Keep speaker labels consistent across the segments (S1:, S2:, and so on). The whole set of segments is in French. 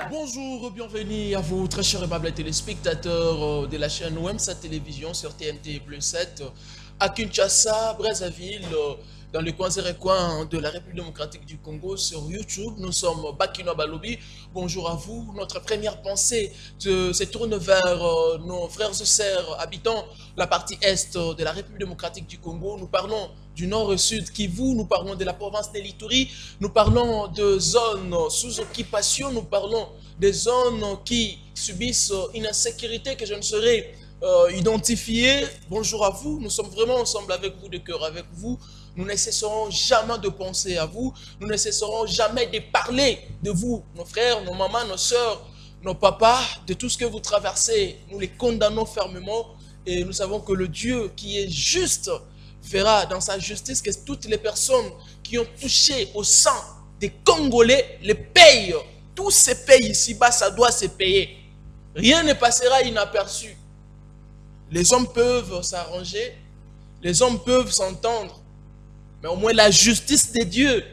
S1: Bonjour, bienvenue à vous, très chers et aimables téléspectateurs de la chaîne OMSA Télévision sur TNT Plus 7 à Kinshasa, Brazzaville, dans les coins et recoins de la République démocratique du Congo sur YouTube. Nous sommes Bakino Balobi. Bonjour à vous. Notre première pensée se tourne vers nos frères et sœurs habitant la partie est de la République démocratique du Congo. Nous parlons du nord au sud Kivu, nous parlons de la province de l'Ituri, nous parlons de zones sous occupation, nous parlons des zones qui subissent une insécurité que je ne saurais identifier. Bonjour à vous, nous sommes vraiment ensemble avec vous, de cœur avec vous. Nous ne cesserons jamais de penser à vous, nous ne cesserons jamais de parler de vous, nos frères, nos mamans, nos soeurs, nos papas, de tout ce que vous traversez. Nous les condamnons fermement et nous savons que le Dieu qui est juste fera dans sa justice que toutes les personnes qui ont touché au sang des Congolais les payent. Tout se paye ici-bas, ça doit se payer. Rien ne passera inaperçu. Les hommes peuvent s'arranger, les hommes peuvent s'entendre, mais au moins la justice de Dieu,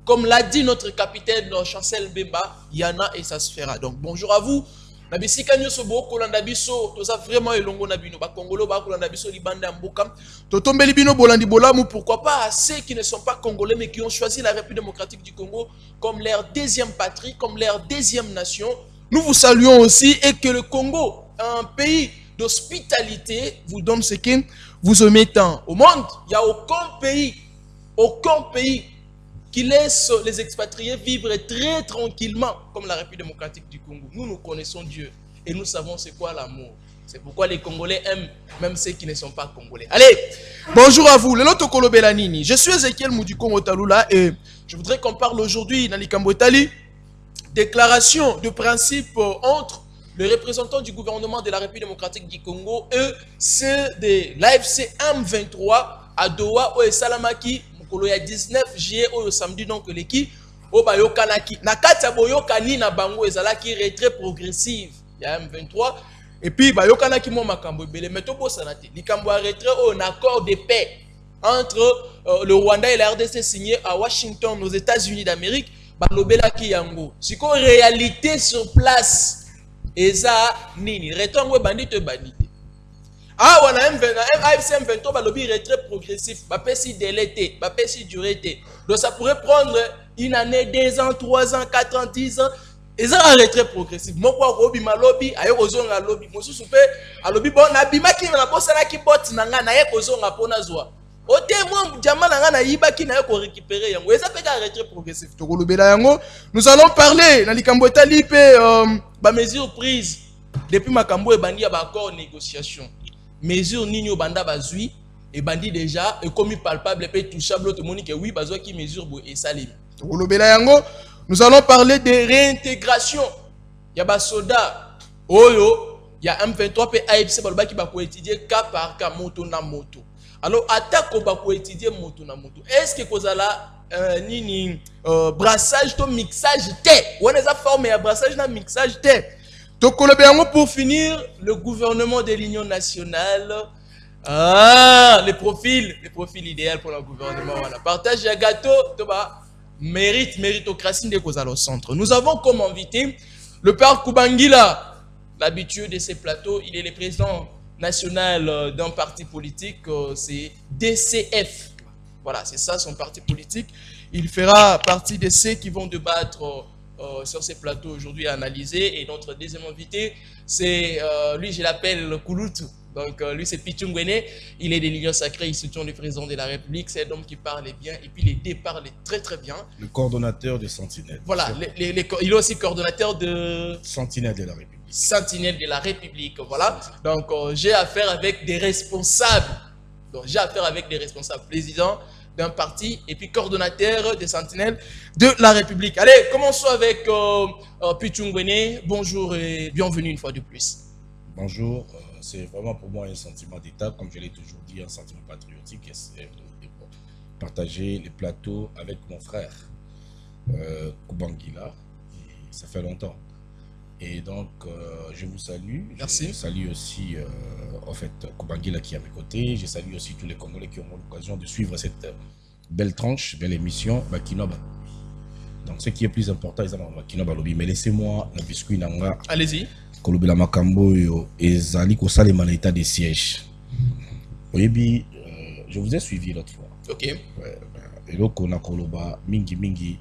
S1: comme l'a dit notre capitaine Chancel Bemba, il y en a et ça se fera. Donc bonjour à vous. Nabisika nyoso boko landa biso toza vraiment elongo na bino ba Congolo ba kolanda biso libanda mboka totombeli bino bolandi bolamu, pourquoi pas à ceux qui ne sont pas congolais mais qui ont choisi la République démocratique du Congo comme leur deuxième patrie, comme leur deuxième nation. Nous vous saluons aussi et que le Congo, un pays d'hospitalité, vous donne ce que vous aimez tant. Au monde, il n'y a aucun pays qui laisse les expatriés vivre très tranquillement comme la République démocratique du Congo. Nous connaissons Dieu et nous savons c'est quoi l'amour. C'est pourquoi les Congolais aiment même ceux qui ne sont pas Congolais. Allez, bonjour à vous. Je suis Ezekiel Moudiko Talula et je voudrais qu'on parle aujourd'hui dans l'Ikambo Etali, déclaration de principe entre les représentants du gouvernement de la République démocratique du Congo et ceux de l'AFC M23 à Doha au Salamaki. Il y a 19 juillet au samedi, donc l'équipe au Bayokanaki. Nakata Boyokani na bango ezalaki retrait progressif. Il y a M23 et puis Bayokanaki mo makambo bele metobo sanate. Likambo a retrait un accord de paix entre le Rwanda et la RDC signé à Washington aux États-Unis d'Amérique. Balobelaki yango. Siko réalité sur place eza nini retongo bandite bandite. Ah, on a AFC M23, balobi retrait progressif, bapesi délai, bapesi durée. Donc ça pourrait prendre une année, 2 ans, 3 ans, 4 ans, 10 ans. Et ça un retrait progressif. Moi quoi robi malobi, ayo kozonga lobi. Mosu soupe alobi bon nabima ki na bosana ki bot nanga na ye kozonga pona zwa. Ote moi diamant nanga na yiba ki na yo ko récupérer yango. Et ça peut être retrait progressif. To kolobela yango. Nous allons parler na likambo etali pe ba mesures prises depuis makambo e bandi ya ba accord négociation. Mesure nini banda bazui et bandi déjà et commis palpable et touchable tout le monde que oui bazoi qui mesure et salim. Nous allons parler de réintégration. Il y a ba soda oyo, il y a M23 et AFC balba qui va étudier cas par cas, moto na moto. Alors attaque ba ko étudier moto na moto. Est-ce que kozala nini brassage to mixage té? On les a formé à brassage na mixage té. Donc, pour finir, le gouvernement de l'Union nationale, le profil idéal pour le gouvernement, voilà. Partage un gâteau, méritocratie de cause au centre. Nous avons comme invité le père Kubangila, l'habitué de ces plateaux. Il est le président national d'un parti politique, c'est DCF. Voilà, c'est ça son parti politique. Il fera partie de ceux qui vont débattre sur ces plateaux aujourd'hui analysés. Et notre deuxième invité, c'est lui, je l'appelle Kouloutou. Donc lui, c'est Pichungwene. Il est de l'Union sacrée, il soutient le président de la République. C'est un homme qui parle bien et puis les deux parlent très très bien.
S2: Le coordonnateur de Sentinelle.
S1: Voilà, il est aussi coordonnateur de
S2: Sentinelle de la République.
S1: Sentinelle de la République, voilà. Donc j'ai affaire avec des responsables. Donc j'ai affaire avec des responsables présidents d'un parti et puis coordonnateur des Sentinelles de la République. Allez, commençons avec Pichungwene. Bonjour et bienvenue une fois de plus.
S2: Bonjour, c'est vraiment pour moi un sentiment d'État, comme je l'ai toujours dit, un sentiment patriotique, et c'est de partager les plateaux avec mon frère Kubangila. Ça fait longtemps. Et donc, je vous salue.
S1: Merci.
S2: Je salue aussi, en fait, Kubangila qui est à mes côtés. Je salue aussi tous les Congolais qui ont l'occasion de suivre cette belle tranche, belle émission, Bakinoba. Donc ce qui est plus important, ils ont Kino Balobi. Mais laissez-moi la biscuit nanga.
S1: Allez-y.
S2: Kolobela Makambo yo ezali ko salema na état de siège. Oyebi, je vous ai suivi l'autre fois.
S1: Ok.
S2: Et donc on a koloba mingi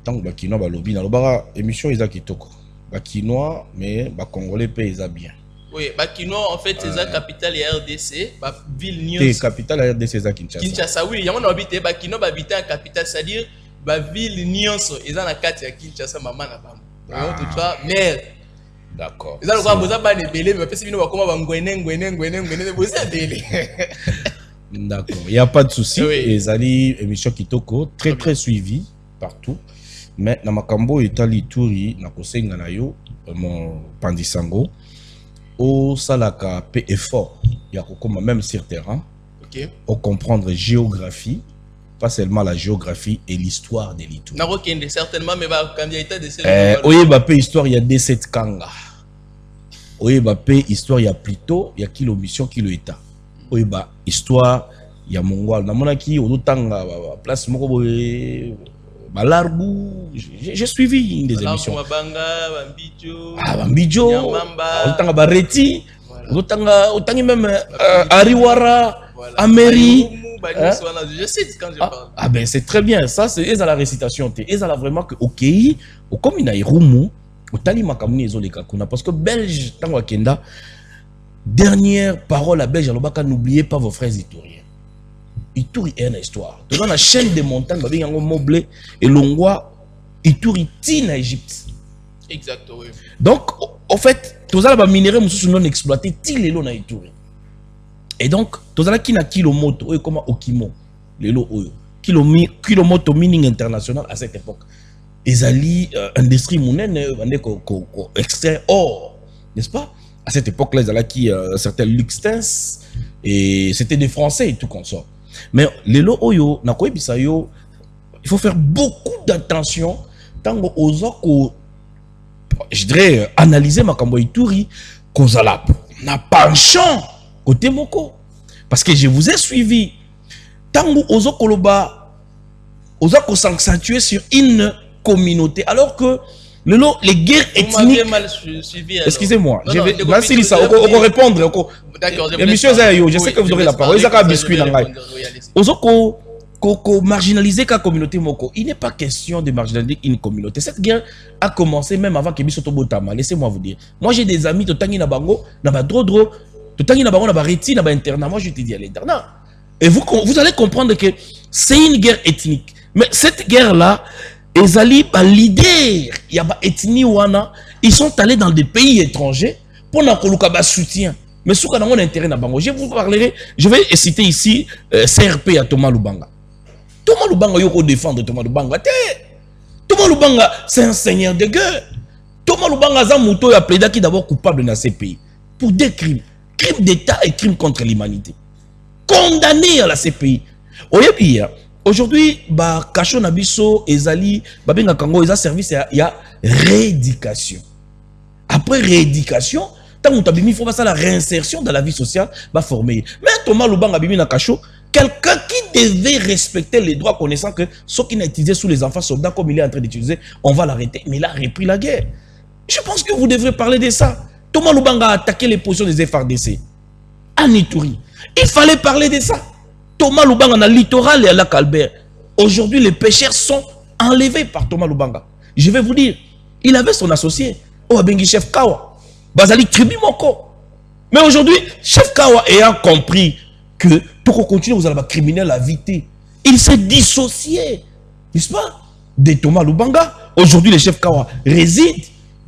S2: tant que Bakino Balobi na lobara émission Isa Kitoko. Bakinois mais ba congolais paye ça bien.
S1: Oui, Bakinois en fait c'est la capitale et RDC, la ville Nyons.
S2: C'est capitale RDC c'est Kinshasa.
S1: Kinshasa oui, il y a on habité Bakinois habiter en capitale, c'est-à-dire la ville Nyons, ils ont la carte à Kinshasa maman na bam. Donc tu vois, mais
S2: d'accord.
S1: Ils ont le droit de belé, mais parce que nous comment ngwenen, vous êtes belé.
S2: D'accord, il n'y a pas de souci.
S1: Oui.
S2: Les Ali émission Kitoko très suivi partout. Mais na makambo etali turi na kosenga na yo mon pandisango au salaka pe effort ya kokoma même sur terrain.
S1: OK.
S2: Au comprendre géographie, pas seulement la géographie et l'histoire de l'Ituri.
S1: Na rokende certainement mais ba candidat de ces
S2: oyeba pe histoire ya D7 Kanga. Oyeba pe histoire ya plutôt ya kilo mission kilo état. Oyeba histoire ya mongwal na monaki odotanga place moko boye balarbu. J'ai suivi une des émissions. Bambijo, odotanga bareti, odotanga même Ariwara, Ameri.
S1: Je sais quand je parle.
S2: Ah ben c'est très bien, ça c'est à la récitation. Et à la vraiment que OK, comme il a Irumu, au tali makamuni ezoleka kuna parce que belge tango akenda dernière parole à belge alobaka n'oubliez pas vos frères ituriens. Ituri est une histoire. Dans la chaîne des montagnes babi yango moblé et longwa Ituri ti na Égypte.
S1: Exact oui.
S2: Donc en fait, tous les minéraux mususu non exploités ti lelo na Ituri. Et donc, tous les qui na kilomoto, comme Okimo, lelo oyo, kilomoto mining international à cette époque. Ezali industrie mounenne, extrait or, n'est-ce pas? À cette époque-là, ils allaient qui certains Luxtens et c'était des Français et tout comme ça. Mais lelo oyo, na koy bisayo, il faut faire beaucoup d'attention tant aux je dirais analyser ma kambo Ituri, kozala na penchant côté moko. Parce que je vous ai suivi. Tango ozo koloba, ozo ko s'accentuer sur une communauté. Alors que les guerres ethniques. Excusez-moi. Je vais répondre.
S1: D'accord.
S2: Je sais que vous aurez la parole. Ozo ko marginaliser la communauté moko. Il n'est pas question de marginaliser une communauté. Cette guerre a commencé même avant que Bisoto Botama. Laissez-moi vous dire. Moi j'ai des amis totangi na bango, na ba drodro. Moi je te dis à l'internat. Et vous allez comprendre que c'est une guerre ethnique. Mais cette guerre-là, l'idée, il y a pas ethnie wana, ils sont allés dans des pays étrangers pour n'avoir soutien. Mais ce qu'on a intérêt na bango, je vous parlerai, je vais citer ici CRP à Thomas Lubanga. Thomas Lubanga yoko défendre Thomas Lubanga. Thomas Lubanga, c'est un seigneur de guerre. Thomas Lubanga Zamuto a plaidé qui d'abord coupable dans ces pays pour des crimes. Crime d'État et crime contre l'humanité. Condamné à la CPI. Aujourd'hui, Kacho Nabiso, Ezali, Babenga Kango, ils ont service à rééducation. Après rééducation, tant il faut passer à la réinsertion dans la vie sociale, va former. Mais Thomas Lubanga Bimi Nakacho, quelqu'un qui devait respecter les droits, connaissant que ce qu'il a utilisé sous les enfants soldats, comme il est en train d'utiliser, on va l'arrêter. Mais il a repris la guerre. Je pense que vous devrez parler de ça. Thomas Lubanga a attaqué les positions des FRDC à Ituri. Il fallait parler de ça. Thomas Lubanga dans le littoral et à Lac Albert. Aujourd'hui, les pêcheurs sont enlevés par Thomas Lubanga. Je vais vous dire, il avait son associé, Oabengi Chef Kawa, Bazali Tribi Moko. Mais aujourd'hui, Chef Kawa ayant compris que pour continuer, vous allez être criminel à viter. Il s'est dissocié, n'est-ce pas, de Thomas Lubanga. Aujourd'hui, le Chef Kawa réside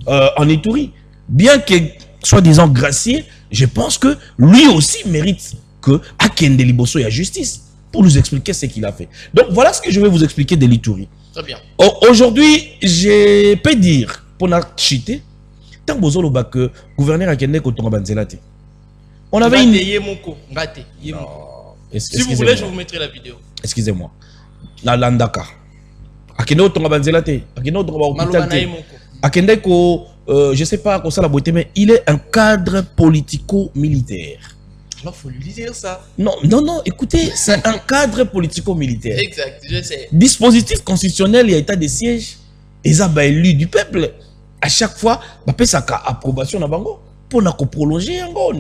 S2: en Ituri. Bien que soi-disant gracié, je pense que lui aussi mérite que Akende Liboso y a justice pour nous expliquer ce qu'il a fait. Donc voilà ce que je vais vous expliquer de l'Ituri.
S1: Très bien.
S2: Aujourd'hui, je peux dire, pour n'a chité, tant que vous avez que gouverneur Akende Kotonga Banzelate. On avait une...
S1: Si vous voulez, je vous mettrai la vidéo.
S2: Excusez-moi. La Landaka. Akende Kotonga Banzelate. Akende Kotonga Banzelate. Akende Ko... je ne sais pas quoi ça la beauté, mais il est un cadre politico-militaire.
S1: Alors, il faut lui dire ça.
S2: Non, non, non, écoutez, c'est un cadre politico-militaire.
S1: Exact, je sais.
S2: Dispositif constitutionnel, il y a état de siège. Et ça, bah, élu du peuple. À chaque fois, bah, ça a approbation na bango pour prolonger encore.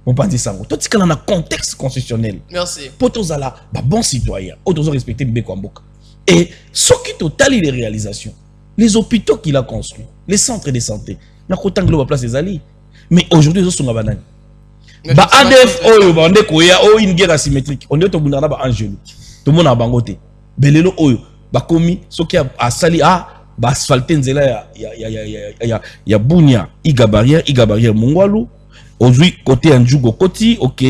S2: On pas dire ça. Tout ce qu'on a un contexte constitutionnel.
S1: Merci.
S2: Pour tous là, bah, bon citoyen, pour tous respecter Mbeko Mboka. Et ce qui total les réalisations, les hôpitaux qu'il a construits, les centres de santé, n'a qu'autant que place des alliés. Mais aujourd'hui, ils sont en banane. Bah ADF oyo ba ndeko ya o une guerre asymétrique. On est au bundana ba angelo. Tout le monde a bangoté. Belelo oyo ba komi soki a sali a ba asphalter nzela ya Bunia iga barrière Mongwalu. Aujourd'hui côté Ndjugo Koti, OK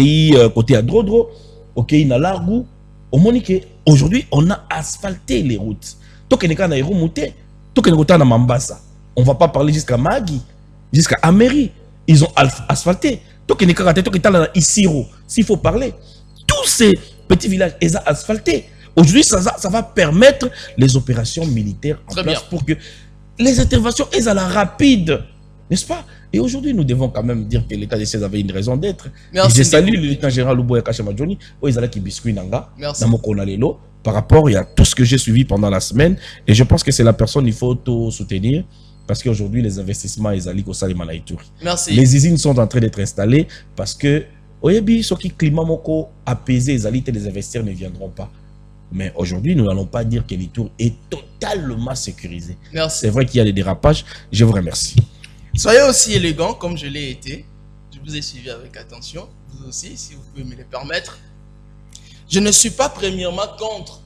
S2: côté à Drodro, OK na Largou. Au Monique aujourd'hui on a asphalté les routes. Toke neka na Iromuté, toke neka na Mambasa. On va pas parler jusqu'à Magui, jusqu'à Améry. Ils ont asphalté. S'il faut parler, tous ces petits villages, ils ont asphalté. Aujourd'hui, ça va permettre les opérations militaires en
S1: Très
S2: place
S1: bien.
S2: pour que les interventions aient à la rapide, n'est-ce pas? Et aujourd'hui, nous devons quand même dire que l'état de siège avait une raison d'être. Je salue le lieutenant général Luboya Kachama Johnny, qui biscuit Nanga, par rapport à tout ce que j'ai suivi pendant la semaine. Et je pense que c'est la personne qu'il faut tout soutenir. Parce qu'aujourd'hui, les investissements, ils allaient au Salima Naïtouri.
S1: Merci.
S2: Les usines sont en train d'être installées parce que, oyebi, ce qui climat moko apaisé, les investisseurs ne viendront pas. Mais aujourd'hui, nous n'allons pas dire que l'Itour est totalement sécurisé.
S1: Merci.
S2: C'est vrai qu'il y a des dérapages. Je vous remercie.
S1: Soyez aussi élégant comme je l'ai été. Je vous ai suivi avec attention. Vous aussi, si vous pouvez me le permettre. Je ne suis pas premièrement contre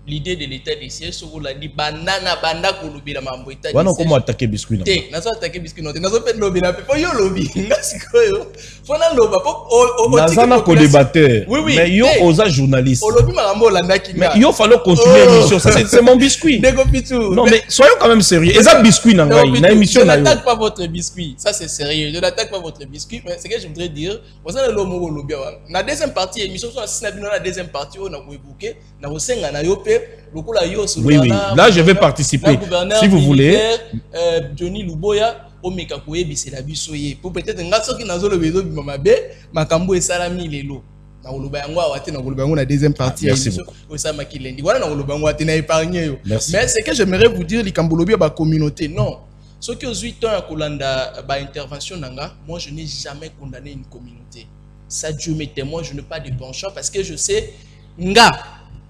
S1: l'idée de l'état des sièges sur la dit banana banda kulubi la mambo état des sièges.
S2: Comment attaquer biscuit?
S1: Té, nazo attaquer biscuit non. Nazo pe lobby na pe. Faut yo lobby. Ngasikoyo. Faut na loba po.
S2: Nazana ko débatteur.
S1: Oui oui.
S2: Mais yo osa journaliste.
S1: O lobby malambo landa kinga.
S2: Mais yo fallo continuer l'émission. C'est mon biscuit.
S1: Nego pitou.
S2: Non mais soyons quand même sérieux. Et ça biscuit na ngai na émission na yo.
S1: Je n'attaque pas votre biscuit. Ça c'est sérieux. Je n'attaque pas votre biscuit. Mais ce que je voudrais dire, vous avez le lobby. Na deuxième partie émission sur la deuxième partie on a évoqué na osenga na yo pe.
S2: Oui, oui. Là, je vais participer. Si vous voulez.
S1: Johnny Luboya, Omeka Koyebi, c'est la bisoye. Pour peut-être un gars qui n'a pas le besoin de Mamabe, Makambo et Salami Lelo. Na Olubango a été dans la deuxième partie.
S2: Merci beaucoup.
S1: Osama Kilendi. Voilà, na Olubango a été épargné.
S2: Merci.
S1: Mais c'est que j'aimerais vous dire, les Kambolobi, la communauté. Non. Ce qui aux 8 ans à Kolanda, intervention, moi, je n'ai jamais condamné une communauté. Ça, Dieu m'est témoin, je n'ai pas de penchant parce que je sais, nga.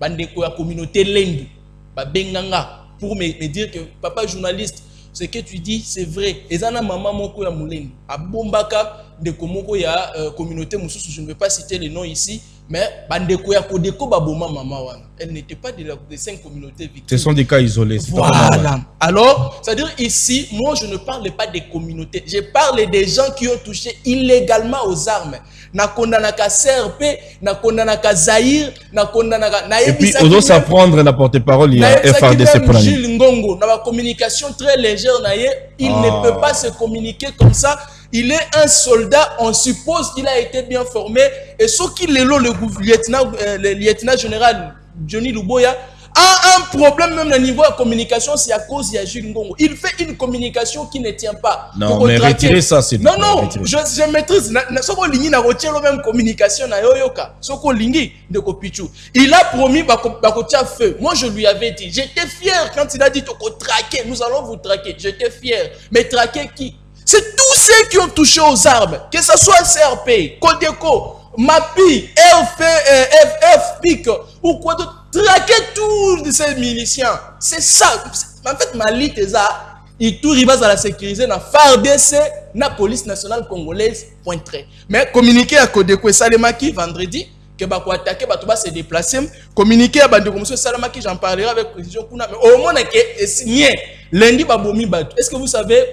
S1: Bandeko la communauté lendu benganga pour me dire que papa journaliste ce que tu dis c'est vrai ezana maman moko ya mulendu abombaka ndeko moko ya communauté mususu je ne vais pas citer les noms ici mais bandeko ya kodeko baboma maman wana elle n'était pas des 5 communautés victimes.
S2: Ce sont des cas isolés.
S1: Voilà. Alors, c'est-à-dire ici, moi je ne parle pas des communautés, je parle des gens qui ont touché illégalement aux armes. Na kondanaka CRP, na kondanaka Zaïre, na kondanaka na
S2: et puis on doit s'apprendre la porte-parole il y a FRDC pour
S1: Gilles Ngongo, na communication très légère na il ne peut pas se communiquer comme ça. Il est un soldat, on suppose qu'il a été bien formé et ce qu'il est le lieutenant général Johnny Luboya a un problème même au niveau de communication, c'est à cause de Gilles Ngongo. Il fait une communication qui ne tient pas.
S2: Non, mais retirez ça, c'est
S1: non, non, je maîtrise. La même communication. Il a promis de feu. Moi, je lui avais dit, j'étais fier quand il a dit traquer. Nous allons vous traquer. J'étais fier. Mais traquer qui? C'est tous ceux qui ont touché aux armes, que ce soit CRP, Codeco, MAPI, FPIC ou quoi d'autre. Traquer tous ces miliciens. C'est ça. En fait, Mali, il tout arrive à la sécuriser dans FARDC, la police nationale congolaise, point très. Mais communiquer à Codeco et Salemaki vendredi, que va attaquer, va se déplacer. Communiquer à Bandeko Salemaki, j'en parlerai avec précision. Mais au moins, c'est signé. Lundi, est-ce que vous savez,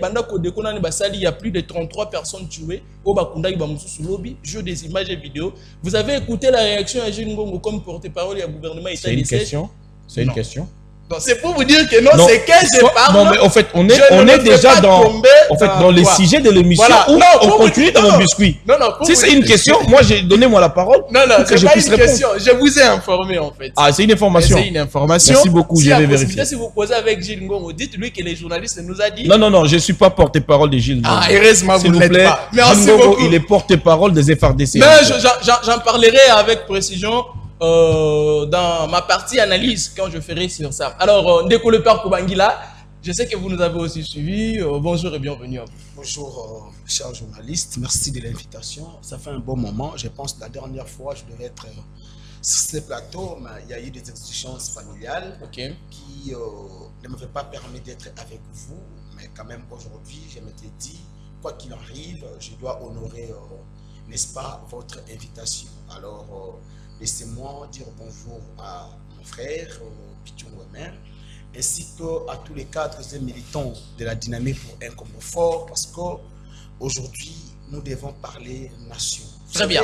S1: il y a plus de 33 personnes tuées au Bakunda, lobby, jeu des images et vidéos. Vous avez écouté la réaction à Gilles Ngongo comme porte-parole du gouvernement.
S2: C'est une question. C'est une question.
S1: Donc c'est pour vous dire que non, c'est que je parle.
S2: Non, mais en fait, on est déjà dans les sujets de l'émission où on continue dans mon biscuit.
S1: Non, non,
S2: si c'est une question, moi, donnez-moi la parole.
S1: Non, non, c'est pas une question. Je vous ai informé, en fait.
S2: Ah, c'est une information.
S1: C'est une information.
S2: Merci beaucoup, je vais vérifier.
S1: Si vous posez avec Gilles Ngongo, dites-lui que les journalistes nous a dit.
S2: Non, non, non, je ne suis pas porte-parole de Gilles Ngongo.
S1: Ah, heureusement, vous ne l'êtes pas.
S2: Merci beaucoup. Il est porte-parole des FRDC.
S1: Mais j'en parlerai avec précision. Dans ma partie analyse quand je ferai sur ça. Alors, Ndeko le Père Koubangila, je sais que vous nous avez aussi suivis. Bonjour et bienvenue à vous.
S3: Bonjour, chers journalistes. Merci de l'invitation. Ça fait un bon moment. Je pense que la dernière fois, je devais être sur ce plateau, mais il y a eu des exigences familiales qui ne m'avaient pas permis d'être avec vous. Mais quand même, aujourd'hui, je m'étais dit, quoi qu'il arrive, je dois honorer, n'est-ce pas, votre invitation. Alors, laissez-moi dire bonjour à mon frère, Pichon Wemer, ainsi qu'à tous les cadres et militants de la dynamique pour un Congo fort, parce qu'aujourd'hui, nous devons parler nation.
S1: Très bien.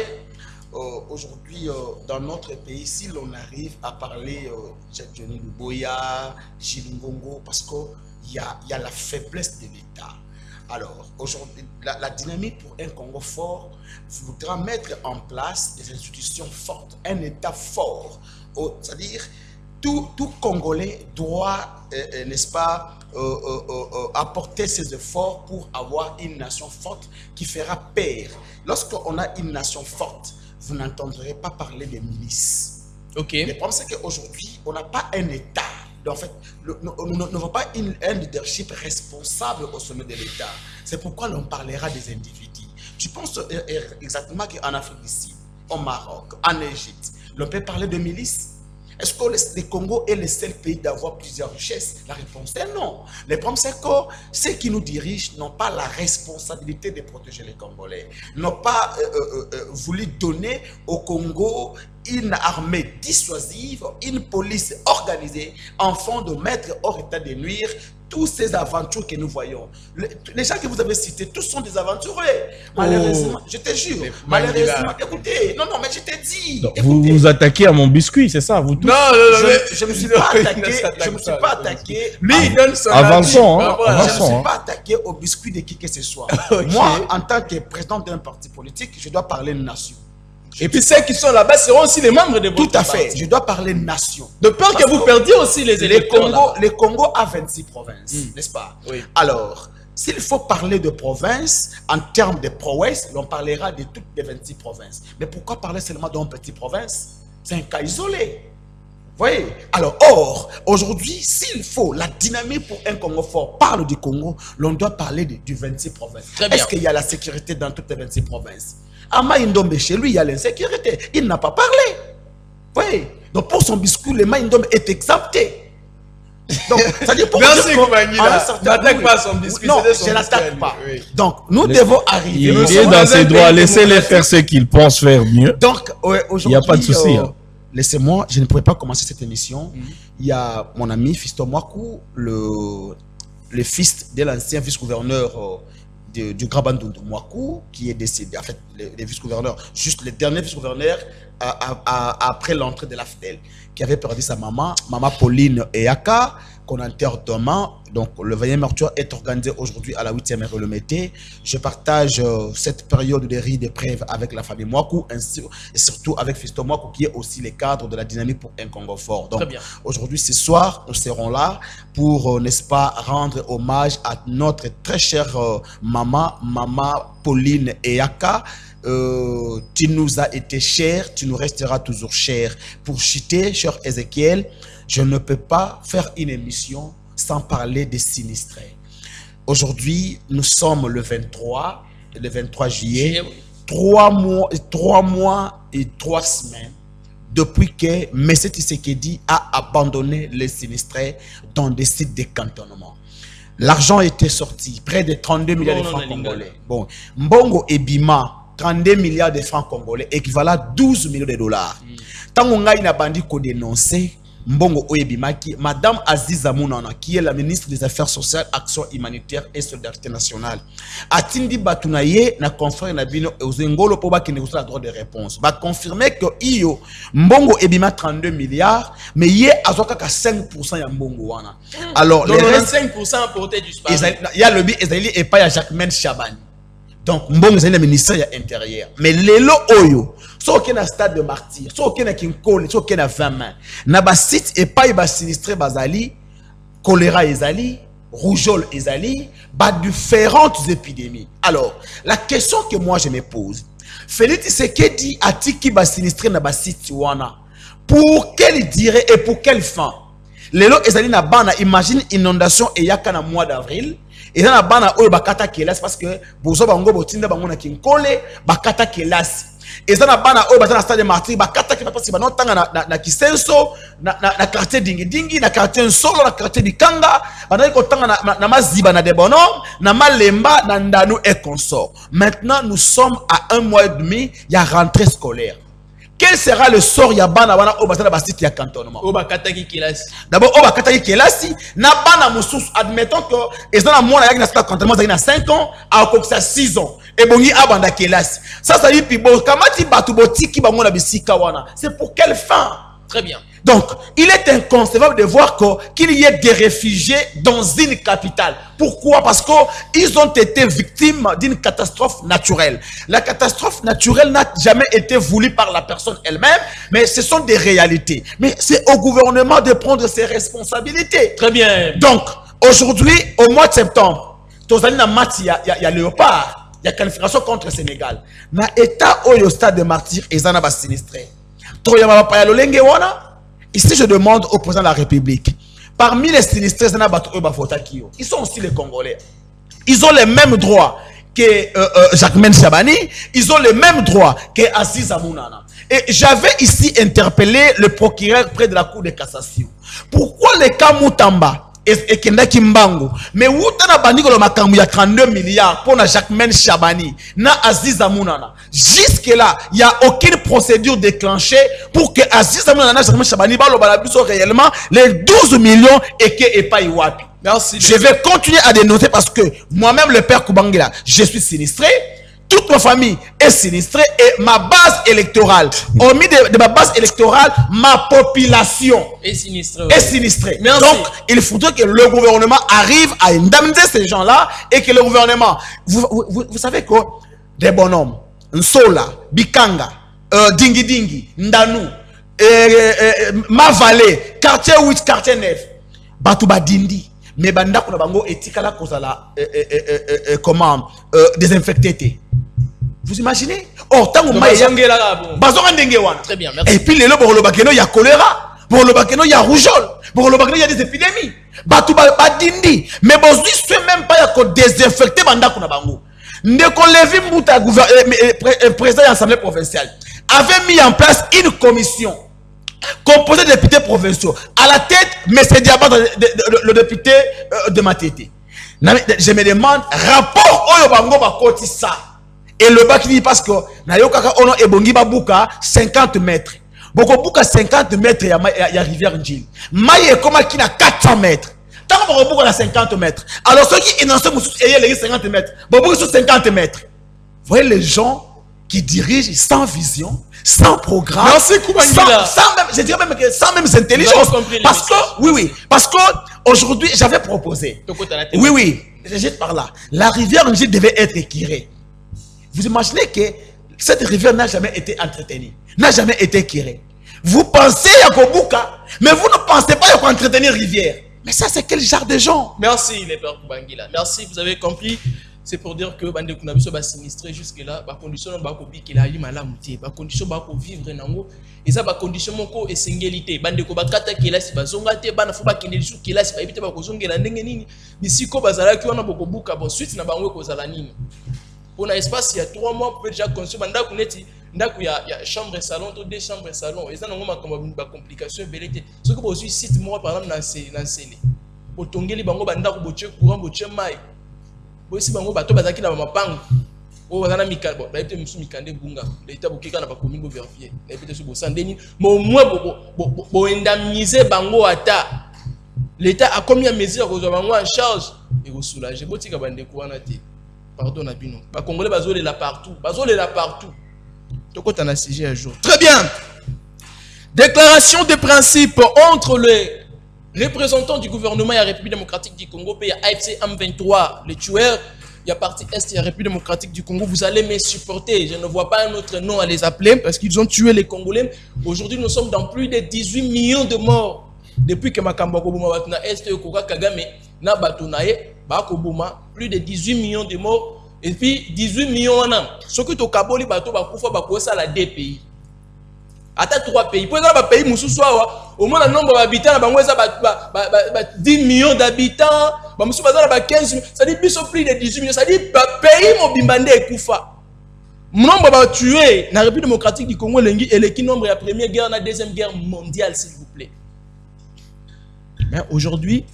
S3: Aujourd'hui, dans notre pays, si l'on arrive à parler Johnny Luboya, Gilles Ngongo, parce qu'il y a la faiblesse de l'État. Alors, aujourd'hui, la dynamique pour un Congo fort voudra mettre en place des institutions fortes, un État fort. C'est-à-dire, tout Congolais doit, n'est-ce pas, apporter ses efforts pour avoir une nation forte qui fera paix. Lorsqu'on a une nation forte, vous n'entendrez pas parler des milices. Le problème, c'est qu'aujourd'hui, on n'a pas un État. En fait, nous n'avons pas un leadership responsable au sommet de l'État. C'est pourquoi l'on parlera des individus. Tu penses exactement qu'en Afrique d'ici, au Maroc, en Égypte, l'on peut parler de milices? Est-ce que le Congo est le seul pays d'avoir plusieurs richesses? La réponse est non. Le problème, c'est que ceux qui nous dirigent n'ont pas la responsabilité de protéger les Congolais, n'ont pas voulu donner au Congo une armée dissuasive, une police organisée, afin de mettre hors état de nuire toutes ces aventures que nous voyons. Les gens que vous avez cités, tous sont des aventureux. Malheureusement, je te jure, malheureusement, écoutez, non, mais je t'ai dit.
S2: Donc, vous vous attaquez à mon biscuit, c'est ça, vous tous?
S1: Non,
S3: je ne me suis pas attaqué, je me suis pas attaqué.
S1: Lui, il donne son
S2: avançons, hein,
S3: je ne me
S2: avançons.
S3: suis pas attaqué au biscuit de qui que ce soit. Moi, en tant que président d'un parti politique, je dois parler de nation.
S1: Et puis ceux qui sont là-bas seront aussi les membres de votre
S3: Tout à fait,
S1: parti.
S3: je dois parler nation.
S1: De peur que vous perdiez aussi les électeurs.
S3: Le Congo a 26 provinces, n'est-ce pas?
S1: Oui.
S3: Alors, s'il faut parler de provinces, en termes de prouesse, on parlera de toutes les 26 provinces. Mais pourquoi parler seulement d'une petite province? C'est un cas isolé. Vous voyez? Alors, or, aujourd'hui, s'il faut, la dynamique pour un Congo fort parle du Congo, l'on doit parler du 26 provinces. Est-ce qu'il y a la sécurité dans toutes les 26 provinces? Ama Indombe, chez lui, il y a l'insécurité. Il n'a pas parlé. Oui. Donc, pour son discours, le Maïndombe est exempté. Donc, c'est-à-dire pour
S1: merci, Koubangila. N'attaque pas son biscuit.
S3: Non, je ne l'attaque pas. Oui. Donc, nous devons arriver.
S2: Il est dans ses droits. Laissez-les faire ce qu'ils pensent faire mieux.
S3: Donc, aujourd'hui,
S2: il n'y a pas de souci.
S3: Laissez-moi, je ne pourrais pas commencer cette émission. Il y a mon ami Fiston Mwakou, le fils de l'ancien vice-gouverneur du Grand Bandundu Mwakou, qui est décédé. En fait, les vice-gouverneurs, juste le dernier vice-gouverneur après l'entrée de l'AFDEL, qui avait perdu sa maman, maman Pauline Eyaka, qu'on enterre demain. Donc, le 20e mortuaire est organisé aujourd'hui à la 8e rue Le Mété. Je partage cette période de rire de preuve avec la famille Mwakou, et surtout avec Fiston Mwakou, qui est aussi le cadre de la dynamique pour un Congo fort. Donc, aujourd'hui, ce soir, nous serons là pour, n'est-ce pas, rendre hommage à notre très chère maman Pauline Eyaka. Tu nous as été cher, tu nous resteras toujours cher. Pour citer, cher Ézéchiel, je ne peux pas faire une émission sans parler des sinistrés. Aujourd'hui, nous sommes le 23 juillet, 3 mois et 3 semaines depuis que M. Tshisekedi a abandonné les sinistrés dans des sites de cantonnement. L'argent était sorti, près de 32 milliards de francs congolais. Bon, Mbongo et Bima, 32 milliards de francs congolais, équivalent à 12 millions de dollars. Tant qu'on a une bandi qu'on dénonce, Mbongo Oyebimaki, Madame Aziza Mounana, qui est la ministre des Affaires sociales, Action humanitaire et solidarité nationale. Atindi Batunaye, na confrère Nabino Ozengolo Poba qui négocie la droit de réponse. Va confirmer que Iyo, Mbongo Ebima 32 milliards, mais yé azoka ka 5% ya Mbongo wana. Alors,
S1: donc,
S3: les
S1: 95% apporté du sport.
S3: il y a le bi Ezali et pas ya Jacquemaine Chabani. Donc, Mbongo c'est le ministère ya intérieur. Mais lelo Oyo, so qui na stade de martyr, so qui na kinkole, so qui na 20 mains. Na ba site et pas ba sinistré bazali, choléra ezali, rougeole ezali, ba différentes épidémies. Alors, la question que moi je me pose, Félix Tshisekedi a tiki ba sinistré na ba site wana. Pour quelle durée et pour quelle fin? Lelo ezali na bana, imagine inondation et yaka na mois d'avril. Et dans la bana oyo bakata kelas parce que bozo bango botinda bango na kinkole bakata kelas. Et dans la bana oyo batana stade de martyr bakata ke parce que bano tanga na kisenso na quartier dingi dingi na quartier solo na quartier Bikanga bana ko tanga na maziba na debono na malemba na ndanu et consort. Maintenant nous sommes à 1 mois et demi, il y a rentrée scolaire. Quel sera le sort yabana wana obasana basiti ya cantonnement?
S1: Obakataki kilasi.
S3: D'abord obakataki kilasi na bana mususu admettons que ezana mona yaki na sita cantonnement zaki na 5 ans a kokisa 6 ans et bongi abanda kilasi. Ça dit pibo kamati batu botiki bango na bisika wana. C'est pour quelle fin?
S1: Très bien.
S3: Donc, il est inconcevable de voir qu'il y ait des réfugiés dans une capitale. Pourquoi? Parce qu'ils ont été victimes d'une catastrophe naturelle. La catastrophe naturelle n'a jamais été voulue par la personne elle-même, mais ce sont des réalités. Mais c'est au gouvernement de prendre ses responsabilités.
S1: Très bien.
S3: Donc, aujourd'hui, au mois de septembre, il y a Léopard, il y a qualification contre le Sénégal. Na état au stade de martyr et zana bas sinistré. Ici, je demande au président de la République, parmi les sinistrés, ils sont aussi les Congolais. Ils ont les mêmes droits que Jacquemaine Chabani, ils ont les mêmes droits que Aziza Mounana. Et j'avais ici interpellé le procureur près de la Cour de cassation. Pourquoi les cas Moutamba et Kenda Kimbangu, mais où t'as bandi le makambu ya 32 milliards pour na Jacquemaine Chabani, na Aziza Mounana. Jusque là, il n'y a aucune procédure déclenchée pour que Aziza Mounana na Jacquemaine Chabani ba lo balabiso réellement les 12 millions et que et pas Iwapi.
S1: Merci.
S3: Je vais continuer à dénoncer parce que moi-même le père Koubangila, je suis sinistré. Toute ma famille est sinistrée et ma base électorale, hormis de ma base électorale, ma population
S1: est sinistrée.
S3: Est sinistrée.
S1: Merci.
S3: Donc, il faudrait que le gouvernement arrive à indemniser ces gens-là et que le gouvernement, vous savez quoi, des bonhommes, Nsola, Bikanga, Dingi Dingi, Ndanu, Ma Vallée, quartier 8, quartier 9, Batouba Dindi, mais Banda Kunabango et Tikala Kozala, comment, désinfecté. Vous imaginez? Oh, tant que
S1: très bien, merci.
S3: Et puis, les lobes, il y a choléra, il y a rougeole, il y a des épidémies. Batouba Dindi, mais bon, je ne sais même pas qu'il y a désinfecté Banda Kunabango. Ndeko Levi Mbouta, président de l'Assemblée provinciale, avait mis en place une commission composée de députés provinciaux. À la tête, M. Diabat, le député de Matete. Je me demande, rapport au Yobango Bakoti ça. Et le bac dit parce que Nayokaka Ono et Bongi Babuka 50 mètres. Boko Buka 50 mètres, il y a rivière Njil. Maïe Koma qui n'a 400 mètres. Tant que Boko a 50 mètres. Alors ceux qui énoncent les 50 mètres, Boko sur 50 mètres. Vous voyez les gens qui dirigent sans vision, sans programme, sans même, je dirais même que sans même intelligence. Parce que, oui, parce que aujourd'hui, j'avais proposé. Oui, je par là. La rivière Njil devait être équirée. Vous imaginez que cette rivière n'a jamais été entretenue, n'a jamais été équirée. Vous pensez à Kobuka, mais vous ne pensez pas à entretenir une rivière. Mais ça, c'est quel genre de gens?
S1: Merci, les pères Koubangila. Merci, vous avez compris. C'est pour dire que Bande Kunabiso va sinistrer jusque-là. Les conditions qui la malamouté, les conditions pour vivre nango. Et ça, les conditions moko et singélité. Bande Koubakata qui est là, si bazongate, bana fuba qui est là, qui est là, si éviter bazongela ndengenini. D'ici ko bazala qui on a beaucoup buka, bon suite na bango kozala nini. Pour un espace, il y a 3 mois, vous pouvez déjà construire. Il y a chambre et salon, 2 chambres et salon. Et ça, il y a une complication. Ce que vous avez 6 mois, par exemple, dans le Séné. Vous avez un courant, vous avez un maï. Vous avez un bateau qui est dans le Oh, on a mis bon, bah peut-être monsieur Mikande Bunga, l'état bokika na ba commune bo vérifier. Et peut-être sur Bosandeni, mais au moins bo indemniser bango ata. L'État a combien de mesures que bango en charge et vous soulager. Botika bande ko wana te. Pardon Nabino. Ba Congolais bazole là partout, bazole là partout. Toko tana sujet un jour. Très bien. Déclaration de principe entre les représentants du gouvernement et la République démocratique du Congo, puis il y a AFC M23, les tueurs. Il y a partie Est, il y a République démocratique du Congo. Vous allez me supporter. Je ne vois pas un autre nom à les appeler parce qu'ils ont tué les Congolais. Aujourd'hui, nous sommes dans plus de 18 millions de morts. Depuis que Makamba Kobuma Batuna Est, Koka Kagame, na Batunaye, Bakobuma, plus de 18 millions de morts. Et puis 18 millions en an. Ce que tu as Kaboli Bato Bakoufa Bakosa la deux pays. Ata 3 pays. Pour exemple, pays Moussousoua, au moins le nombre d'habitants, 10 millions d'habitants. 15 millions. Ça dit plus de 18 millions. Ça dit pays Mobimbande et Koufa. Nombre va tuer dans la République démocratique du Congo et le nombre de la première guerre, la deuxième guerre mondiale, s'il vous plaît. Mais aujourd'hui,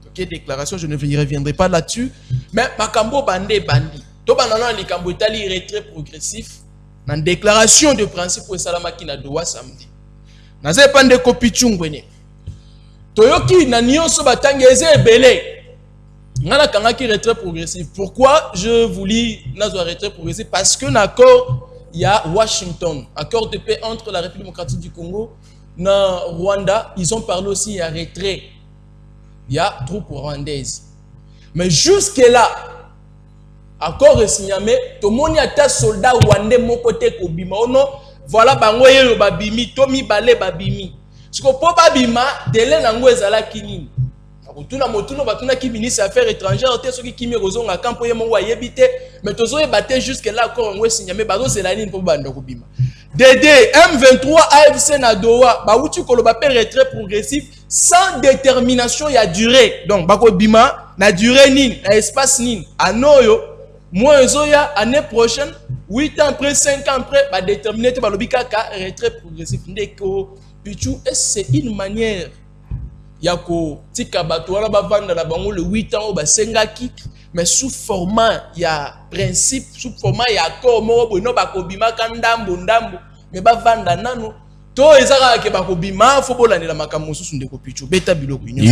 S1: ok, déclaration, je ne reviendrai pas là-dessus. Mais Makambo Bandé Bandi. Tobanana Likambo Italie retrait progressif. Dans la déclaration de principe pour Salamaki na Doha samedi. Naze pande kopi chungwene. Toyoki na nyonso batangi eze ebele. Ngana kangaki retrait progressif. Pourquoi je vous lis nazo retrait progressif? Parce que l'accord il y a Washington, accord de paix entre la République démocratique du Congo na Rwanda, ils ont parlé aussi il y a retrait. Il y a troupes rwandaises. Mais jusque là accord signé, tout le monde a soldat rwandais mon côté kobima ono voilà bango yelo babimi tomi balé babimi ce ko po babima délai nango ezala kinini akutuna motuno batuna ki ministre affaires étrangères te soki kimi rozonga kampo ye mongo ayebite mais tozo yebate jusque là accord ngo signé bazo zelani po banda kobima DD M23 AFC na Doha ba uti koloba pe retrait progressif sans détermination ya durée donc bako bima na durée nini na espace nini anoyo moi, l'année prochaine, 8 ans après, 5 ans après, va déterminer le retrait progressif. C'est une manière. Il y a le 8 ans, mais sous format, il y a principe, sous format, il y a accord, mais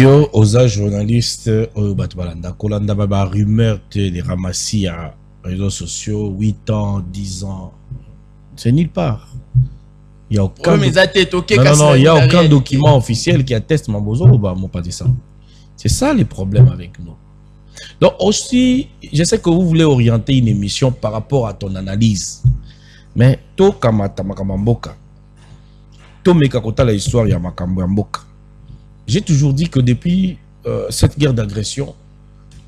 S2: yo oza journaliste batbalanda kolanda ba rumeur de ramassis à réseaux sociaux 8 ans 10 ans c'est nulle part il y a aucun non, il y a aucun document officiel qui atteste Mambozo ba mon pas de ça c'est ça le problème avec nous. Donc aussi je sais que vous voulez orienter une émission par rapport à ton analyse mais to kamata makamamboka la histoire ya makambo ya mboka. J'ai toujours dit que depuis cette guerre d'agression,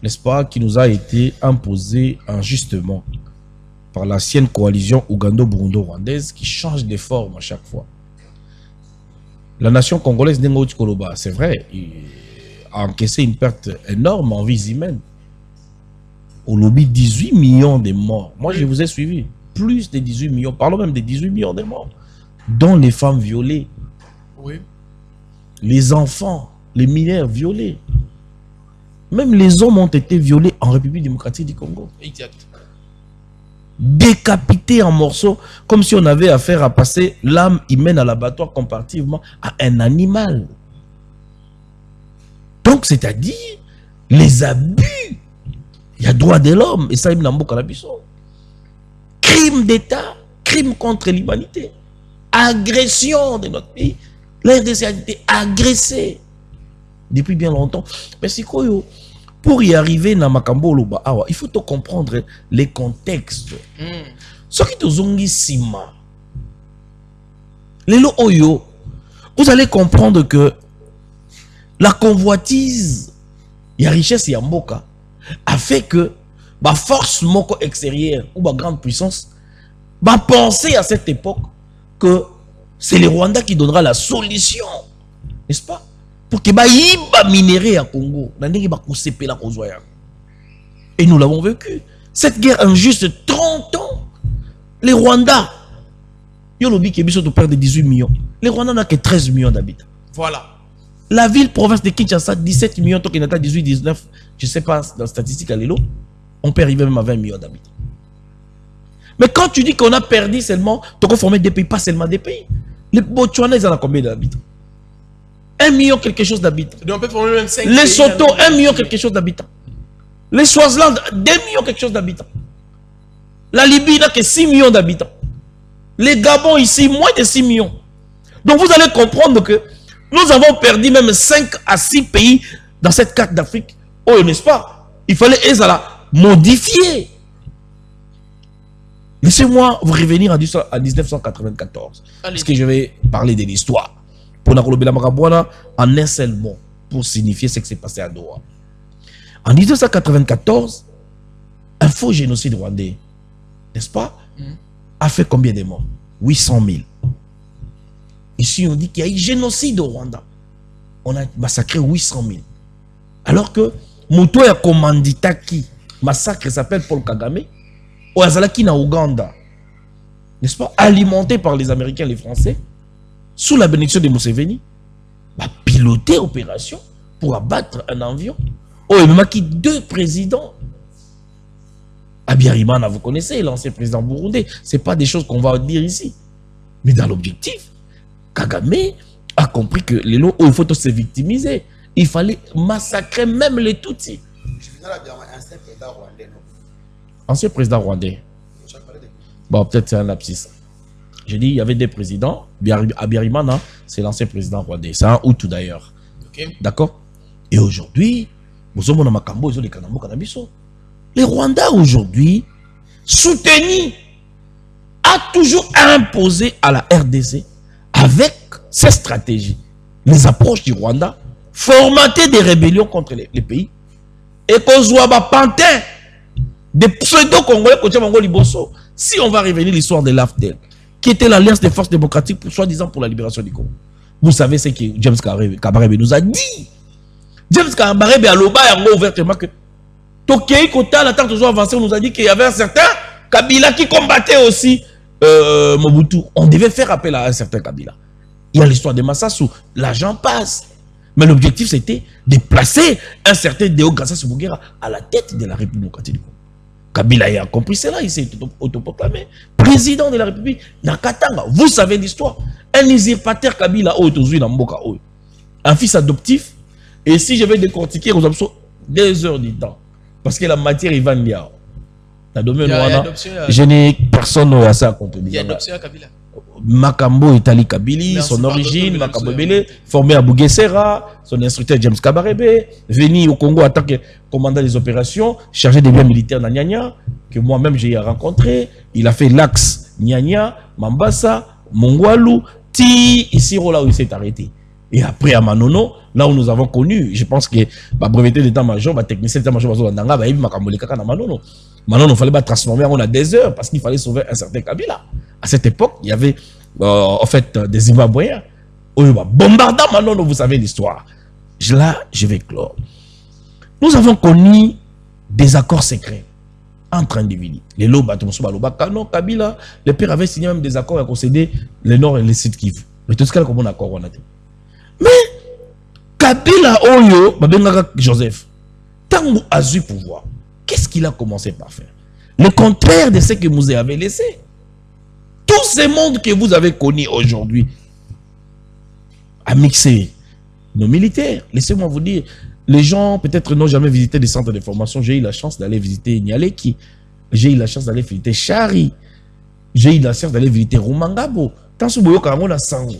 S2: n'est-ce pas, qui nous a été imposée injustement par l'ancienne coalition ougando-burundo-rwandaise qui change de forme à chaque fois. La nation congolaise Nengo Koloba, c'est vrai, a encaissé une perte énorme en vies humaines. Au lobby, 18 millions de morts. Moi, je vous ai suivi. Plus de 18 millions, parlons même de 18 millions de morts. Dont les femmes violées,
S1: oui.
S2: Les enfants, les mineurs violés. Même les hommes ont été violés en République démocratique du Congo.
S1: Exact.
S2: Décapités en morceaux, comme si on avait affaire à passer l'âme humaine à l'abattoir comparativement à un animal. Donc, c'est-à-dire, les abus, il y a droit de l'homme, et ça, il n'a pas crime d'État, crime contre l'humanité. Agression de notre pays. La RDC a été agressée depuis bien longtemps. Mais c'est quoi, pour y arriver dans Makambo Loba, il faut comprendre les contextes. Ce qui te zongi sima. Les oyo, vous allez comprendre que la convoitise, il y a richesse et mboka, a fait que la force moko extérieure ou la grande puissance va penser à cette époque que c'est le Rwanda qui donnera la solution, n'est-ce pas? Pour que y minerai à Congo. Et nous l'avons vécu. Cette guerre injuste, 30 ans. Les Rwandais, ils ont dit qu'ils ont perdu 18 millions. Les Rwandais n'ont que 13 millions d'habitants.
S1: Voilà.
S2: La ville-province de Kinshasa, 17 millions, tant qu'il y a 18, 19, je ne sais pas, dans la statistique à l'élo, on peut arriver même à 20 millions d'habitants. Mais quand tu dis qu'on a perdu seulement, tu as formé des pays, pas seulement des pays. Les Botswana, ils en ont combien d'habitants? 1 million quelque chose d'habitants.
S1: Donc on peut former même 5
S2: Les Soto, 1 million quelque chose d'habitants. Les Swaziland, 2 millions quelque chose d'habitants. La Libye n'a que 6 millions d'habitants. Les Gabon ici, moins de 6 millions. Donc vous allez comprendre que nous avons perdu même 5 à 6 pays dans cette carte d'Afrique. Oh, n'est-ce pas? Il fallait la modifier. Laissez-moi vous revenir à 1994.
S1: Allez.
S2: Parce que je vais parler de l'histoire. Pour la Kolobela Marabouana, en un seul mot, pour signifier ce qui s'est passé à Doha. En 1994, un faux génocide rwandais, n'est-ce pas, a fait combien de morts? 800 000. Ici, on dit qu'il y a eu génocide au Rwanda. On a massacré 800 000. Alors que Moto ya Komanditaki, massacre s'appelle Paul Kagame, au Azalaki na Ouganda, n'est-ce pas, alimenté par les Américains et les Français, sous la bénédiction de Museveni, va piloter opération pour abattre un avion. Oh, il m'a qui 2 présidents. Abiyarimana, vous connaissez, l'ancien président burundais. Ce n'est pas des choses qu'on va dire ici. Mais dans l'objectif, Kagame a compris que les lots, il faut se victimiser. Il fallait massacrer même les Tutsis.
S3: Ancien président rwandais, non?
S2: Ancien président rwandais. Bon, peut-être c'est un lapsus. J'ai dit, il y avait 2 présidents. Abiyarimana, c'est l'ancien président rwandais. C'est un Hutu d'ailleurs.
S1: Okay.
S2: D'accord? Et aujourd'hui, les Rwandais aujourd'hui, soutenus, a toujours imposé à la RDC, avec ses stratégies, les approches du Rwanda, formater des rébellions contre les pays, et qu'on soit pantin des pseudo-congolais côté Mongo Liboso. Si on va revenir l'histoire de l'AFDEL, qui était l'Alliance des forces démocratiques, soi-disant pour la libération du Congo, vous savez ce que James Kabarebe nous a dit. James Kabarebe a l'oba ouvertement que Tokei Kota, la temps toujours avancé, on nous a dit qu'il y avait un certain Kabila qui combattait aussi Mobutu. On devait faire appel à un certain Kabila. Il y a l'histoire de Massassou, l'argent passe. Mais l'objectif c'était de placer un certain Deo Grassas Mugera à la tête de la République démocratique du Congo. Kabila a compris cela, il s'est autoproclamé président de la République dans Katanga. Vous savez l'histoire. Un usurpateur Kabila, un fils adoptif. Et si je vais décortiquer, vous avez 2 heures du temps. Parce que la matière, il va y avoir. Je n'ai personne à ça à contredire.
S1: Il y a une option à Kabila.
S2: Makambo Itali Kabili, son origine, Makambo Bele, formé à Bouguessera, son instructeur James Kabarebe, venu au Congo en tant que commandant des opérations, chargé des biens militaires dans Nyanya, que moi-même j'ai rencontré. Il a fait l'axe Nyanya, Mambasa, Mongwalu, Ti, ici, là où il s'est arrêté. Et après à Manono, là où nous avons connu, je pense que ma breveté d'état-major, ma technicien d'état-major, Manono, il fallait transformer en 2 heures parce qu'il fallait sauver un certain Kabila. À cette époque, il y avait en fait des Zimbabwéens. Bombardant Manono, vous savez l'histoire. Là, je vais clore. Nous avons connu des accords secrets entre individus. Les Loba, Kano, Kabila, les pères avaient signé même des accords à concéder le nord et le sud Kivu. Mais tout ce qu'il y a comme un accord, on a dit. Mais Kabila Oyo, Joseph, tant qu'il a eu pouvoir, qu'est-ce qu'il a commencé par faire? Le contraire de ce que vous avez laissé. Tout ce monde que vous avez connu aujourd'hui a mixé nos militaires. Laissez-moi vous dire, les gens peut-être n'ont jamais visité des centres de formation. J'ai eu la chance d'aller visiter Nyaleki. J'ai eu la chance d'aller visiter Chari. J'ai eu la chance d'aller visiter Rumangabo. Tant que vous avez sango.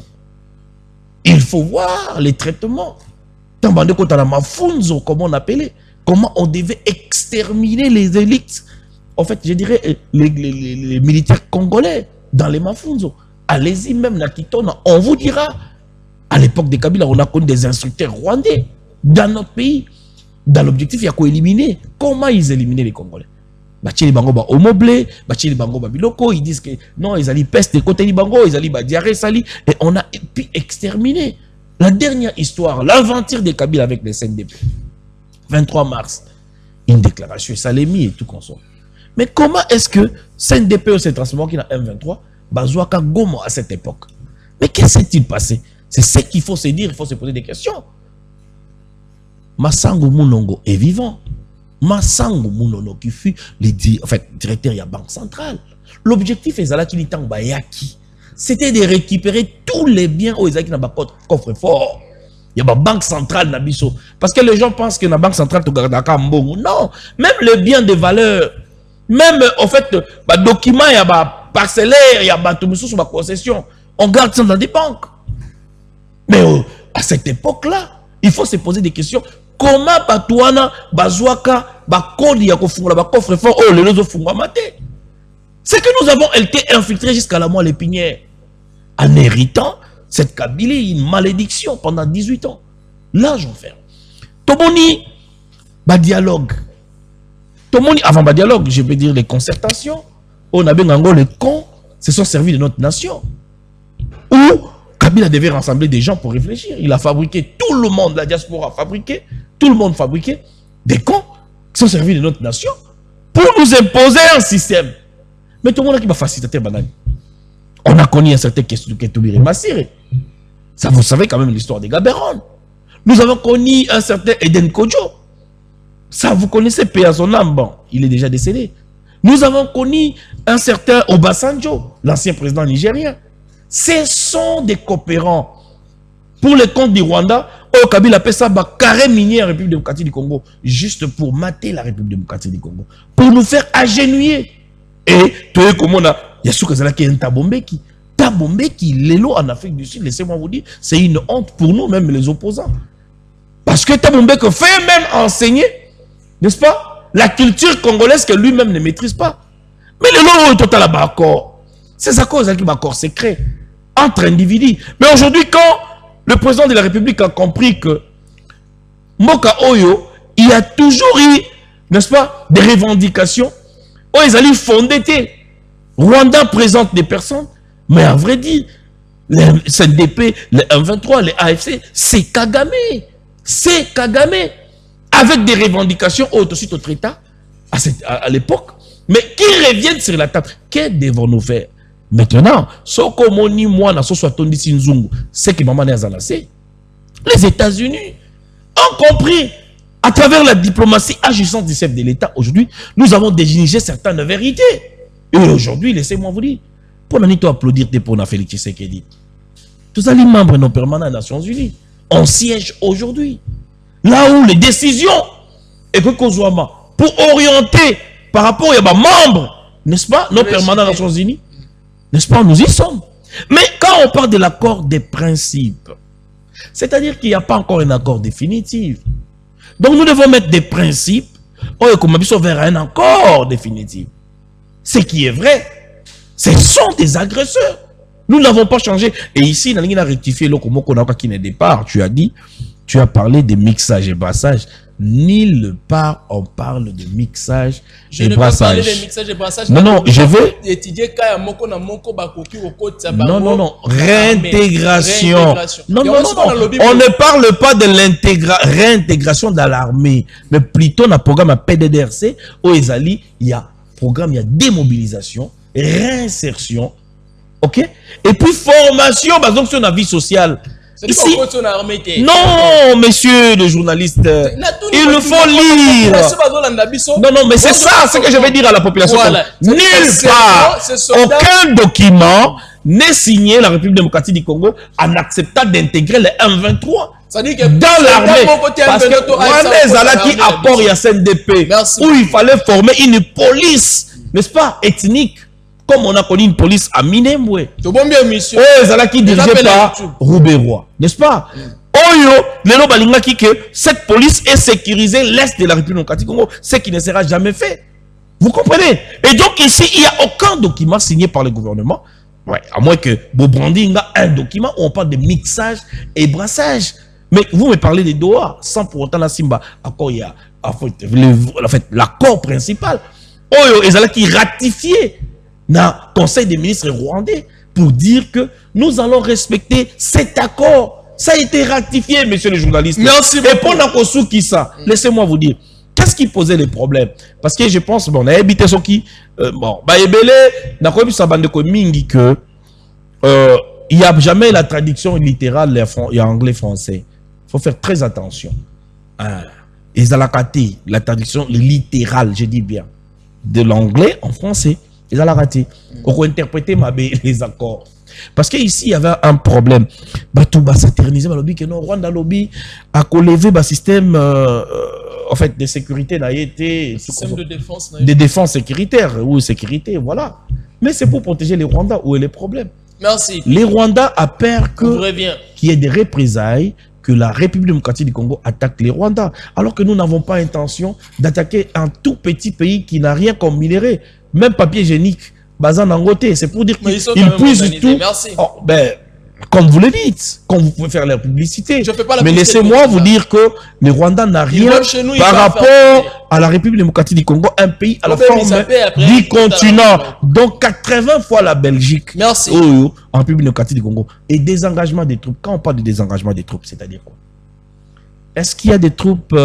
S2: Il faut voir les traitements. Tant que la mafunzo, comme on appelait, comment on devait exterminer les élites. En fait, je dirais les militaires congolais dans les mafunzo. Allez-y même, Nakitona, on vous dira. À l'époque de Kabila, on a connu des instructeurs rwandais dans notre pays. Dans l'objectif, il y a quoi éliminer. Comment ils éliminaient les Congolais? Bachili bango ba omoblé, bachili bango ba biloko, ils disent que non, ils allaient peste de côté bango, ils allaient ba diarrhée sali, et on a pu exterminer. La dernière histoire, l'aventure de Kabila avec les CNDP. 23 mars, une déclaration, Salemi et tout consort. Mais comment est-ce que CNDP s'est transformé en M23, Bazouaka Gomo à cette époque? Mais qu'est-ce qui s'est passé? C'est ce qu'il faut se dire, il faut se poser des questions. Massango Mounongo est vivant. Massango Mounono qui fut directeur de la Banque centrale. L'objectif est c'était de récupérer tous les biens aux qui dans le coffre fort. Il y a une banque centrale Nabiso. Parce que les gens pensent que la banque centrale te garde à Kambongo. Non, même les biens de valeur, même en fait, les documents, il y a des parcellaires, il y a tout sur ma concession. On garde ça dans des banques. Mais à cette époque-là, il faut se poser des questions. Comment Batouana, Bazouaka, Bakodi, Yakofunga, Bakofre fort, oh, les autres funga maté. C'est que nous avons été infiltrés jusqu'à la moelle épinière. En héritant cette Kabylie, une malédiction pendant 18 ans. Là, j'en fais. Tomoni, dialogue. Tomoni, avant dialogue, je peux dire les concertations. On a bien les cons se sont servis de notre nation. Où Kabila devait rassembler des gens pour réfléchir. Il a fabriqué, tout le monde, la diaspora a fabriqué, tout le monde fabriqué des cons qui sont servis de notre nation pour nous imposer un système. Mais tout le monde qui va faciliter banane. On a connu un certain question de Toubiri Massiré. Ça, vous savez quand même l'histoire des Gaberons. Nous avons connu un certain Eden Kodjo. Ça, vous connaissez Péa son âme. Bon, il est déjà décédé. Nous avons connu un certain Obasanjo, l'ancien président nigérien. Ce sont des coopérants. Pour les comptes du Rwanda, au Kabila appelle ça carré minier en République démocratique du Congo, juste pour mater la République démocratique du Congo, pour nous faire agenouiller. Et tu sais comment on a, il y a ce que c'est un Tabombeki, l'élo en Afrique du Sud, laissez-moi vous dire, c'est une honte pour nous, même les opposants. Parce que Tabombeki fait même enseigner, n'est-ce pas, la culture congolaise que lui-même ne maîtrise pas. Mais l'élo est total à accord. C'est à cause d'un accord secret entre individus. Mais aujourd'hui, quand le président de la République a compris que Moka Oyo, il y a toujours eu, n'est-ce pas, des revendications. Oh, ils allaient fonder. Rwanda présente des personnes, mais à vrai dire, les CNDP, les M23, les AFC, c'est Kagame. C'est Kagame. Avec des revendications au-dessus de notre État, à l'époque, mais qui reviennent sur la table. Que devons-nous faire? Maintenant, ce que moni moi na so soit tondi sinzungu, c'est que maman n'est zalacé. Les États-Unis ont compris à travers la diplomatie agissante du chef de l'État. Aujourd'hui, nous avons dénigré certaines vérités. Et aujourd'hui, laissez-moi vous dire, pour nous applaudir pour Félix Tshisekedi. Tous les membres non permanents des Nations Unies, on siège aujourd'hui. Là où les décisions et que pour orienter par rapport aux membres, n'est-ce pas, non permanents des Nations Unies. N'est-ce pas, nous y sommes. Mais quand on parle de l'accord des principes, c'est-à-dire qu'il n'y a pas encore un accord définitif. Donc nous devons mettre des principes vers un accord définitif. Ce qui est vrai, ce sont des agresseurs. Nous n'avons pas changé. Et ici, on a rectifié le qui n'est départ. Tu as dit, tu as parlé de mixage et brassage. Nulle part on parle de mixage
S1: je
S2: et
S1: ne
S2: brassage.
S1: Pas parler de mixage et brassage.
S2: Non, non, je veux
S1: étudier
S2: non, réintégration. Non, on ne parle pas de réintégration dans l'armée, mais plutôt dans le programme PDDRC où il y a programme, il y a démobilisation, réinsertion, ok? Et puis formation, donc sur la vie sociale. Ici, non, monsieur le journaliste, il le faut lire. Non, mais c'est ça, ce que je vais dire à la population. Voilà. Nulle part, aucun document n'est signé la République démocratique du Congo en acceptant d'intégrer les M23 dans l'armée. Parce que Rwanda Zalaki apport à CNDP où il fallait former une police, n'est-ce pas, ethnique. Comme on a connu une police à Minembwe.
S1: C'est bon bien, monsieur.
S2: Oh, Zalaki dirigé par Rouberoy, n'est-ce pas? Oyo, Lelo Balingaki que cette police est sécurisée l'Est de la République démocratique du Congo, ce qui ne sera jamais fait. Vous comprenez? Et donc ici, il n'y a aucun document signé par le gouvernement. Ouais, à moins que Bobrandi a un document où on parle de mixage et brassage. Mais vous me parlez de Doha, sans pour autant la Simba. Accord, il y a en fait, l'accord principal. Oyo, Zalaki ratifié dans le Conseil des ministres rwandais pour dire que nous allons respecter cet accord. Ça a été ratifié, monsieur le journaliste.
S1: Merci beaucoup.
S2: Et pendant qui ça, laissez-moi vous dire, qu'est-ce qui posait les problèmes? Parce que je pense, bon, on a habité ce qui, bon, bah, que il n'y a jamais la traduction littérale en anglais-français. Il faut faire très attention. ils ont la traduction littérale, je dis bien, de l'anglais en français. Ils ont raté. Pour interpréter les accords. Parce qu'ici, il y avait un problème. Batouba s'éterniser, Rwanda lobby a levé le système en fait, de sécurité.
S1: Système de défense.
S2: De défense sécuritaire ou sécurité, voilà. Mais c'est pour protéger les Rwandais où est le problème.
S1: Merci.
S2: Les Rwandais a peur qu'il y ait des représailles, que la République démocratique du Congo attaque les Rwandais. Alors que nous n'avons pas intention d'attaquer un tout petit pays qui n'a rien comme minerai. Même papier hygiénique, bazan d'Angoté. C'est pour dire qu'ils puissent tout. Oh, ben, comme vous le dites, comme vous pouvez faire la publicité. Mais laissez-moi vous dire que les Rwandais n'ont rien par rapport à la République démocratique du Congo, un pays à la forme du continent. Donc 80 fois la Belgique.
S1: Merci.
S2: En République démocratique du Congo. Et désengagement des troupes. Quand on parle de désengagement des troupes, c'est-à-dire quoi? Est-ce qu'il y a des troupes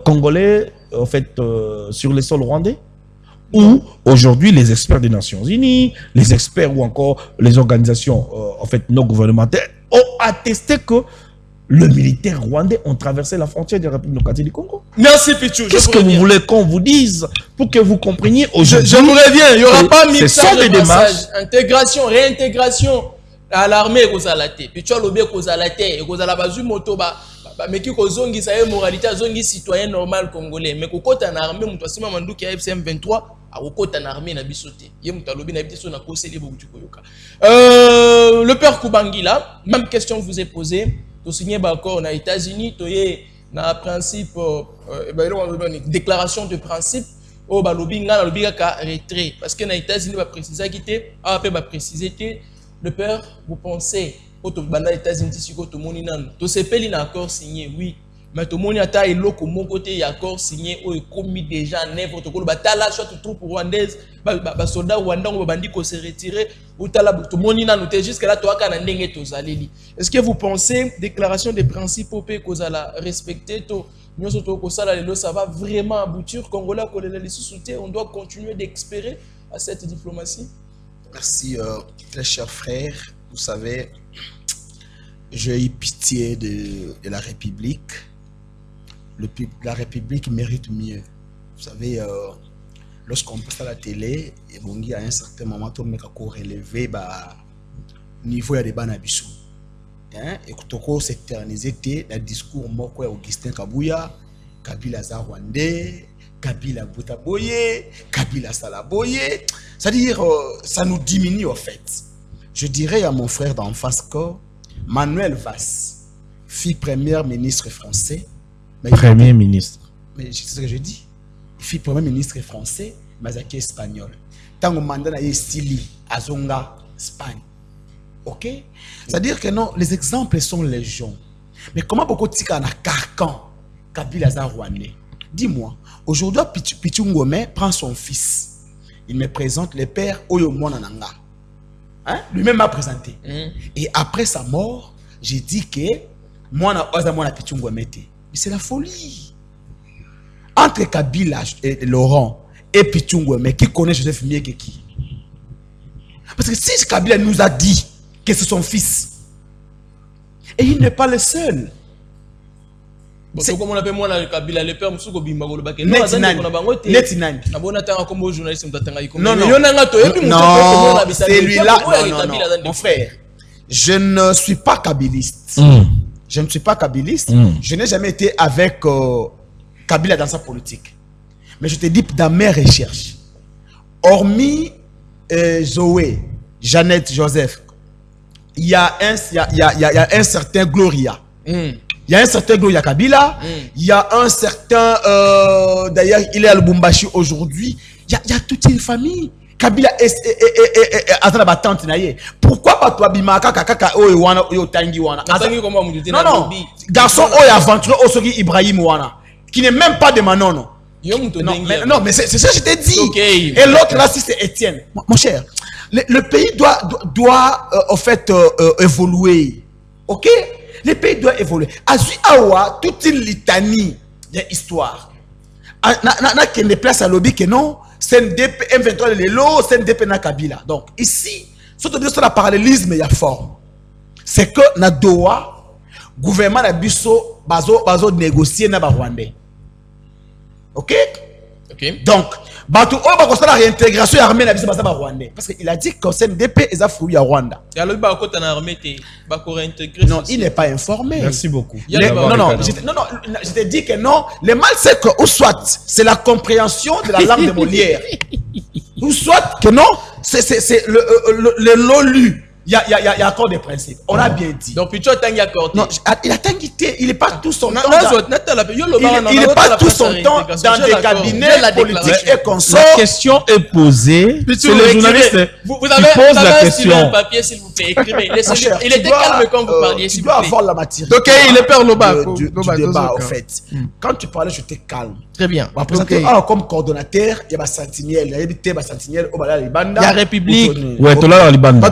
S2: congolais en fait, sur les sols rwandais? Où aujourd'hui les experts des Nations Unies, les experts ou encore les organisations en fait non gouvernementales ont attesté que le militaire rwandais ont traversé la frontière de la République démocratique du Congo.
S1: Merci Pichou.
S2: Qu'est-ce que vous voulez qu'on vous dise pour que vous compreniez aujourd'hui?
S1: Je vous reviens, il n'y aura pas
S2: mixage de démarches.
S1: Intégration, réintégration à l'armée Kozalate. Pichou lobé Kozalate et Kozalabazu motoba. Mais qui kozongi ça est moralité, zongi citoyen normal congolais. Mais kokota na armée mutu asima mandu ki FCM 23 a kokota na armée na bisoté. Ye mutu alobi na biso na koseli bokuti koyoka. Le père Kubangila, même question vous est posée. To signer d'accord aux États-Unis, to yé na principe déclaration de principe au balobi nga lobi ka retrait parce que na États-Unis va préciser quitté, a va préciser que le père vous pensez aux États-Unis, si vous avez un accord signé, oui. Mais tout le monde a un côté accord signé où il commis déjà un protocole. Batala soit tout troupe rwandaise, soldats rwandais ont bandit qu'on s'est retiré. Ou tout le monde a noté jusqu'à là toi quand on a est-ce que vous pensez déclaration des principes au pays qu'on a respecté tout nous surtout que ça ça va vraiment aboutir Congolais qu'on les soutient, on doit continuer d'espérer à cette diplomatie.
S3: Merci très cher frère, vous savez. J'ai eu pitié de la République. La République mérite mieux. Vous savez, lorsqu'on passe à la télé, il y a un certain moment, tout le monde a relevé le niveau des banabissou. Et quand on s'est éternisé, le discours de Augustin Kabouya, Kabila Zarwandais, Kabila Boutaboye, Kabila Salaboye. C'est-à-dire, ça nous diminue en fait. Je dirais à mon frère d'en face que Manuel Valls, fille premier ministre français.
S2: Premier ministre.
S3: Mais c'est ce que je dis. Fille premier ministre français, mais qui est espagnol. Tant que mandat est stylé, Azonga, Espagne. Ok? C'est-à-dire que non, les exemples sont légion. Mais comment beaucoup de gens ont carcan Kabila Rwandais? Dis-moi, aujourd'hui, Pichou Ngome prend son fils. Il me présente le père Oyo Mwanananga. Hein? Lui-même m'a présenté. Et après sa mort, j'ai dit que moi, Pichou Ngome. Mais c'est la folie. Entre Kabila et Laurent et Pichou Ngome, qui connaît Joseph mieux que qui? Parce que si Kabila nous a dit que c'est son fils, et il n'est pas le seul.
S1: C'est comme on appelle moi le Kabila, le père Moussouko Bimbago le Baké.
S3: Non, non, c'est lui-là. Non, mon frère, je ne suis pas kabiliste. Je ne suis pas kabiliste. Je n'ai jamais été avec Kabila dans sa politique. Mais je te dis, dans mes recherches, hormis Zoé, Jeannette, Joseph, il y a un certain Gloria. Il y a un certain Gloria Kabila. Il y a un certain... D'ailleurs, il est à Lubumbashi aujourd'hui. Il y a toute une famille. Kabila est la tante. Pourquoi pas toi, Bimaka, Kaka, Oyewana, Oyotangi, Wana? Non, non. Garçon, aventureux, Osogi Ibrahim, Wana. Qui n'est même pas de Manon. Non, mais c'est ça que je t'ai dit. Okay. Et l'autre là, si c'est Étienne. Mon cher, le pays doit en fait évoluer. Ok? Le pays doit évoluer. Azui Awa, toute une litanie d'histoire. Na qui ne place à lobby que non, c'est un M23 de l'eau, c'est un DP na Kabila. Donc ici, surtout sur le parallélisme, il y a forme. C'est que na Doha, gouvernement na biso bazo négocier na Rwandais. Ok?
S1: Ok.
S3: Donc, Batou Oba la réintégration armée na biso basa ba rwandais parce qu'il a dit que CNDP est affouillé à Rwanda.
S1: Et alors ba ko tana armée te ba ko réintégrer.
S3: Non, il n'est pas informé.
S2: Merci beaucoup.
S3: Non, je te dis que non. Le mal c'est que ou soit c'est la compréhension de la langue de Molière, ou soit que non, c'est le l'OLU. Il y a encore des principes. On a bien dit.
S1: Donc plutôt tangi accordé.
S3: Non, il a tanguité. Il n'est pas tout son temps.
S1: Il
S3: n'est pas tout son temps dans des cabinets politiques et consorts.
S2: La question est posée. C'est le journaliste
S1: vous
S2: qui
S1: avez
S2: pose la
S1: un
S2: question.
S1: papier, s'il vous plaît. Écrivez. Il
S3: était
S1: était calme quand vous parliez,
S3: tu
S1: s'il vous
S3: dois
S1: plaît.
S3: avoir la matière.
S1: Donc il est père Loba.
S3: Du débat, en fait. Quand tu parlais, j'étais calme.
S1: Très bien.
S3: On va présenter comme coordonnateur, il y a Sentinelle. Il y a Sentinelle au Bala Libanda.
S1: Il y a République.
S2: Ouais, tu l'as Libanda.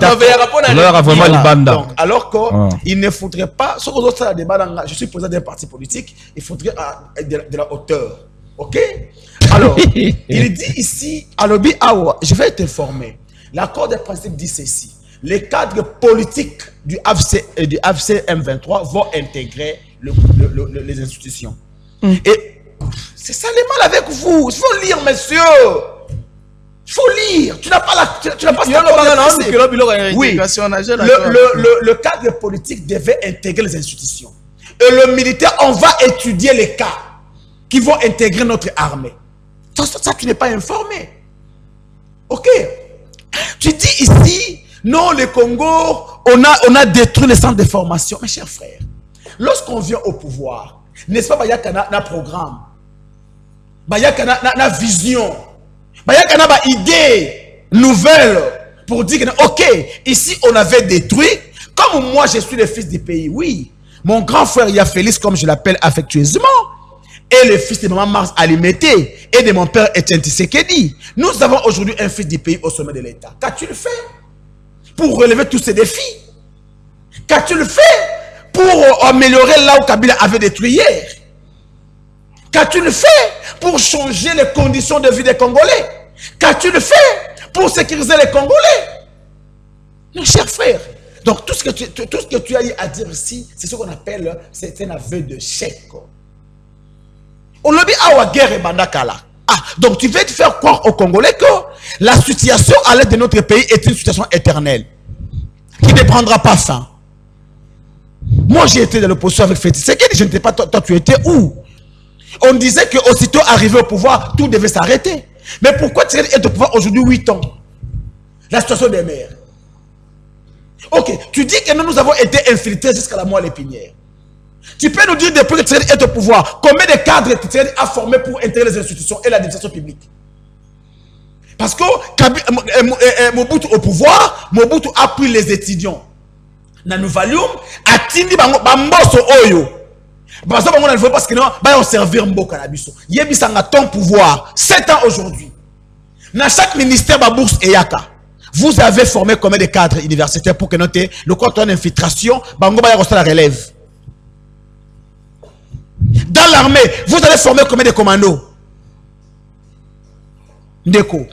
S2: Vraiment Libanda.
S3: Donc, alors qu'il ne faudrait pas, ce que ça débat, je suis président d'un parti politique, il faudrait de la hauteur. Ok? Alors, il dit ici, à l'Obi Awa, je vais t'informer. L'accord de principe dit ceci. Les cadres politiques du AFC et du AFC M23 vont intégrer les institutions. Et c'est ça le mal avec vous. Il faut lire, messieurs. Il faut lire. Tu n'as pas oui. Le cadre politique devait intégrer les institutions. Et le militaire, on va étudier les cas qui vont intégrer notre armée. Ça tu n'es pas informé. Ok. Tu dis ici, non, le Congo, on a détruit les centres de formation. Mes chers frères, lorsqu'on vient au pouvoir, n'est-ce pas, il y a un programme, il y a une vision, il y a une idée nouvelle pour dire que, ok, ici on avait détruit, comme moi je suis le fils du pays, oui, mon grand frère, il y a Félix, comme je l'appelle affectueusement, et le fils de maman Mars Alimété, et de mon père Etienne Tshisekedi. Nous avons aujourd'hui un fils du pays au sommet de l'État. Qu'as-tu le fait pour relever tous ces défis? Qu'as-tu le fait pour améliorer là où Kabila avait détruit hier? Qu'as-tu le fait pour changer les conditions de vie des Congolais? Qu'as-tu le fait pour sécuriser les Congolais? Mon cher frère, donc tout ce que tu as eu à dire ici, c'est ce qu'on appelle, c'est un aveu de chèque. On le dit à la guerre et Bandakala. Ah, donc tu veux te faire croire aux Congolais que la situation à l'aide de notre pays est une situation éternelle, qui ne prendra pas fin. Moi j'ai été dans l'opposition avec Fétis. C'est que je n'étais pas, toi tu étais où? On disait que aussitôt arrivé au pouvoir, tout devait s'arrêter. Mais pourquoi tu es au pouvoir aujourd'hui 8 ans? La situation des mers. Ok, tu dis que nous avons été infiltrés jusqu'à la moelle épinière. Tu peux nous dire depuis que tu es au pouvoir, combien de cadres tu as formés pour intégrer les institutions et l'administration publique? Parce que Mobutu au pouvoir, Mobutu a pris les étudiants. Dans nous valium, a tindi bamboso oyo. Parce que non, on servir Mboka na biso. Yebisanga ton pouvoir, 7 ans aujourd'hui. Dans chaque ministère de bourse et yaka. Vous avez formé combien de cadres universitaires pour que le canton d'infiltration, bango ba la relève. Dans l'armée, vous allez former combien de commandos? Ndeko.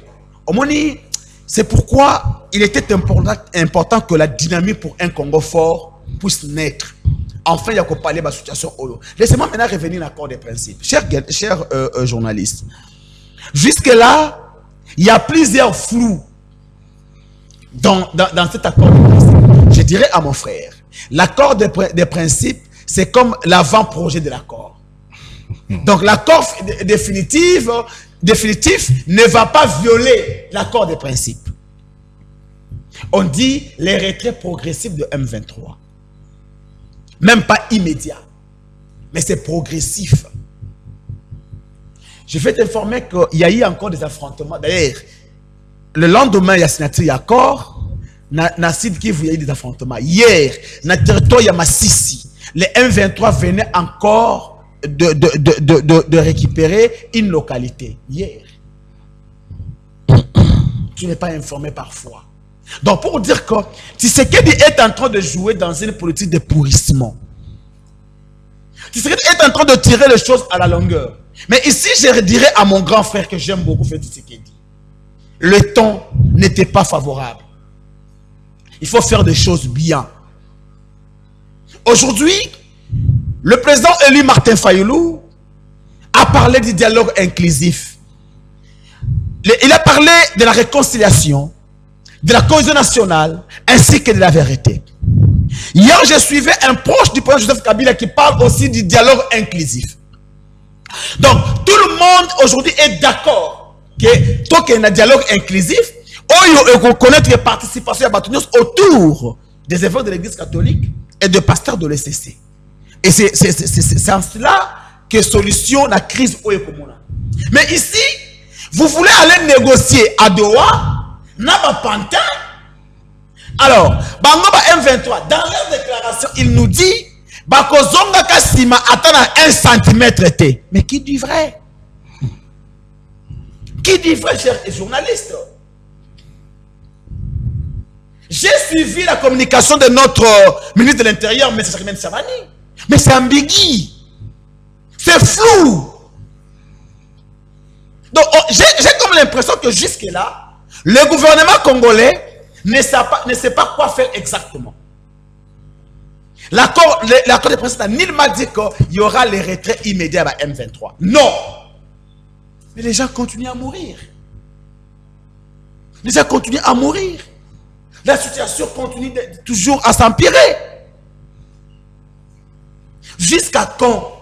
S3: C'est pourquoi il était important que la dynamique pour un Congo fort puisse naître. Enfin, il y a qu'on parler de la situation. Laissez-moi maintenant revenir à l'accord des principes. Chers journalistes, jusque-là, il y a plusieurs flous dans cet accord des principes. Je dirais à mon frère, l'accord des principes, c'est comme l'avant-projet de l'accord. Donc l'accord définitif ne va pas violer l'accord des principes. On dit les retraits progressifs de M23. Même pas immédiat, mais c'est progressif. Je vais t'informer qu'il y a eu encore des affrontements. D'ailleurs, le lendemain, il y a signature d'accord. Nasid Kivu, il y a eu des affrontements. Hier, dans le territoire, il y a Massissi. Les M23 venaient encore de récupérer une localité. Hier. Tu n'es pas informé parfois. Donc, pour dire que Tshisekedi est en train de jouer dans une politique de pourrissement. Tshisekedi est en train de tirer les choses à la longueur. Mais ici, je dirais à mon grand frère que j'aime beaucoup faire Tshisekedi. Le temps n'était pas favorable. Il faut faire des choses bien. Aujourd'hui, le président élu Martin Fayulu a parlé du dialogue inclusif. Il a parlé de la réconciliation, de la cohésion nationale, ainsi que de la vérité. Hier, je suivais un proche du président Joseph Kabila qui parle aussi du dialogue inclusif. Donc, tout le monde aujourd'hui est d'accord que tant qu'il y a un dialogue inclusif, on peut connaître la participation autour des évêques de l'Église catholique et des pasteurs de l'ECC. Et c'est en cela que solution la crise au Comuna. Mais ici, vous voulez aller négocier à Doha, Naba Pantin. Alors, Bango M23, dans leur déclaration, il nous dit Bakozonga Kasima attend à 1 centimètre. Mais qui dit vrai? Qui dit vrai, chers journalistes? J'ai suivi la communication de notre ministre de l'Intérieur, M. Sarimène Savani. Mais c'est ambigu. C'est flou. Donc, j'ai comme l'impression que jusque-là, le gouvernement congolais ne sait pas quoi faire exactement. L'accord de principe n'a nullement dit qu'il y aura les retraits immédiats à M23. Non. Mais les gens continuent à mourir. Les gens continuent à mourir. La situation continue toujours à s'empirer. Jusqu'à quand?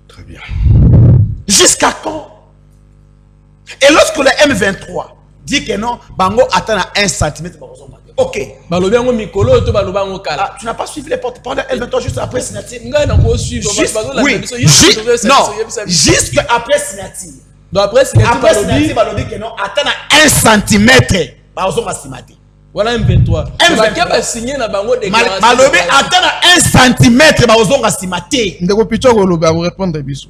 S2: Très bien.
S3: Jusqu'à quand? Et lorsque le M23 dit que non, Bango attend à 1 centimètre. Ok.
S1: Ah,
S3: tu n'as pas suivi les porte-parole de M23 juste après signature?
S1: Oui.
S3: Non. Jusqu'à après signature.
S1: Donc après signature,
S3: Balobi que non, attend à 1 centimètre.
S1: Voilà M23. M23 signé na bango déclaration.
S3: Balobi attend à 1 centimètre. Bazonga simate.
S4: Ndeko Picho Goloba vous répondre biso.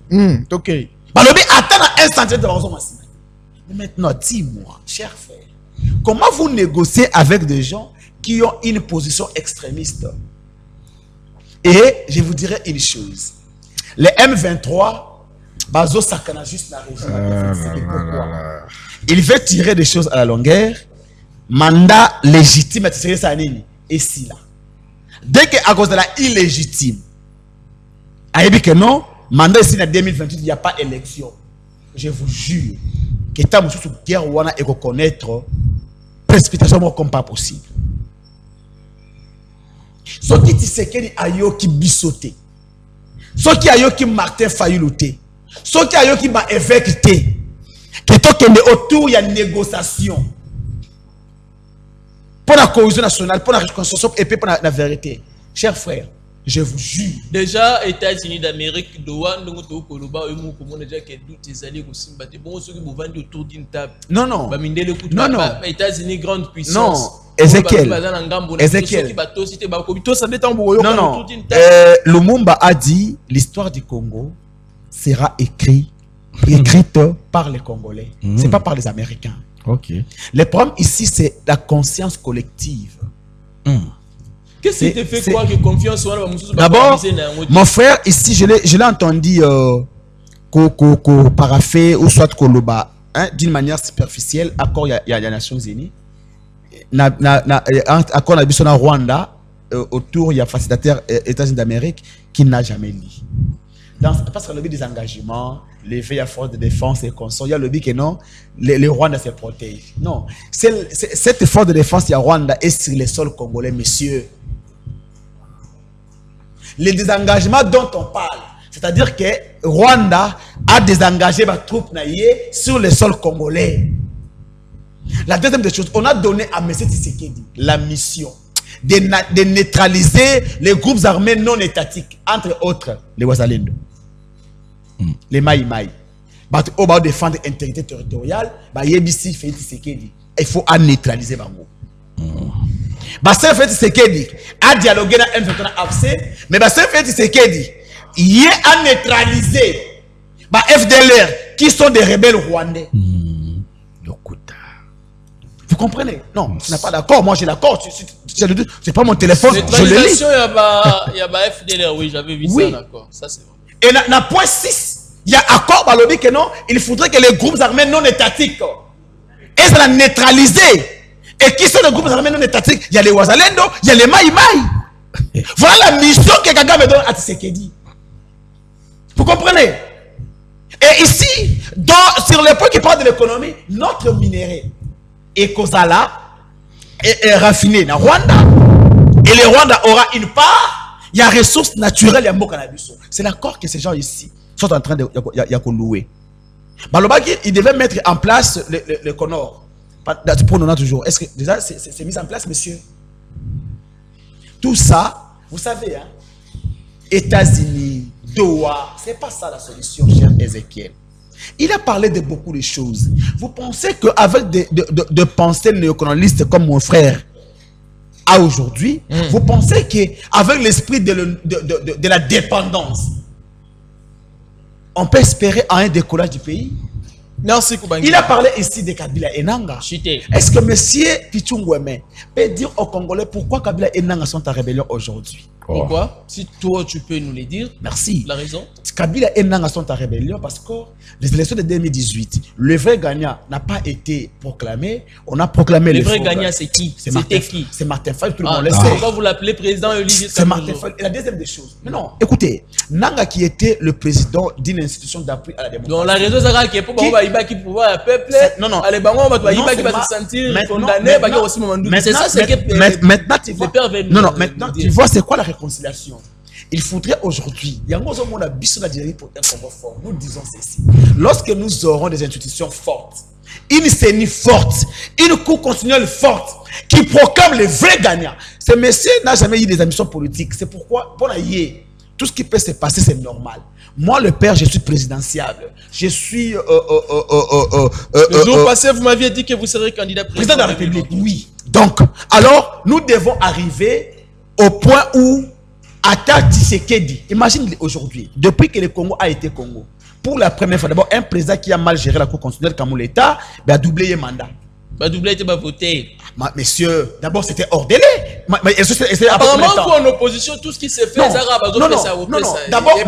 S4: OK.
S3: Balobi attend à 1 centimètre. Bazonga simate. Mais maintenant, dis-moi, cher frère, comment vous négociez avec des gens qui ont une position extrémiste? Et je vous dirais une chose. Les M23, Bazo Sakana juste la région. Il veut tirer des choses à la longueur. Mandat légitime, et si là. Dès qu'à cause de la illégitime, il dit que non, mandat ici en 2028, il n'y a pas d'élection. Je vous jure que tant que vous guerre et reconnaître précipitation comme pas possible. Ce qui dit que ayo qui bisoté, ce qui ayo qui Martin Fayoulouté, ce qui ayo qui m'a évêqueté, que toi qui est autour il y a une négociation pour la cohésion nationale, pour la réconciliation et pour la vérité. Chers frères, je vous jure.
S1: Déjà, États-Unis d'Amérique, Doha, nous avons Koloba, et nous avons déjà que d'autres alliés aussi. Bon, ceux qui vous vendent autour d'une table.
S3: Non, non.
S1: Non, non. États-Unis, grande puissance.
S3: Non. Ézéchiel. Ézéchiel. Non, non. Lumumba a dit l'histoire du Congo sera écrite par les Congolais. Ce n'est pas par les Américains.
S2: Ok.
S3: Le problème ici, c'est la conscience collective.
S1: Qu'est-ce qui te fait croire que confiance soit
S3: d'abord, mon frère, ici, je l'ai entendu paraffé ou soit Koloba, d'une manière superficielle, accord il y a les Nations Unies, accord na Rwanda, autour il y a facilitateur États-Unis d'Amérique qui n'a jamais lu. Parce qu'il y a des engagements, les veilles à force de défense et consorts, il y a le but que non, les Rwandais se protègent. Non, cette force de défense, il y a Rwanda est sur les sols congolais, messieurs. Les désengagements dont on parle, c'est-à-dire que Rwanda a désengagé ma troupe naïe sur les sols congolais. La deuxième des choses, on a donné à M. Tshisekedi la mission de neutraliser les groupes armés non étatiques, entre autres les Wazalendo, les Maï Maï. On va défendre l'intégrité territoriale, il faut neutraliser Bango. Bastien Félix Tshisekedi a dialogué dans M23 AFC, mais Bastien Félix Tshisekedi il est à neutraliser les FDLR qui sont des rebelles rwandais. Vous comprenez? Non, tu n'as pas d'accord. Moi j'ai l'accord. C'est pas mon téléphone. Je le lis.
S1: Il y a FDLR, oui, j'avais vu ça, d'accord. Ça c'est vrai.
S3: Et dans point 6, il y a accord par le but que non, il faudrait que les groupes armés non étatiques et ça l'a neutralisé. Et qui sont les groupes armés non étatiques? Il y a les Wazalendo, il y a les Maï Maï. Voilà la mission que Kagame donne à Tshisekedi. Vous comprenez? Donc, sur le point qui parle de l'économie, notre minerai Ekozala est raffiné dans Rwanda. Et le Rwanda aura une part. Il y a ressources naturelles, il y a beaucoup cannabis. C'est l'accord que ces gens ici sont en train de louer. Balobaki, il devait mettre en place le Conor. Pour nous toujours. Est-ce que déjà c'est mis en place, monsieur? Tout ça, vous savez, hein, États-Unis, Doha, c'est pas ça la solution, cher Ézéchiel. Il a parlé de beaucoup de choses. Vous pensez qu'avec de pensées néocolonialistes comme mon frère a aujourd'hui, vous pensez qu'avec l'esprit de la dépendance, on peut espérer à un décollage du pays?
S1: Merci Kubangi.
S3: Il a parlé ici de Kabila et Nanga. Est-ce que monsieur Pichungweme peut dire aux Congolais pourquoi Kabila et Nanga sont en rébellion aujourd'hui?
S1: Pourquoi? Si toi tu peux nous le dire.
S3: Merci.
S1: La raison?
S3: Kabila et Nanga sont en rébellion parce que les élections de 2018, le vrai gagnant n'a pas été proclamé. On a proclamé
S1: le vrai gagnant, c'est qui? C'était qui?
S3: C'est Martin Fayulu, tout le monde le sait.
S1: Pourquoi vous l'appelez président Olivier?
S3: C'est Martin Fayulu. Et la deuxième des choses. Mais non, écoutez, Nanga qui était le président d'une institution d'appui à la démocratie.
S1: Donc la raison c'est que pour qui pouvoir le peuple.
S3: Non, non.
S1: Allez, bango va se sentir condamné, va aussi c'est ça c'est que
S3: maintenant tu vois. Non, non, maintenant tu vois c'est quoi la réconciliation? Il faudrait aujourd'hui, il y a un monde à bisou la direction pour un combat fort. Nous disons ceci. Lorsque nous aurons des institutions fortes, une CENI forte, une cour constitutionnelle forte, qui proclame les vrais gagnants. Ce monsieur n'a jamais eu des ambitions politiques. C'est pourquoi, pour la yé, tout ce qui peut se passer, c'est normal. Moi, le père, je suis présidentiable. Je suis...
S1: le jour passé, vous m'aviez dit que vous serez candidat
S3: président de la République. Oui. Donc, alors, nous devons arriver au point où Ata Tshisekedi, imagine aujourd'hui, depuis que le Congo a été Congo, pour la première fois, d'abord, un président qui a mal géré la Cour constitutionnelle comme l'État, a doublé le mandat.
S1: A doublé, il a voté.
S3: Monsieur, d'abord, c'était hors délai.
S1: Apparemment, pour en opposition, tout ce qui s'est fait,
S3: non, d'abord,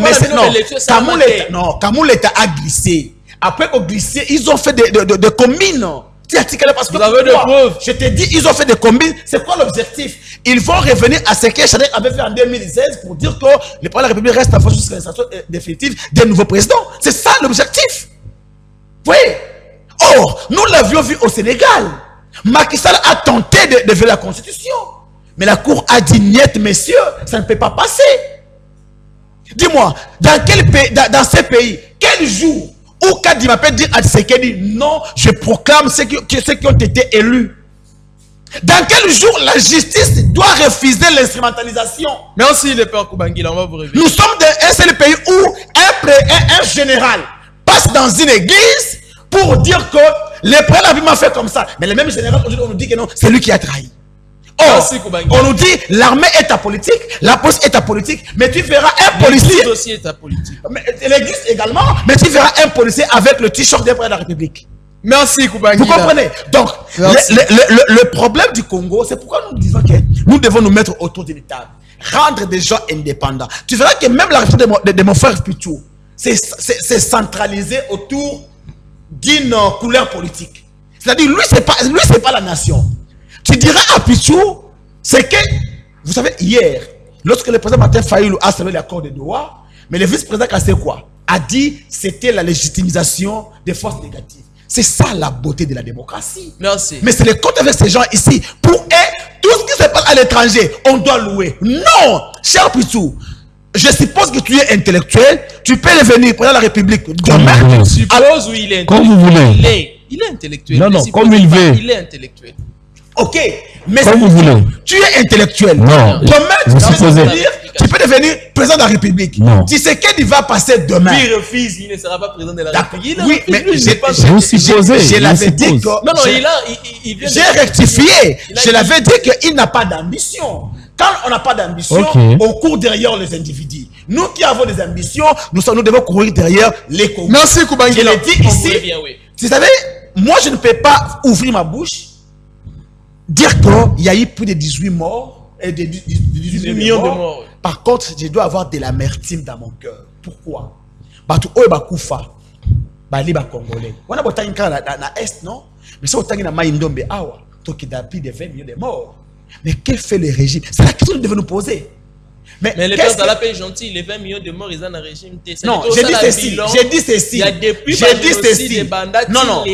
S3: non, Kamou l'État a glissé. Après qu'on glissé, ils ont fait des combines. Parce que
S1: vous avez des preuves.
S3: Je te dis, ils ont fait des combines. C'est quoi l'objectif? Ils vont revenir à ce que Chanel avait fait en 2016 pour dire que le président de la République reste en force jusqu'à l'installation définitive des nouveaux présidents. C'est ça l'objectif. Vous voyez? Or, nous l'avions vu au Sénégal. Macky Sall a tenté de violer la Constitution. Mais la Cour a dit niet, messieurs, ça ne peut pas passer. Dis-moi, dans quel pays, dans ces pays, quel jour où Kadima peut dire à Tshisekedi non, je proclame ceux qui ont été élus? Dans quel jour la justice doit refuser l'instrumentalisation?
S1: Merci le père Kubangi, on va vous révéler.
S3: Nous sommes dans un seul pays où un général passe dans une église pour dire que le président m'a fait comme ça. Mais le même général, on nous dit que non, c'est lui qui a trahi. Or, on nous dit l'armée est apolitique, la police est apolitique, mais tu verras un policier.
S1: L'église aussi est apolitique.
S3: L'église également, mais tu verras un policier avec le t-shirt des présidents de la République.
S1: Merci Kubangi.
S3: Vous comprenez? Donc, le problème du Congo, c'est pourquoi nous disons que nous devons nous mettre autour d'une table, rendre des gens indépendants. Tu verras que même la réforme de mon frère Pichou, c'est centralisé autour d'une couleur politique. C'est-à-dire, lui, c'est pas la nation. Tu diras à Pichou, c'est que, vous savez, hier, lorsque le président Martin Fayulu a salué l'accord de Doha, mais le vice-président Kassekwa a dit que c'était la légitimisation des forces négatives. C'est ça la beauté de la démocratie.
S1: Merci.
S3: Mais c'est le compte avec ces gens ici. Pour eux, tout ce qui se passe à l'étranger, on doit louer. Non, cher Pichou, je suppose que tu es intellectuel, tu peux revenir président de la République demain.
S1: Je suppose où il est intellectuel.
S2: Comme vous voulez.
S1: Il est intellectuel.
S2: Non, non, comme il veut.
S1: Il est intellectuel.
S3: Ok, mais
S2: comme vous voulez.
S3: Tu es intellectuel.
S2: Non.
S3: Demain, tu peux devenir président de la République.
S2: Non.
S3: Tu sais qu'il va passer demain.
S1: Il refuse, il ne sera pas président de la République.
S3: Oui, mais
S2: je
S3: l'avais dit que...
S1: Non, non, il vient
S3: j'ai rectifié. Je l'avais dit qu'il n'a pas d'ambition. Quand on n'a pas d'ambition, on court derrière les individus. Nous qui avons des ambitions, nous devons courir derrière les Congolais.
S4: Merci Kubangi.
S3: Je l'ai dit ici. Vous savez, moi je ne peux pas ouvrir ma bouche, dire qu'il y a eu plus de 18 morts et de 18 millions de morts. Par contre, je dois avoir de l'amertume dans mon cœur. Pourquoi? Parce que Bakufa, Bali Congolais. On a besoin na Est, non? Mais si on a besoin Maïndombe, il y a plus de 20 millions de morts. Mais que fait le régime? C'est la question que nous devons nous poser.
S1: Mais les pères de la paix gentils, les 20 millions de morts, ils ont un régime.
S3: Non, j'ai dit ceci. J'ai dit ceci.
S1: Il y a depuis
S3: j'ai dit ceci.
S1: Des bandats.
S3: Non.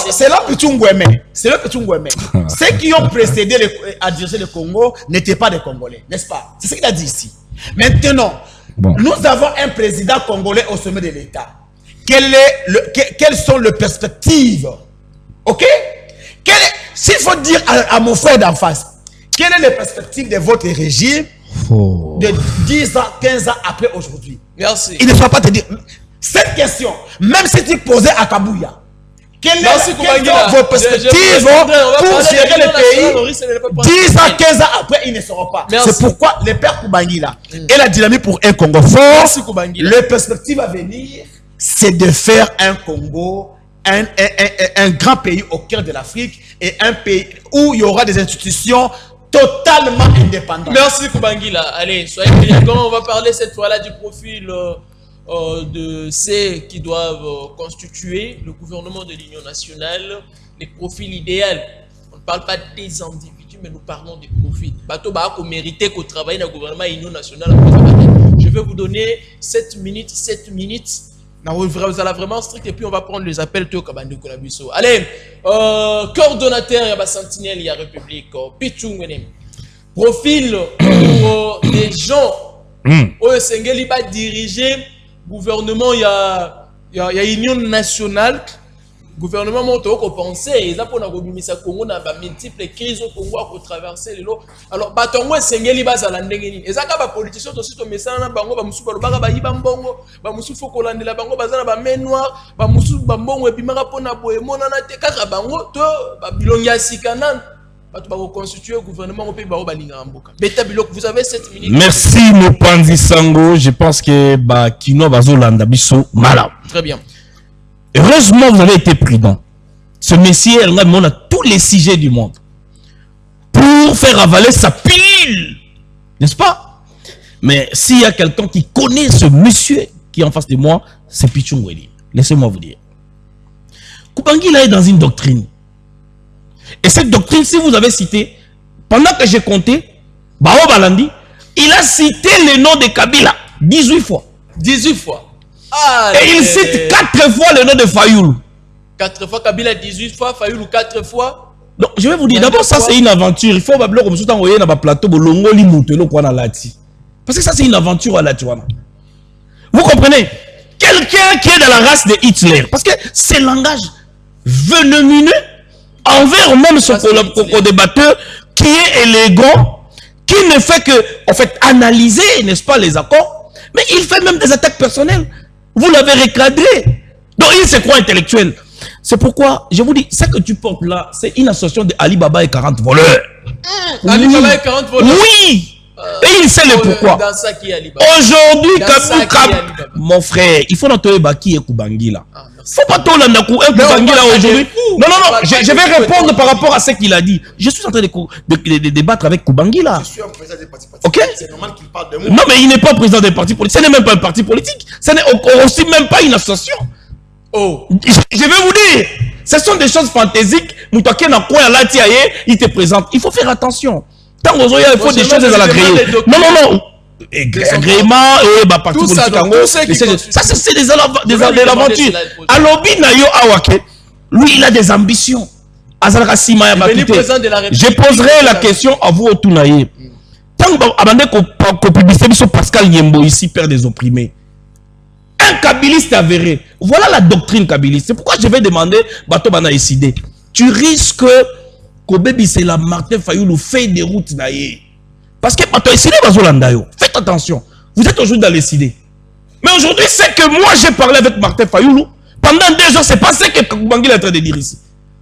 S3: C'est là petit Ngouemé. C'est là petit Ngouemé. Ceux qui ont précédé à diriger le Congo n'étaient pas des Congolais, n'est-ce pas? C'est ce qu'il a dit ici. Maintenant, nous avons un président congolais au sommet de l'État. Quelles sont les perspectives? Ok? S'il faut dire à mon frère d'en face, quelle est la perspective de votre régime de 10 ans, 15 ans après aujourd'hui?
S1: Merci.
S3: Il ne faut pas te dire. Cette question, même si tu posais à Kabouya, quelles sont vos perspectives pour gérer le pays 10 ans, 15 ans après, ils ne seront pas. C'est pourquoi le père Koubangila et la dynamique pour un Congo fort, les perspectives à venir, c'est de faire un Congo, un grand pays au cœur de l'Afrique et un pays où il y aura des institutions totalement indépendantes.
S1: Merci Koubangila. Allez, soyez brillants. On va parler cette fois-là du profil de ceux qui doivent constituer le gouvernement de l'Union nationale, les profils idéaux. On ne parle pas des individus, mais nous parlons des profils. Bateau Baako mérité qu'on travaille dans le gouvernement de l'Union nationale. Je vais vous donner 7 minutes. Vous allez vraiment strict et puis on va prendre les appels. Allez, coordonnateur, il y a Sentinelle, il y a République, Pichungwenem. Profil pour des gens où Sengeli va diriger gouvernement, il y a Union nationale. Gouvernement monte au penser, ils ont pour nous Congo na ba multiples crises au Congo à traverser les lots. Alors batongo Sengeli ba za ndengeni. Ezaka ba politicien aussi to messana na bango ba musu ba ba yiba mbongo, ba musu foko landela bango bazana ba main noire, ba musu ba mbongo ebimaka pona boye monana te kaka bango to ba bilongia sikana. Vous avez 7 minutes.
S2: Merci Mopanzi Sango. Je pense que Kino Bazolanda Bisso malade.
S1: Très bien.
S2: Heureusement, vous avez été prudent. Ce monsieur, il a tous les sujets du monde pour faire avaler sa pilule. N'est-ce pas? Mais s'il y a quelqu'un qui connaît ce monsieur qui est en face de moi, c'est Pichungweli. Laissez-moi vous dire. Koubangila est dans une doctrine. Et cette doctrine, si vous avez cité, pendant que j'ai compté, Bao Balandi, il a cité le nom de Kabila 18 fois.
S1: 18 fois.
S2: Et il cite 4 fois le nom de Fayoulou.
S1: 4 fois Kabila, 18 fois, Fayoulou 4 fois.
S2: Donc, je vais vous dire, d'abord, ça c'est une aventure. Il faut que vous soyez envoyé dans le plateau, parce que ça c'est une aventure à la Tuana. Vous comprenez? Quelqu'un qui est dans la race de Hitler, parce que c'est un langage venemineux envers même son co-débatteur qui est élégant, qui ne fait que, en fait, analyser, n'est-ce pas, les accords, mais il fait même des attaques personnelles. Vous l'avez recadré. Donc, il se croit intellectuel. C'est pourquoi, je vous dis, ce que tu portes là, c'est une association de Ali Baba et 40 voleurs.
S1: Ali Baba et 40 voleurs?
S2: Oui. Et il sait le pourquoi. Aujourd'hui, mon frère, il faut noter qui est Koubangila. Faut pas tout Koubangila aujourd'hui. Non, je vais répondre par rapport à ce qu'il a dit. Je suis en train de débattre avec Koubangila.
S3: Je suis un président des partis politiques.
S2: Ok?
S3: C'est normal qu'il parle de moi.
S2: Non, mais il n'est pas président des partis politiques. Ce n'est même pas un parti politique. Ce n'est aussi même pas une association.
S1: Oh.
S2: Je vais vous dire, ce sont des choses fantaisiques. Il te présente. Il faut faire attention. Tant qu'il faut des choses à l'agréer. Non. Agrément, parti politique. Ça, c'est des aventures. Alobi Nayo Awake, lui, il a des ambitions. Je poserai la question à vous, Otunaye. Tant qu'on publicise Pascal Niembo ici, père des opprimés. Un kabiliste avéré. Voilà la doctrine kabiliste. C'est pourquoi je vais demander, Bato Bana Isidé, tu risques que c'est la Martin Fayoulou fait des routes naïe. Parce que Bato Isidé Bazolandayo. Faites attention. Vous êtes aujourd'hui dans les idées. Mais aujourd'hui, c'est que moi j'ai parlé avec Martin Fayoulou. Pendant 2 heures, c'est pas ce que Koubangila est en train de dire ici.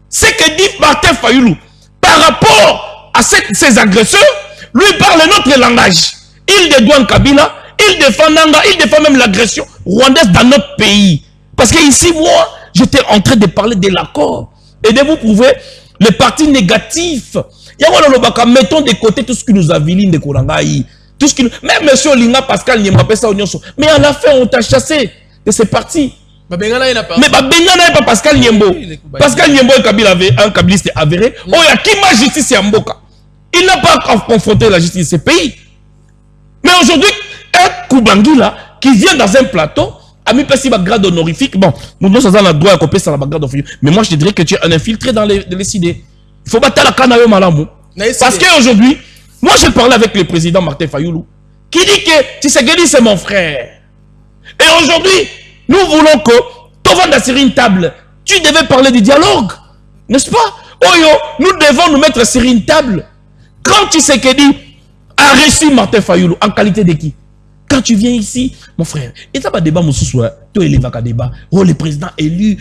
S2: C'est que dit Martin Fayoulou, par rapport à ces agresseurs, lui parle notre langage. Il dédouane Kabila. Il défend Nanga, il défend même l'agression rwandaise dans notre pays. Parce que ici, moi, j'étais en train de parler de l'accord. Et de vous prouver les partis négatifs. Mettons de côté tout ce qui nous a vilé de Korangaï. Tout ce qui nous... Même M. Olinga, Pascal Niemba, mais à la fin, on t'a chassé de ces partis. Mais Bengana n'est pas Pascal Niembo. Pascal Niembo est un kabiliste avéré. Oh, il y a qui ma justice à Mboka. Il n'a pas confronté la justice de ce pays. Mais aujourd'hui, un Koubangila qui vient dans un plateau, a mis pas si grade honorifique, bon, nous sommes dans le droit à copier ça la grade honorifique, mais moi je te dirais que tu es un infiltré dans les idées. Il faut battre la canne à Malamou. Parce qu'aujourd'hui, moi je parlais avec le président Martin Fayoulou, qui dit que Tshisekedi c'est mon frère. Et aujourd'hui, nous voulons que tu vas sur une table, tu devais parler du dialogue, n'est-ce pas? Oyo, nous devons nous mettre sur une table. Quand Tshisekedi a reçu Martin Fayoulou, en qualité de qui? Quand tu viens ici, mon frère, et ça va débat, mon sous-soir, tu es débat. Oh, le président élu,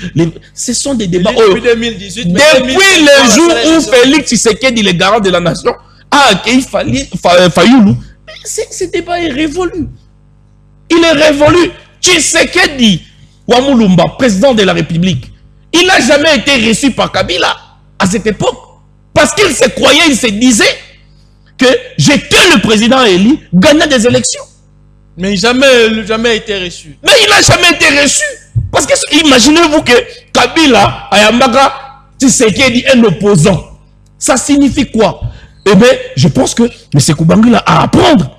S2: ce sont des débats.
S1: Depuis 2018,
S2: depuis le jour où Félix Tshisekedi, le garant de la nation, a accueilli Fayoulou, ce débat est révolu. Il est révolu. Tshisekedi, Ouamoulumba, président de la République, il n'a jamais été reçu par Kabila à cette époque. Parce qu'il se croyait, il se disait que j'étais le président élu, gagnant des élections.
S1: Mais jamais été reçu.
S2: Mais il n'a jamais été reçu. Parce que imaginez-vous que Kabila, Ayambaka, Tshisekedi, un opposant. Ça signifie quoi? Eh bien, je pense que M. Koubangila a à apprendre.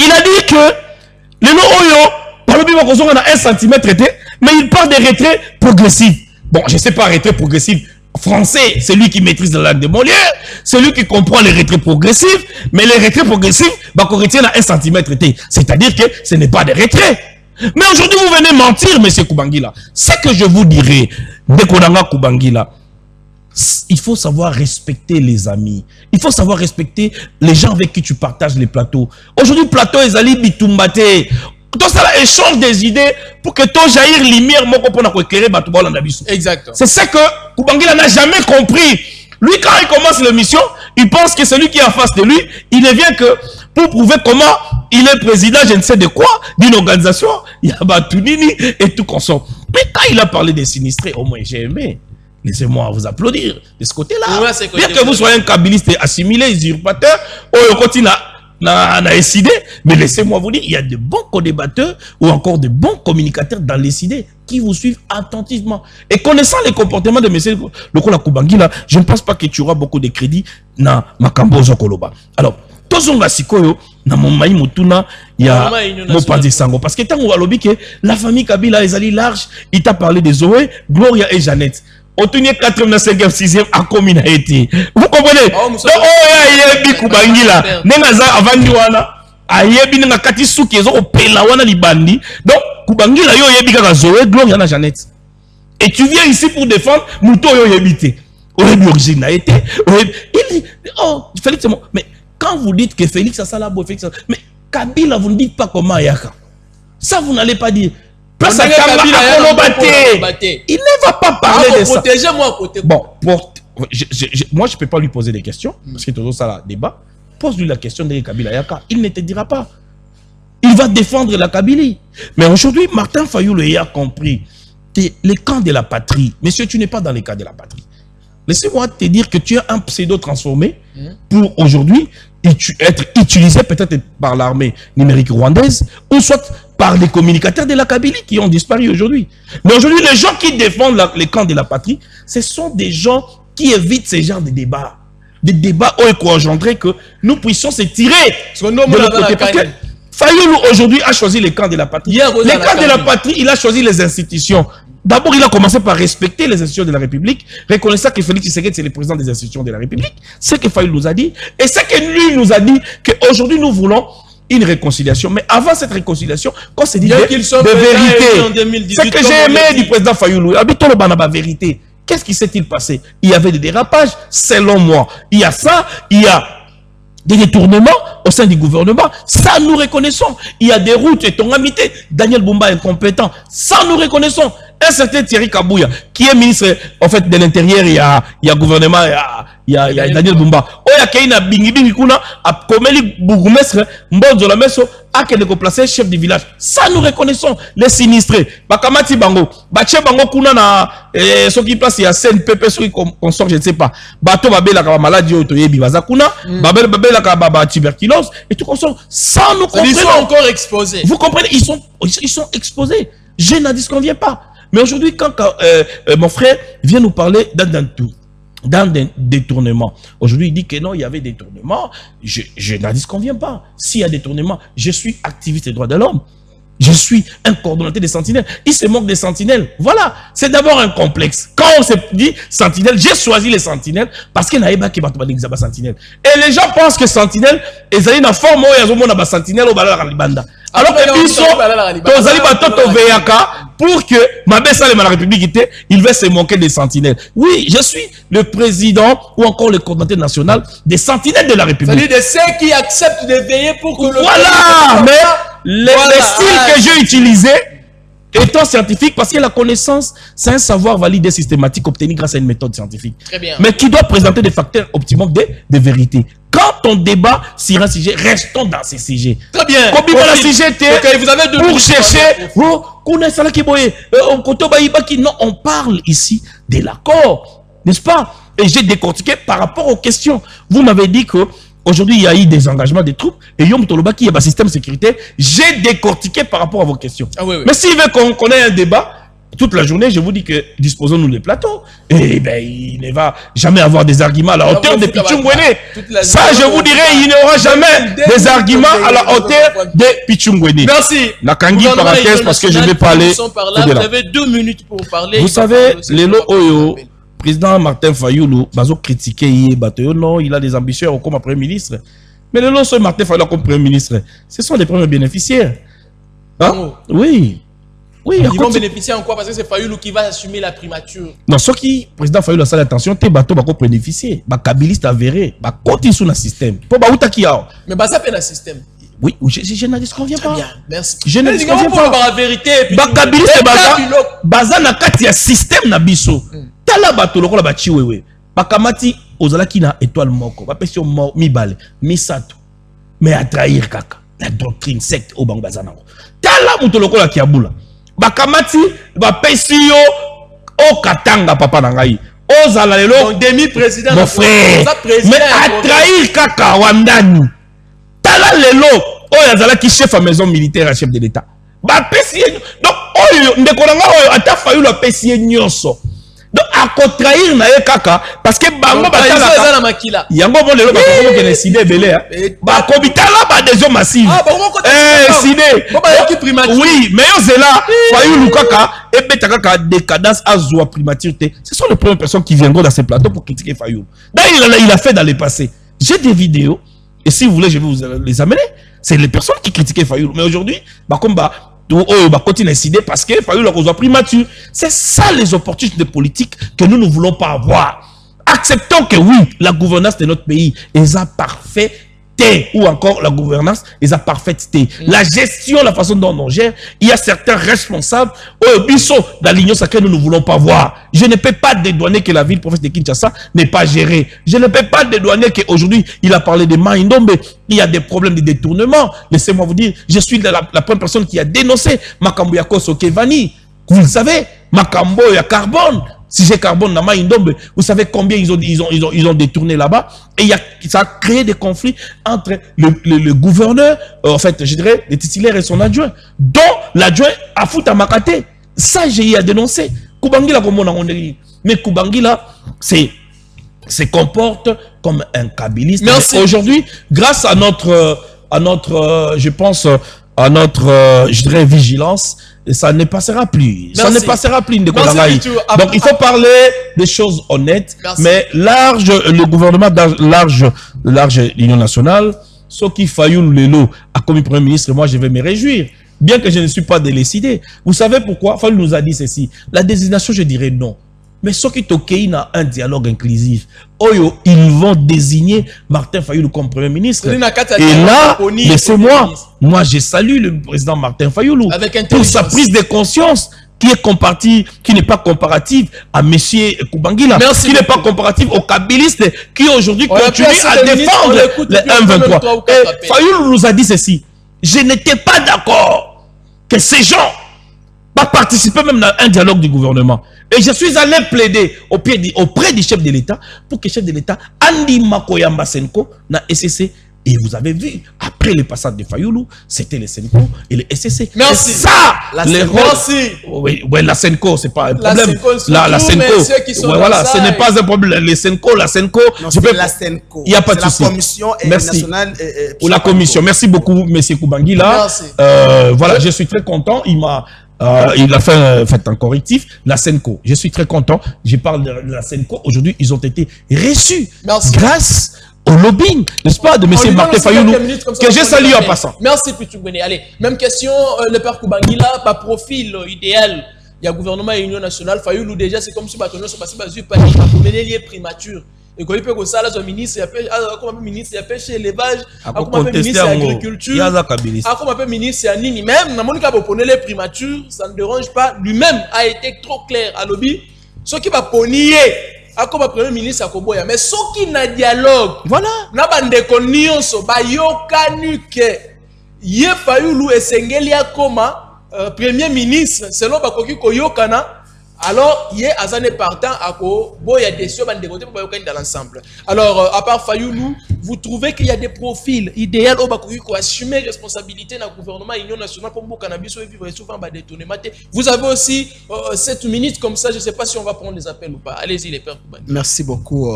S2: Il a dit que les Oyo, par le bilan on a 1 cm traité, mais il parle des retraits progressifs. Bon, je ne sais pas, retrait progressif français, c'est lui qui maîtrise la langue de Molière, c'est lui qui comprend les retraits progressifs, mais les retraits progressifs, bah, qu'on retient à 1 cm traité. C'est-à-dire que ce n'est pas des retraits. Mais aujourd'hui, vous venez mentir, M. Koubangila. Ce que je vous dirais, Dekonanga Koubangila, il faut savoir respecter les amis. Il faut savoir respecter les gens avec qui tu partages les plateaux. Aujourd'hui, plateau Ezali Bitumbate. Tout ça là, échange des idées pour que ton jaillir lumière pour éclairer Batouba Landabiso.
S1: Exactement.
S2: C'est ça que Koubangila n'a jamais compris. Lui, quand il commence l'émission, il pense que celui qui est en face de lui, il ne vient que pour prouver comment il est président, je ne sais de quoi, d'une organisation, il y a Batounini et tout consort. Mais quand il a parlé des sinistrés, au moins j'ai aimé. Laissez-moi vous applaudir de ce côté-là.
S1: Ouais,
S2: bien que vous soyez un kabiliste assimilé, usurpateur, on continue à décider, mais laissez-moi vous dire, il y a de bons co-débatteurs ou encore de bons communicateurs dans les idées qui vous suivent attentivement. Et connaissant les comportements de M. Lokola Koubangila, je ne pense pas que tu auras beaucoup de crédit dans Makambo Zokoloba. Alors, tozonga sikoyo, na mon maï motuna, il y a mon pandi sango. Parce que tant qu'on a que la famille Kabila est allée large, il t'a parlé de Zoé, Gloria et Jeannette. Au tournier 4e, 5e, 6e, à combien a été. Vous comprenez? Donc, oh, il y a Koubangila. Nengaza avant Diwana. Ayebi nga kati suki ezo opela wana libandi. Donc, Koubangila yo yebi kaka Zoé, Gloria na Jeannette. Et tu viens ici pour défendre Mouto yo yebite. Oyebi origine a été. Il dit, oh, Félix, mais quand vous dites que Félix a ça là, Félix a ça, mais Kabila, vous ne dites pas comment Yaka. Ça, vous n'allez pas dire. Place à Kabila, il ne va pas parler de ça.
S1: Protégez-moi à côté.
S2: Bon, moi, je ne peux pas lui poser des questions, parce que tout ça, là, débat. Pose-lui la question de Kabila Yaka. Il ne te dira pas. Il va défendre la Kabylie. Mais aujourd'hui, Martin Fayoulou a compris. Les camps de la patrie. Monsieur, tu n'es pas dans les camps de la patrie. Laissez-moi te dire que tu es un pseudo transformé pour aujourd'hui être utilisé peut-être par l'armée numérique rwandaise ou soit par les communicateurs de la Kabylie qui ont disparu aujourd'hui. Mais aujourd'hui, les gens qui défendent les camps de la patrie, ce sont des gens qui évitent ce genre de débats. Des débats où engendrer que nous puissions se tirer de notre côté. Parce que Fayoulou aujourd'hui a choisi les camps de la patrie. Les camps de la patrie, il a choisi les institutions. D'abord, il a commencé par respecter les institutions de la République, reconnaissant que Félix Tshisekedi, c'est le président des institutions de la République. C'est ce que Fayoulou nous a dit. Et c'est que lui nous a dit qu'aujourd'hui, nous voulons une réconciliation. Mais avant cette réconciliation, quand c'est dit de vérité, c'est que j'ai aimé du président Fayoulou. Habitons le banaba vérité. Qu'est-ce qui s'est-il passé? Il y avait des dérapages, selon moi. Il y a ça, il y a des détournements au sein du gouvernement. Ça, nous reconnaissons. Il y a des routes et ton amitié. Daniel Bumba incompétent. Ça, nous reconnaissons. Un certain Thierry Kabouya, qui est ministre en fait, de l'Intérieur, il y a gouvernement, il y a Daniel Bumba. Oya Keina Bingi Bingi Kuna, a Komeli Bourgmestre, Mbonzo la Meso, a qu'elle est placé chef du village. Ça, nous reconnaissons. Les sinistrés. Bakamati Bango. Bache Bango Kuna na, ce qui place, il y a CNPP, ceux qui consort, je ne sais pas. Bato Babela Kaba maladie, Otoyebi Bazakuna, Babela Kaba tuberculose, et tout consort. Ça, nous comprenons.
S1: Ils sont encore exposés.
S2: Vous comprenez? Ils sont exposés. Je n'en disconviens pas. Mais aujourd'hui, quand mon frère vient nous parler d'Andantou, dans des détournements. Aujourd'hui, il dit que non, il y avait des détournements. Je n'en disconviens pas. S'il y a des détournements, je suis activiste des droits de l'homme. Je suis un coordonnateur des sentinelles. Il se moque des sentinelles. Voilà. C'est d'abord un complexe. Quand on se dit sentinelle, j'ai choisi les sentinelles parce qu'il n'y a pas qui va des sentinelles. Et les gens pensent que sentinelles, ils ont une forme où ils ont des sentinelles au balai de la alors que ils sont pour que Mabé Salem à la République était, il veut se moquer des sentinelles. Oui, je suis le président ou encore le coordonnateur national des sentinelles de la République.
S1: C'est-à-dire de ceux qui acceptent de veiller pour que le
S2: voilà, mais le style que j'ai utilisé étant scientifique, parce que la connaissance, c'est un savoir validé systématique obtenu grâce à une méthode scientifique.
S1: Très bien.
S2: Mais qui doit présenter des facteurs optimums de vérité. Quand on débat sur un sujet, restons dans ces sujets.
S1: Très bien.
S2: Comme la sujet
S1: okay, vous avez
S2: pour chercher, non, on parle ici de l'accord, n'est-ce pas? Et j'ai décortiqué par rapport aux questions. Vous m'avez dit que aujourd'hui, il y a eu des engagements des troupes et Yom Toloba qui est un système sécuritaire. J'ai décortiqué par rapport à vos questions.
S1: Ah, oui, oui.
S2: Mais s'il veut qu'on ait un débat, toute la journée, je vous dis que disposons-nous des plateaux. Et ben, il ne va jamais avoir des arguments à la hauteur de Pichungwene. Ça, je vous dirais, il n'y aura jamais des arguments à la hauteur de Pichungwene.
S1: Merci.
S2: La Kangi parenthèse parce que je vais parler.
S1: Vous avez 2 minutes pour parler.
S2: Vous savez, Lelo Oyo, président Martin Fayoulou, bazo critiqué non, il a des ambitions comme Premier ministre. Mais Lelo Soy Martin Fayoulou comme Premier ministre, ce sont les premiers bénéficiaires. Hein? Oui. Oui,
S1: ils vont bénéficier en quoi? Parce que c'est Fayoulou qui va assumer la primature.
S2: Non, ce qui, président Fayoulou a ça l'attention, t'es bateau va bénéficier. Bah, kabiliste avéré. Bah, continue sur le système. Pour bah, où t'as qui a?
S1: Mais bah, ça fait le système.
S2: Oui, je n'en disconviens pas.
S1: Bien, merci.
S2: Je ne disconviens pas.
S1: La vérité.
S2: Bah, kabiliste baza na kati ya système na biso. Tala bato lokola ba chiwewe. Bah, kamati ozalaki na étoile moko. Bah, pesio mibale, misato. Mais à trahir kaka. La doctrine secte au bango bazana. Tala muto lokola kiabula. Bakamati bapesi yo o katanga papa na ngai ozala lelo
S1: demi-président
S2: mon frère mais à trahir kaka wandani tala lelo oyo azalaki chef à maison militaire à chef de l'état bapesi donc oyo ndeko na ngai oyo ata Fayoulou apesi nyonso donc à trahir na ye kaka parce que bango batala
S1: na makila
S2: yango bon lelo bakoko ke décider belé ba kobitala ba des hommes massifs oui mais yo zela Fayoulou kaka et beta kaka décadence azwa primature. Ce sont les premières personnes qui viendront dans ces plateaux pour critiquer Fayoulou. D'ailleurs il a fait dans le passé. J'ai des vidéos et si vous voulez je vais vous les amener. C'est les personnes qui critiquaient Fayoulou mais aujourd'hui bah comme bah continue à parce que Fayoulou a besoin primature. C'est ça les opportunités politiques que nous ne voulons pas avoir. Acceptons que oui, la gouvernance de notre pays est parfaite ou encore la gouvernance est parfaite. La gestion, la façon dont on gère, il y a certains responsables dans l'union sacrée nous ne voulons pas voir. Je ne peux pas dédouaner que la ville province de Kinshasa n'est pas gérée. Je ne peux pas dédouaner qu'aujourd'hui il a parlé de Maïndombe. Il y a des problèmes de détournement. Laissez-moi vous dire, je suis la première personne qui a dénoncé Makambo ya Koso Kevani. Vous le savez, Makambo ya Carbone. Si j'ai Carbone dans Maïndombe, vous savez combien ils ont détourné là-bas. Et ça a créé des conflits entre le gouverneur, en fait, je dirais, le titulaire et son adjoint, dont l'adjoint a foutu à Makate. Ça, j'ai à dénoncer. Koubangila, mais Koubangila, se comporte comme un kabiliste. Aujourd'hui, grâce à notre, je pense, à notre, je dirais, vigilance, ça ne passera plus. Ça ne passera plus. Donc, il faut parler des choses honnêtes. Merci. Mais le gouvernement large l'Union nationale, ce qui Fayoulou Lelo a commis Premier ministre, moi, je vais me réjouir. Bien que je ne suis pas décidé. Vous savez pourquoi? Fayoulou nous a dit ceci. La désignation, je dirais non. Mais ceux qui toquent un dialogue inclusif, ils vont désigner Martin Fayoulou comme Premier ministre. Et là, laissez-moi, moi je salue le président Martin Fayoulou pour sa prise de conscience qui n'est pas comparative à M. Koubangila, qui n'est pas comparative aux kabilistes qui aujourd'hui continuent à défendre les 1-23. Et Fayoulou nous a dit ceci. Je n'étais pas d'accord que ces gens pas participer même dans un dialogue du gouvernement. Et je suis allé plaider auprès du chef de l'État pour que le chef de l'État, Andi Makoyamba Senko, na SCC, Et vous avez vu, après le passage de Fayoulou, c'était les Senko et les SCC.
S1: Merci.
S2: Et ça, les rôles.
S1: Merci.
S2: Oui, la Senko, c'est pas un problème.
S1: Senko,
S2: La
S1: Senko,
S2: voilà, ce n'est pas un problème. Les Senko, la Senko.
S3: Non, c'est la Senko.
S2: Il n'y a pas de souci.
S3: La commission nationale.
S2: Ou la commission. Merci beaucoup, M. Koubangila. Voilà, je suis très content. Il a fait un correctif. La Senko, je suis très content. Je parle de la Senko. Aujourd'hui, ils ont été reçus grâce au lobbying, n'est-ce pas, de M. Martin Fayoulou, que j'ai salué en passant.
S1: Merci, Pichougbene. Allez, même question, le père Koubangila, pas profil idéal. Il y a gouvernement et Union nationale. Fayoulou, déjà, c'est comme si Batono se passait par les liés primature. Et quand il peut que ça, là, le ministre, il y a ministre, il y a pêche élevage, comme un ministre agriculture, comme un ministre à Nini. Même, dans mon cas, pour les primatures, ça ne dérange pas. Lui-même a été trop clair à lobby. Ce qui va ponier. Comme premier ministre à Koboya, mais ce qui n'a dialogue, voilà, n'a pas de connaissance, bah yokanuke, yé Fayoulou et Sengelia Koma, premier ministre, selon Bakoki Koyokana, alors yé Azane partant à Koboya des cieux, bande de côté pour Bayokani dans l'ensemble. Alors, à part Fayoulou, vous trouvez qu'il y a des profils idéaux au Bakoki qui assumer responsabilité dans le gouvernement Union nationale pour le cannabis et vivre souvent bah détourner. Vous avez aussi 7 minutes comme ça, je ne sais pas si on va prendre les appels ou pas. Allez-y les pères.
S3: Merci beaucoup,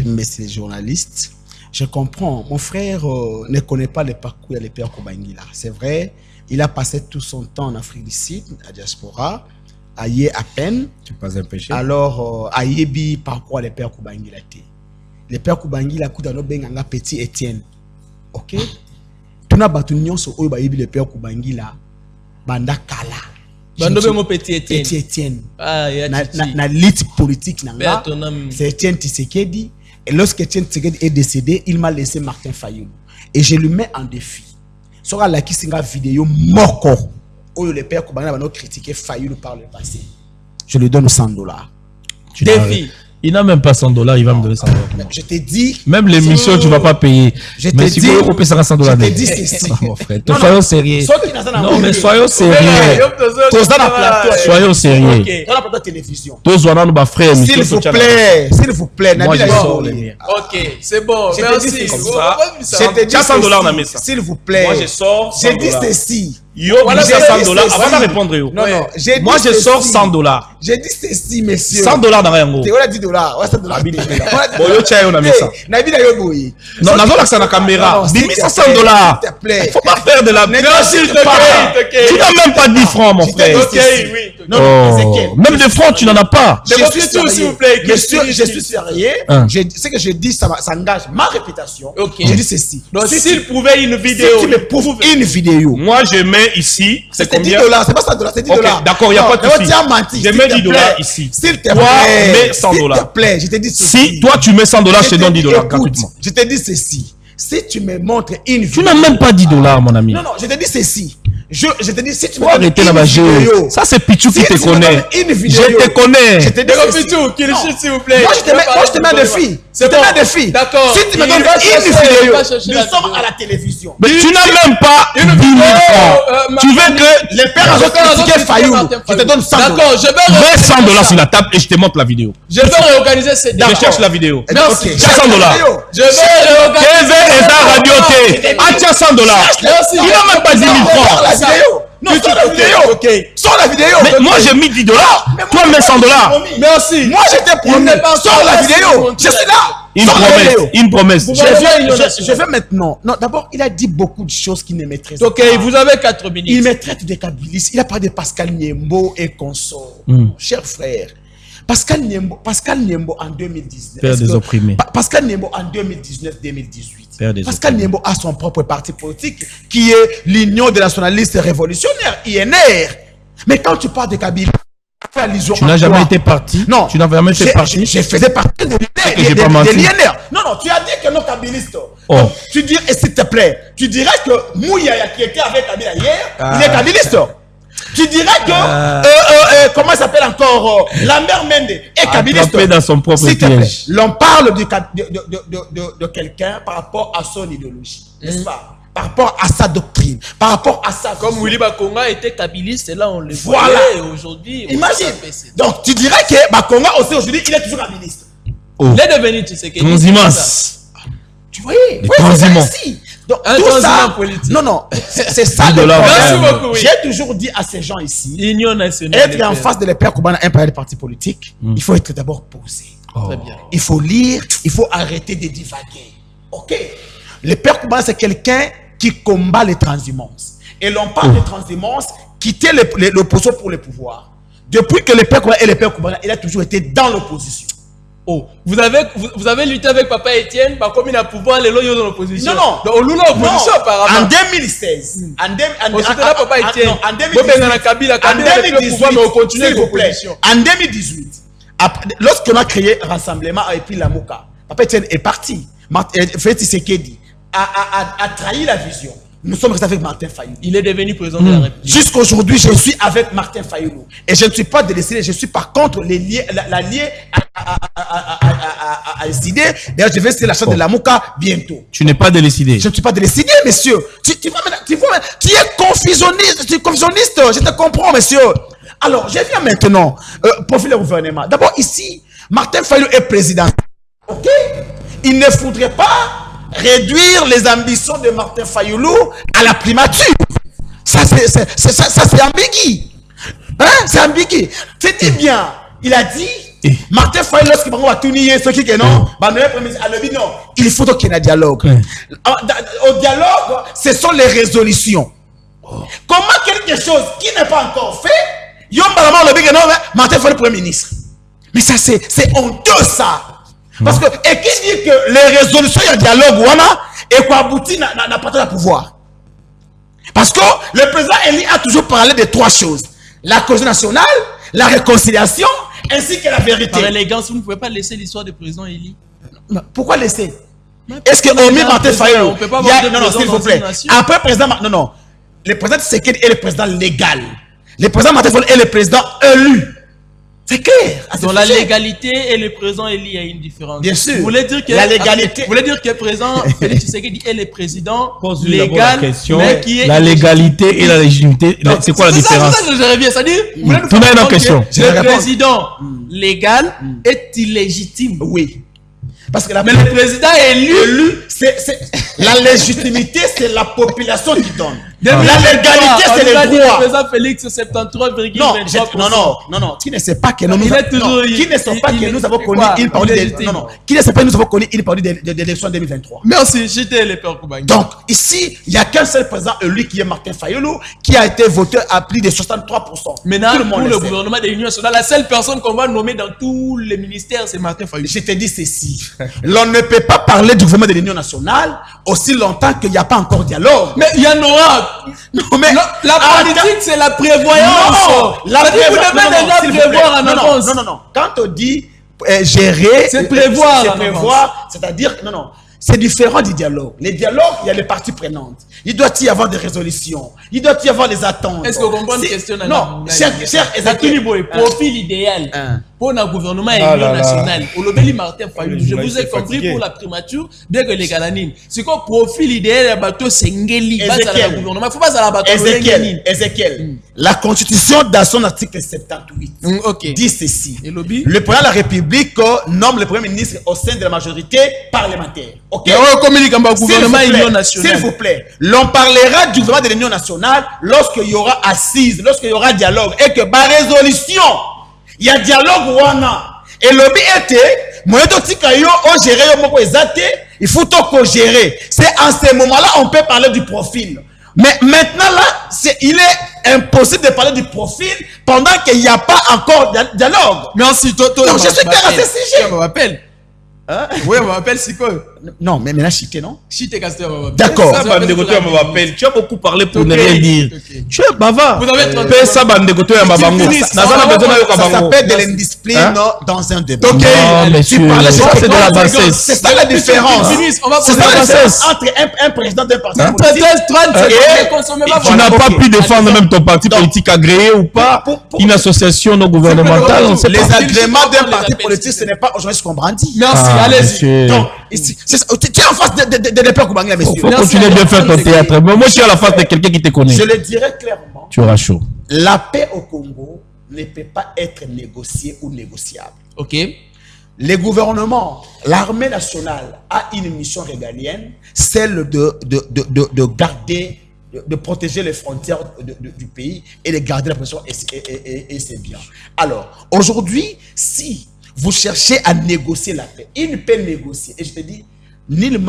S3: messieurs les journalistes. Je comprends. Mon frère ne connaît pas le parcours de Père Koubangila. C'est vrai, il a passé tout son temps en Afrique du Sud, à diaspora, à y à peine.
S2: Tu pas un péché.
S3: Alors, à Yebi, parcours le Père Koubangila. Le Père Koubangila, coup d'un benganga petit Étienne. Ok? Tout n'a pas tout nion sur eux, le Père Koubangila, banda kala.
S1: Bando bengo petit Étienne.
S3: Petit Étienne.
S1: Ah, il y a
S3: na lit politique nanga. C'est Étienne Tshisekedi. Et lorsque Étienne Tshisekedi est décédé, il m'a laissé Martin Fayoulou. Et je lui mets en défi. Sera la qui singa vidéo moko. Où le Père Koubangila va critiquer Fayoulou par le passé. Je lui donne $100.
S1: Défi.
S2: Il n'a même pas $100, il va me donner $100.
S3: Je t'ai dit.
S2: Même l'émission, tu ne vas pas payer.
S3: Je
S2: mais si vous coupez $100,
S3: je t'ai dit ceci.
S2: Mon frère, soyons sérieux. Non, mais soyons sérieux. Soyons sérieux.
S3: Dans la plateau télévision.
S2: Tous nos frères.
S3: S'il vous plaît, s'il vous plaît.
S2: Moi, je sors les miens.
S1: Ok, c'est bon. Merci.
S3: S'il vous plaît.
S2: Moi, je sors.
S3: J'ai dit ceci.
S2: Yo, voilà, $100. Avant de répondre, yo.
S3: Non, non.
S2: Moi, je sors $100.
S3: J'ai dit ceci, messieurs.
S2: $100 dans rien.
S3: Tu as dit $10. Ouais, $100.
S2: Bon, yo, tiens, on a mis ça. Non, non, là, c'est la caméra. Dis-moi ça $100.
S3: S'il te plaît.
S2: Faut pas faire de la.
S1: Merci,
S2: tu n'as même pas 10 francs, mon frère.
S1: Ok, oui.
S2: Non, même des francs, tu n'en as pas.
S3: Je suis sérieux, s'il vous plaît. Je suis sérieux. Ce que je dis, ça engage ma réputation. Je dis ceci.
S1: Donc, s'il prouvait une vidéo.
S3: Si tu me prouves une vidéo.
S2: Moi, je mets ici.
S3: C'est combien? $10, c'est pas $100, c'est $10.
S2: D'accord, il n'y a pas de souci. Je mets $10 ici.
S3: S'il te
S2: plaît. Toi, mets $100.
S3: S'il te plaît, je te dis ceci.
S2: Si toi, tu mets $100, je te donne $10 gratuitement.
S3: Je te dis ceci. Si tu me montres une vidéo.
S2: Tu n'as même pas $10, mon ami.
S3: Non, non, je te dis ceci. Je te dis, si tu me
S2: arrêter la magie. Ça, c'est Pichou qui te connaît. Je te connais.
S3: Je te dis,
S1: Pichou, qu'il chute, s'il vous plaît.
S3: Moi, je te mets un défi.
S1: C'est bon.
S3: D'accord. Si tu me donnes une vidéo, nous sommes à la télévision.
S2: Mais tu n'as même pas 10 000 francs. Tu veux que
S3: les pères ont critiqué Fayoulou. Je te donne $100.
S1: D'accord, je vais
S2: mets $100 sur la table et je te montre la vidéo.
S1: Je vais réorganiser ces débats.
S2: Je cherche la vidéo.
S1: Merci.
S2: $100.
S1: Je vais réorganiser.
S2: TV et ta radio T. Ah, tiens, $100.
S1: Merci.
S2: Tu n'as même pas 10 000 francs.
S3: Non, sors la vidéo. Ok. Sors la vidéo.
S2: Mais moi, j'ai mis $10. Toi, mets $100.
S1: Merci.
S3: Moi, je t'ai promis. Sors la vidéo. Je suis là.
S2: Une promesse.
S3: Je vais maintenant. Non, d'abord, il a dit beaucoup de choses qu'il ne maîtrise pas.
S1: Ok, vous avez 4 minutes.
S3: Il me traite de Kabilis. Il a parlé de Pascal Niembo et consort. Cher frère. Pascal Niembo en 2019.
S2: Père des opprimés.
S3: Pascal Niembo en 2019-2018. Pascal Niembo a son propre parti politique qui est l'Union des nationalistes révolutionnaires, INR. Mais quand tu parles de Kabila,
S2: tu n'as jamais été parti.
S3: Non.
S2: Tu n'as jamais fait partie.
S3: Je faisais partie de l'INR. Non, non, tu as dit que non kabiliste.
S2: Oh.
S3: Tu dis, et s'il te plaît, tu dirais que Mouyaya qui était avec Kabila hier, il est kabiliste. Tu dirais que, comment il s'appelle encore, Lambert Mende est kabiliste.
S2: Dans son propre piège.
S3: L'on parle de quelqu'un par rapport à son idéologie, n'est-ce pas? Par rapport à sa doctrine, par rapport à sa...
S1: Comme Willy Bakonga était kabiliste, et là on le
S3: voilà.
S1: voit aujourd'hui.
S3: Imagine. Donc tu dirais que Bakonga aussi aujourd'hui, il est toujours kabiliste.
S2: Oh.
S1: Il est devenu, tu sais que...
S3: Tu voyais?
S2: Les
S3: Oui,
S2: transhumants.
S3: ainsi. Donc,
S1: Un
S3: tout ça,
S1: transhumant politique.
S3: non, c'est ça.
S2: De la
S1: Merci
S2: Ouais.
S1: beaucoup. Oui.
S3: J'ai toujours dit à ces gens ici,
S1: Union nationale.
S3: être en face de l'EPR Koubana, un parti de parti politique, il faut être d'abord posé.
S1: Très bien.
S3: Il faut lire, il faut arrêter de divaguer. Ok? Le père Koubana, c'est quelqu'un qui combat les transhumances. Et l'on parle de transhumance, quitter l'opposition pour le pouvoir. Depuis que le père Koubana est le père Koubana, il a toujours été dans l'opposition.
S1: Oh, vous avez lutté avec Papa Étienne, bah, comme il a pouvoir, les loyaux dans l'opposition.
S3: Non.
S1: Donc, on loue l'opposition
S3: Non.
S1: apparemment.
S3: En 2016.
S1: On c'était là, Papa Étienne.
S3: En
S1: Bon, ben, dans la Kabila, Kabila a le pouvoir, mais on continue
S3: s'il vous plaît.
S1: l'opposition.
S3: En 2018, lorsqu'on a créé Rassemblement et puis la Moka, Papa Étienne est parti. Félix Tshisekedi a trahi la vision. Nous sommes restés avec Martin Fayulu.
S1: Il est devenu président de la République.
S3: Jusqu'aujourd'hui, je suis avec Martin Fayulu. Et je ne suis pas décidé, je suis par contre la liée à décider. D'ailleurs, je vais essayer la chance de la Mouka bientôt.
S2: Tu n'es pas décidé.
S3: Je ne suis pas décidé, monsieur. Tu es confusionniste, je te comprends, monsieur. Alors, je viens maintenant profil le gouvernement. D'abord, ici, Martin Fayulu est président. Ok? Il ne faudrait pas réduire les ambitions de Martin Fayulu à la primature. Ça, c'est ambigu. Hein? C'est ambigu. C'était bien. Il a dit, Martin Fayulu, lorsqu'il va tout nier, ce qui est non, non, il faut qu'il y ait un dialogue. Au dialogue, ce sont les résolutions. Comment quelque chose qui n'est pas encore fait, Martin Fayulu, Premier ministre. Mais ça, c'est honteux, ça. Parce que, et qui dit que les résolutions, il y a un dialogue, et quoi aboutit n'a pas de pouvoir. Parce que le président Eli a toujours parlé de trois choses: la cause nationale, la réconciliation, ainsi que la vérité.
S1: Par élégance, vous ne pouvez pas laisser l'histoire du président Eli.
S3: Pourquoi laisser? Est-ce que Omi Martin Fayulu,
S1: on peut pas avoir deux
S3: non, s'il vous plaît. Après président, non. Le président Tshisekedi est le président légal. Le président Martin Fayulu est le président élu. C'est clair.
S1: Dans la légalité et le président Eli, il y a une différence.
S3: Bien sûr.
S1: Vous voulez dire que
S3: la légalité.
S1: Vous voulez dire que le président Félix Tshisekedi est le président
S2: Pose-lui d'abord
S1: légal,
S2: la question.
S1: mais qui est
S2: La légalité et la légitimité. C'est quoi la différence?
S1: C'est ça que je reviens. C'est-à-dire, vous voulez nous
S2: Tu n'as
S1: faire
S2: une
S1: comprendre
S2: question.
S1: que le président légal est illégitime.
S3: Oui. Parce que
S1: Mais le président élu,
S3: la légitimité, c'est la population qui donne.
S1: La
S3: légalité, c'est les droits.
S1: Le président Félix, 73,23%.
S3: Non. Qui ne sait pas que nous
S1: Il est toujours.
S3: Qui ne sait pas que nous avons connu
S1: quoi,
S3: une parole
S1: illégitime.
S3: Qui ne sait pas que nous avons connu une parole de l'élection 2023.
S1: Merci, j'étais le père Koubani.
S3: Donc, ici, il n'y a qu'un seul président élu qui est Martin Fayulu, qui a été voté à plus de 63%.
S1: Maintenant,
S3: Tout le monde
S1: pour
S3: le
S1: le
S3: sait.
S1: gouvernement de l'Union nationale, la seule personne qu'on va nommer dans tous les ministères, c'est Martin Fayulu.
S3: Je te dis ceci. L'on ne peut pas parler du gouvernement de l'Union nationale aussi longtemps qu'il n'y a pas encore dialogue.
S1: Mais il y en aura.
S3: Non, mais
S1: La politique, c'est la prévoyance. Vous devez déjà prévoir en avance.
S3: Non. Quand on dit gérer,
S1: c'est prévoir.
S3: C'est prévoir, c'est-à-dire, non. C'est différent du dialogue. Les dialogues, il y a les parties prenantes. Il doit y avoir des résolutions. Il doit y avoir des attentes.
S1: Est-ce qu'on comprend une question?
S3: Non, cher
S1: profil idéal pour un gouvernement et l'Union nationale. Au Lobeli Martin Fayulu, je vous ai compris pour la primature, bien que les Galanines. C'est quoi profil idéal à bateau Sengeli? Il ne faut pas à la bateau
S3: Ézéchiel. La Constitution, dans son article 78, dit ceci. Le président de la République nomme le Premier ministre au sein de la majorité parlementaire. Ok. S'il vous plaît, l'on parlera du gouvernement de l'Union nationale lorsqu'il y aura assise, lorsqu'il y aura dialogue et que par résolution, il y a dialogue wana. Et le but était, il faut tout gérer. C'est en ce moment-là on peut parler du profil. Mais maintenant là, il est impossible de parler du profil pendant qu'il n'y a pas encore de dialogue.
S1: Merci,
S3: Toto. Donc je suis clair à ce sujet.
S1: On m'appelle. Hein? Oui, on m'appelle Siko.
S3: Non, mais maintenant Chité, non?
S1: Chité Casteur, on m'appelle.
S3: D'accord.
S2: Tu as beaucoup parlé pour ne rien dire. Tu es bavard.
S1: Vous avez trop
S2: ça
S3: s'appelle de l'indiscipline dans un débat.
S2: Ok,
S3: tu parles,
S2: c'est de la bassesse.
S3: C'est ça la différence. C'est ça la différence entre un président d'un parti politique.
S2: Tu n'as pas pu défendre même ton parti politique agréé ou pas, une association non gouvernementale.
S3: Les agréments d'un parti politique, ce n'est pas aujourd'hui ce qu'on brandit.
S1: Merci, allez-y.
S3: Donc, tu es en face de l'EPR Koubani, monsieur.
S2: Il faut continuer de faire ton théâtre. Mais moi, je suis à la face de quelqu'un qui te connaît.
S3: Je le dirais clairement.
S2: Tu auras chaud.
S3: La paix au Congo ne peut pas être négociée ou négociable.
S1: Ok.
S3: les gouvernements, l'armée nationale a une mission régalienne, celle de garder, de protéger les frontières du pays et de garder la pression, et c'est bien. Alors, aujourd'hui, si vous cherchez à négocier la paix, il peut négocier, et je te dis, nulle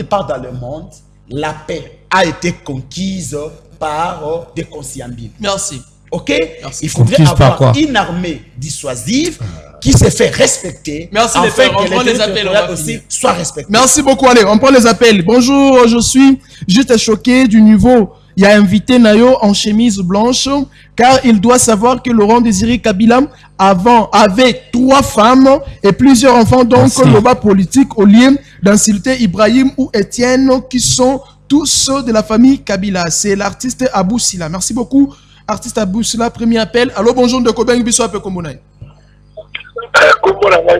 S3: part dans le monde, la paix a été conquise par des conciliabules.
S1: Merci.
S3: Ok?
S1: Merci.
S3: Il faudrait avoir une armée dissuasive qui se fait respecter.
S1: Merci les frères, on prend les appels, on va
S3: aussi soit respecté.
S4: Merci beaucoup, allez, on prend les appels. Bonjour, je suis juste choqué du niveau. Il y a invité Nayo en chemise blanche, car il doit savoir que Laurent Désiré Kabila avant avait 3 femmes et plusieurs enfants, donc le bas politique au lieu d'insulter Ibrahim ou Étienne, qui sont tous ceux de la famille Kabila. C'est l'artiste Abou Sila. Merci beaucoup, artiste Abou Sila. Premier appel. Allô, bonjour, de Kobeng Biso Ape Komonai.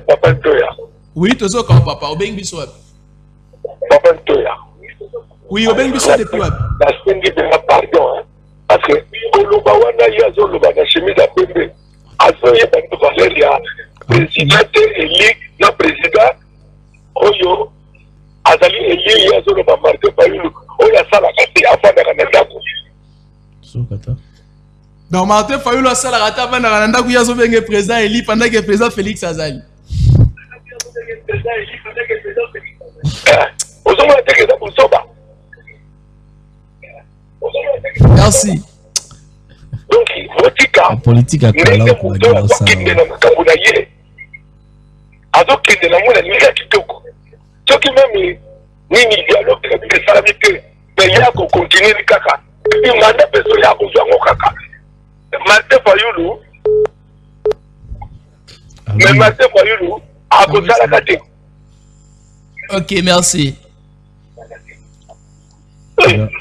S5: Papa Ntoya.
S1: Oui, tozo quand papa, Obeng Biso Ape.
S5: Papa Ntoya.
S1: Oui, Obeng Biso Ape.
S5: La sengi de la pardon, parce que Koloba wana yazo loba na chemise à pembe. Azo ye bantu Valeria, président élu na président oyo azali élu yazo loba Martin Fayulu oyo asala kati afanda kana ndako.
S2: Sokata.
S1: Donc Martin Fayulu asala kati afanda kana ndako yazo benge président élu pendant que président Félix azali. Merci.
S5: Donc,
S2: la politique a
S5: même
S1: ok, merci.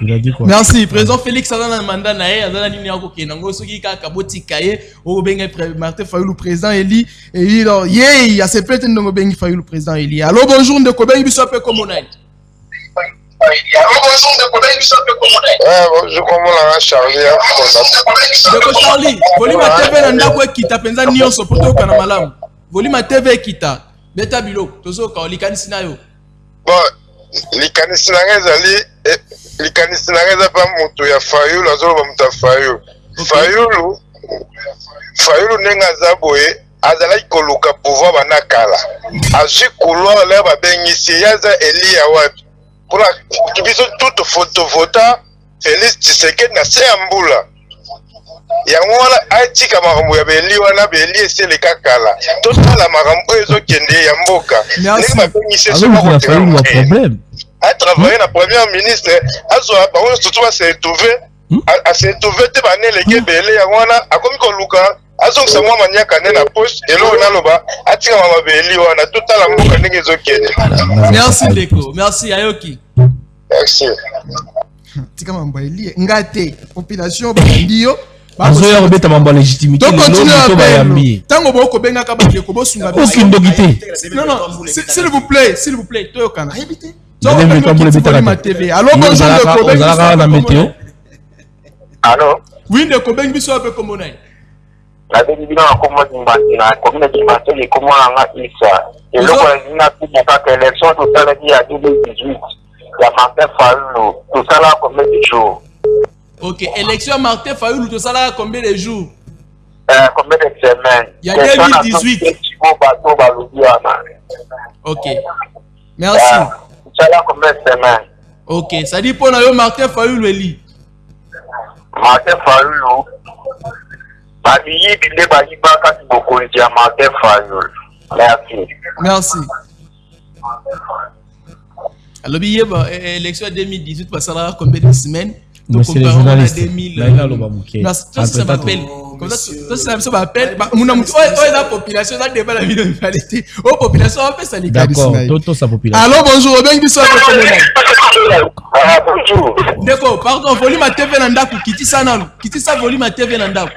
S2: Il a dit quoi?
S1: Merci. Président Félix Azana mandat nae azana nini yako kenango soki kaka botikaye o benga Martin Fayulu président Eli et il y a ces peut-être ndongo bengi Fayulu président Eli. Allô, bonjour de Kobengi biso pe komonai.
S5: bonjour comment la Charlie.
S1: Deko Charlie, volima TV na ndako ekita penza nyonso poto kana malamu. Volima TV ekita. Beta bilo tozo ka likanisi nayo.
S5: Bon, likanisi na ngezali likanisi na ngeza pa mutu ya Fayulu azolo mutu ya Fayulu. Fayulu nenga zaboye azala koluka pouvoir banakala. Aji couloir là ba bengisi yaza Elia wapi. Pour la biso toute photo vota Félix Tshisekedi na Sembula. Yango wana atika makambo ya beli wana beli esele kakala. Totala makambo ezo kende ya mboka.
S1: Merci.
S2: Problème.
S5: A travaillé la première ministre, a surtout à se trouver, à se trouver te baner les gebele ya wana, a comme koluka, a son sa moi mania kané na poche, et l'eau na loba, a tika mama beli wana, tout à la mboka nenge zokene.
S1: Merci Deko, merci Ayoki.
S5: Merci.
S4: Tika mamba Eli ngate population bandio.
S2: Azoya robeta mamba légitimité.
S4: Donc continue à faire. Tango boko benga kabake ko bosunga.
S2: Aucune dogité.
S4: Non, s'il vous plaît, toyokana.
S2: Allô, bonjour de Kobengi.
S5: Allô?
S1: Oui, de Kobengi biso ape komonai.
S5: La débina comment na commune de Marseille et comment on a ça. Et là on a tout pour que l'élection totale qui a 2018. La Martin Fayulu, tout ça là combien de jours?
S1: Ok, élection Martin Fayulu, tout ça là combien de jours?
S5: Combien de semaines?
S1: Il y a 2018. Ok. Merci.
S5: Ça là combien de semaines?
S1: Ok, ça dit pour nous Martin Fayulu Eli.
S5: Martin Fayulu. Babiyi bile bayiba kasi beaucoup de Martin Fayulu. Merci.
S1: Merci. Alors, il y a élection 2018, parce que ça combien de semaines?
S2: Monsieur le journaliste,
S1: ça s'appelle. Comme ça, ça m'appelle. La population, ça débat la municipalité. Oh, population, on fait ça les gars.
S2: D'accord, toute sa population.
S4: Allô, bonjour, bien que ça
S5: bonjour.
S1: D'accord, pardon, volume à TV Nandaku, quitte ça, non, quitte ça, volume à TV Nandaku.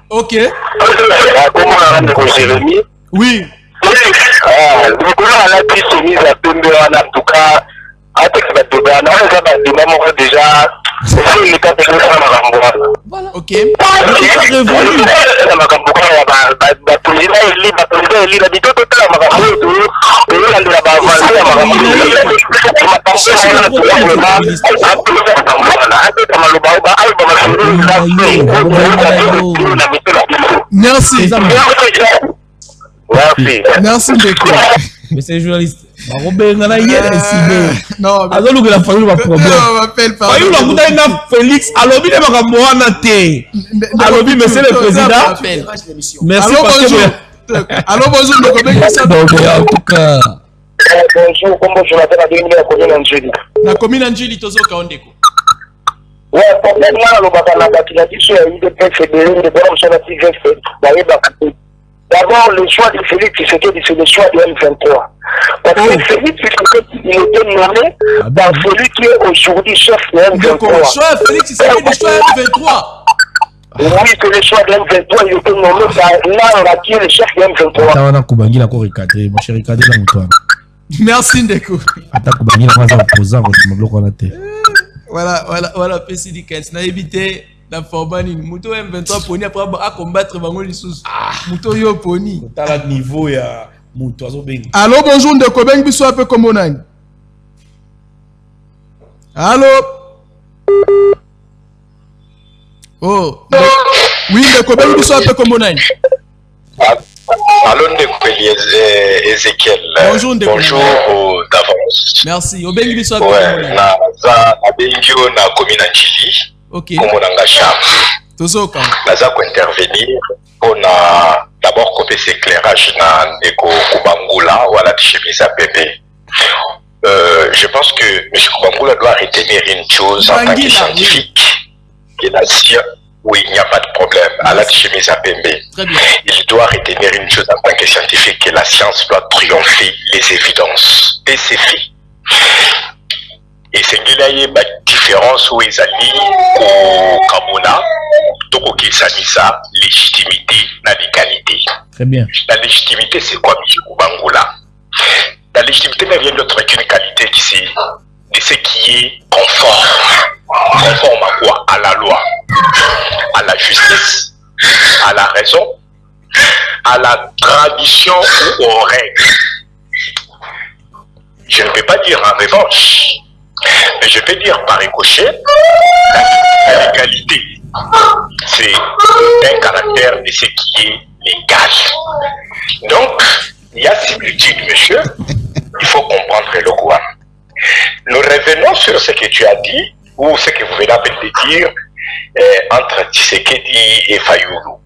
S1: Ok. Oui.
S5: Le gouvernement a pris soumise à Pembe en tout cas. Déjà,
S1: voilà. Ok.
S5: elira bitoto tala makambo to olandela ba avancer ya makambo
S4: Merci.
S5: Merci.
S4: Merci Ndeko.
S2: Mais c'est journaliste. Non,
S4: mais...
S2: alors que la famille va problème.
S4: Non, m'appelle pas.
S2: Félix, alors bien monsieur le président. Merci parce que
S4: allô bonjour Ndeko.
S2: En tout cas.
S5: Bonjour, comment je m'appelle à la commune Angeli.
S1: La commune Angeli tozoka Ondeko.
S5: Ouais, problème là le bakana bakina biso ya UDP fédéré de bon ça ti geste ba d'abord le choix de Félix Tshisekedi c'est le choix de M23. Parce que Félix Tshisekedi il était nommé par celui qui est aujourd'hui chef de M23.
S1: Choix Félix Tshisekedi choix M23.
S5: Oui, c'est le choix de M23, il était nommé par Nanga qui est le chef de M23.
S2: Tawana Kubangi la ko recadrer, mon cher recadrer la mouton.
S4: Merci Ndeko.
S2: Ata Kubangi la maza opposant contre mon bloc on a té.
S1: Voilà PCD Kens na éviter la Forbani Muto M23 poni après à combattre bango lisusu. Muto yo poni.
S2: Tala niveau ya Muto azo bengi.
S4: Allô bonjour Ndeko bengi biso ape comme nani. Allô. Oh. Oui Ndeko bengi biso ape comme nani.
S5: Allô Ndeko Ezekiel.
S1: Bonjour Ndeko.
S5: Bonjour d'avance.
S1: Merci. Obengi biso ape.
S5: Ouais, na Bengio na commune Angeli.
S1: OK.
S5: Comme on engage.
S1: Tozoka.
S5: Naza ko intervenir on a d'abord côté éclairage na Ndeko Kubangula ou à la chemise à bébé. Je pense que M. Kubangula doit retenir une chose en tant que scientifique. Oui. Oui, il n'y a pas de problème. À la chemise à Pembe.
S1: Très bien.
S5: Il doit retenir une chose en tant que scientifique, que la science doit triompher les évidences. Et c'est fait. Et c'est qu'il y a une différence où ils allient au Kamona, donc qui s'agit ça, légitimité, la légalité.
S2: Très bien.
S5: La légitimité, c'est quoi, M. Kubangula? La légitimité ne vient d'autre qu'une qualité ici, de ce qui est conforme. Conforme à quoi? À la loi, à la justice, à la raison, à la tradition ou aux règles. Je ne peux pas dire en revanche, mais je peux dire par ricochet, la légalité, c'est un caractère de ce qui est légal. Donc, il y a similitude, monsieur, il faut comprendre le quoi. Nous revenons sur ce que tu as dit, ou ce que vous venez de dire, entre Tshisekedi et Fayoulou.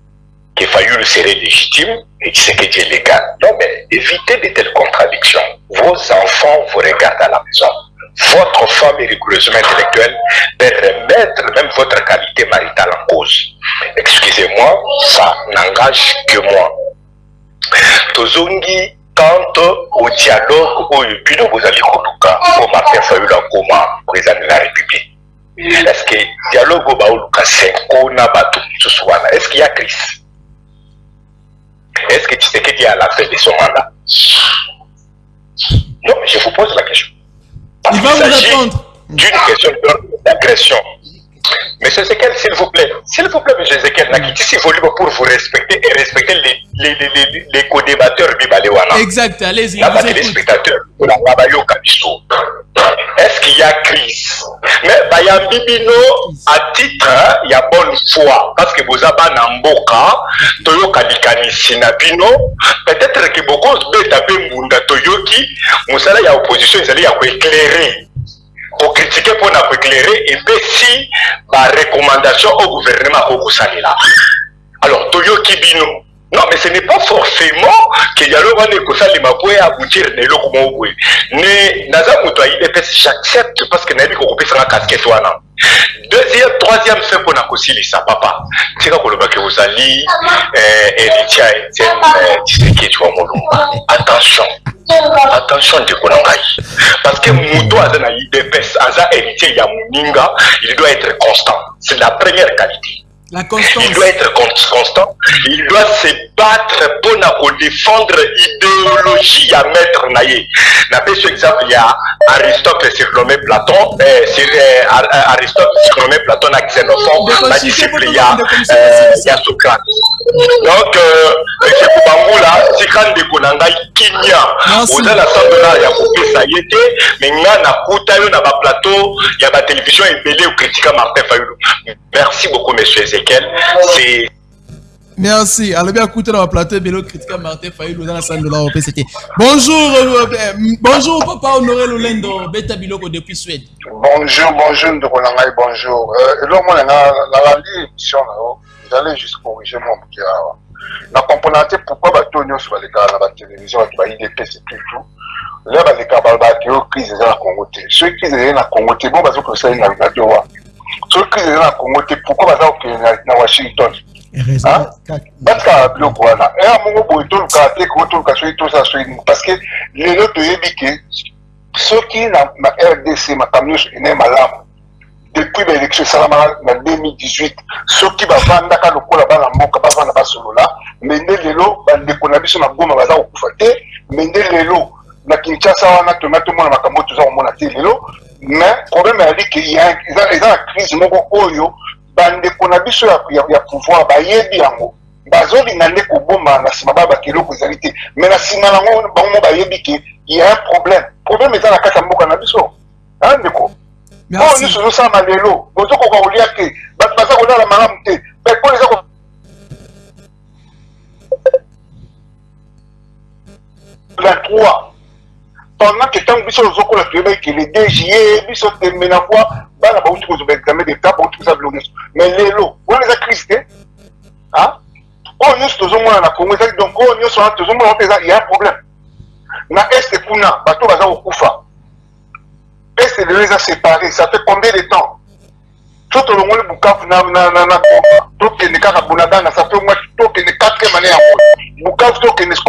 S5: Que Fayoulou serait légitime et Tshisekedi est légal. Non, mais évitez de telles contradictions. Vos enfants vous regardent à la maison. Votre femme est rigoureusement intellectuelle de remettre même votre qualité maritale en cause. Excusez-moi, ça n'engage que moi. Tozongi, quant au dialogue où vous allez Koluka, pour Martin Fayoulou comme président de la République. Est-ce que le dialogue au Baoluka 5 ans est-ce qu'il y a crise? Est-ce que Tshisekedi est à la fin de son mandat? Non, mais je vous pose la question.
S4: Il va vous répondre.
S5: D'une question d'agression. Monsieur Ezekiel, s'il vous plaît, monsieur Ezekiel, Nakiti, si volume pour vous respecter et respecter les co-débatteurs du Baléwana.
S1: Exact, allez-y.
S5: Les spectateurs, est-ce qu'il y a crise? Mais Bayambi Bino, à titre, il y a bonne foi, parce que vous avez un Namboka, Toyo Kalikani Sinabino, peut-être que beaucoup de tapés Munda Toyoki, Moussala, il y a opposition, il y a éclairer. Pour critiquer, pour éclairer, et puis si ma recommandation au gouvernement au Koussanila. Alors, Toyo Kibino. Non, mais ce n'est pas forcément qu'il y a le droit de Koussali Mapoué aboutir ne l'okumoué. Ne Nazamoutoyi, j'accepte parce que Nabi Kokopé sera casquette. Deuxième, troisième fait qu'on a Koussili, ça, papa. C'est quand on a Koussali, héritier, Tshisekedi, tu vois, attention. Attention de Konangai. Parce que Mouto Azana IDPS, Aza héritier Yamuninga, il doit être constant. C'est la première qualité.
S1: La constance.
S5: Il doit être constant. Il doit se battre pour défendre l'idéologie à mettre naïe. N'a pas ce exemple, il y a Aristote surnommé Platon, Aristote surnommé Platon à Xénophon, la disciple, il y a Socrate. Donc, M. Bangula, si quand de Konanga Kinya, on a la sandona, il y a coupé ça y était, mais il y a un coutaillon dans le plateau, il y a la télévision et belé ou critique à Martin Fayoulou. Merci beaucoup, M. Ezekiel. C'est.
S4: Merci. Alors bien écoutez dans le plateau, Bélo critique à Martin Fayoulou dans la salle de la OPCT. Bonjour, bonjour Papa Honoré Lolendo, Beta Biloko depuis Suède.
S5: Bonjour, Ndokonanga, bonjour. Et là, moi, la émission, j'allais juste corriger mon petit. Na comprenante pourquoi bato nyonso baleka na ba télévision bato ba IDP c'est tout là baleka ba crise na Congo te ceux qui sont na Congo te bon bazo ko ça na radio wa ceux qui sont na Congo te pourquoi bazo ko na Washington parce que biloko wana et mongo boy to ka te ko to ka so to ça so parce que les autres yebike ceux qui na RDC makamyo ene malamu depuis l'élection Salama en 2018, ceux qui vont vendre le coup là-bas, la moque, va vendre solo là, mais les lots, les conabis na goma baza okufate, mais les lots, na Kinshasa na tomato mona makambo tout ça on mona les lots, mais problème est qu'il y a une crise moko oyo, bande conabis ya pouvoir ba yebi yango, bazoli nande ko bomba na sima ba kilo ko zalité, mais na sima lango ba mo ba yebi que il y a un problème. Problème est dans la kata moko na biso. Hein ndeko?
S4: Merci.
S5: Oh, nous sommes à l'élo. Vous avez dit que vous avez la malamité. Mais pour les autres. La 3. Pendant que tant que nous avons que les DGE, nous sommes des ménafois, nous avons des examens d'État, nous avons des mais l'élo, vous les avez cristés. Hein? Oh, nous sommes à Congo. Donc, oh, nous sommes à il y a un problème. Na Est pour nous, bateau va au Koufa. Et c'est de les a séparés. Ça fait combien de temps? Tout le monde est Bukavu, tout le monde est Bunagana, ça fait au moins tout le monde est 4e année en route. Bukavu, tout le monde est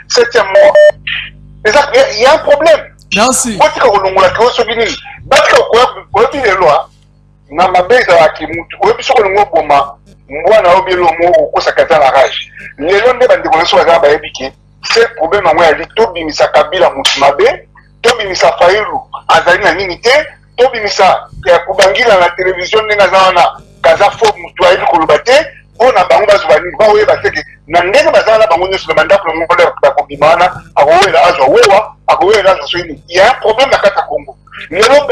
S5: 7e mois. Il y a un problème.
S4: Merci.
S5: Quand tu as dit que tu as na mabeza ya kimutu oyebi soko ngo boma mwana obelo mo ko sakata la rage lelo nde bande ko so ba bayebi ke c'est problème ngo ya lito bimisa kabila mutu mabe to bimisa Fayulu azali na nini te to bimisa ya kubangila na télévision ndenga zawana kaza fo mutu ayebi ko lobate ona bango bazubani ba oyeba teke na ndenge bazala bango nyoso banda ko ngo ba ko bimana akoyela azwa wewa akoyela azwa so ini il y a un problème na kata Congo lelo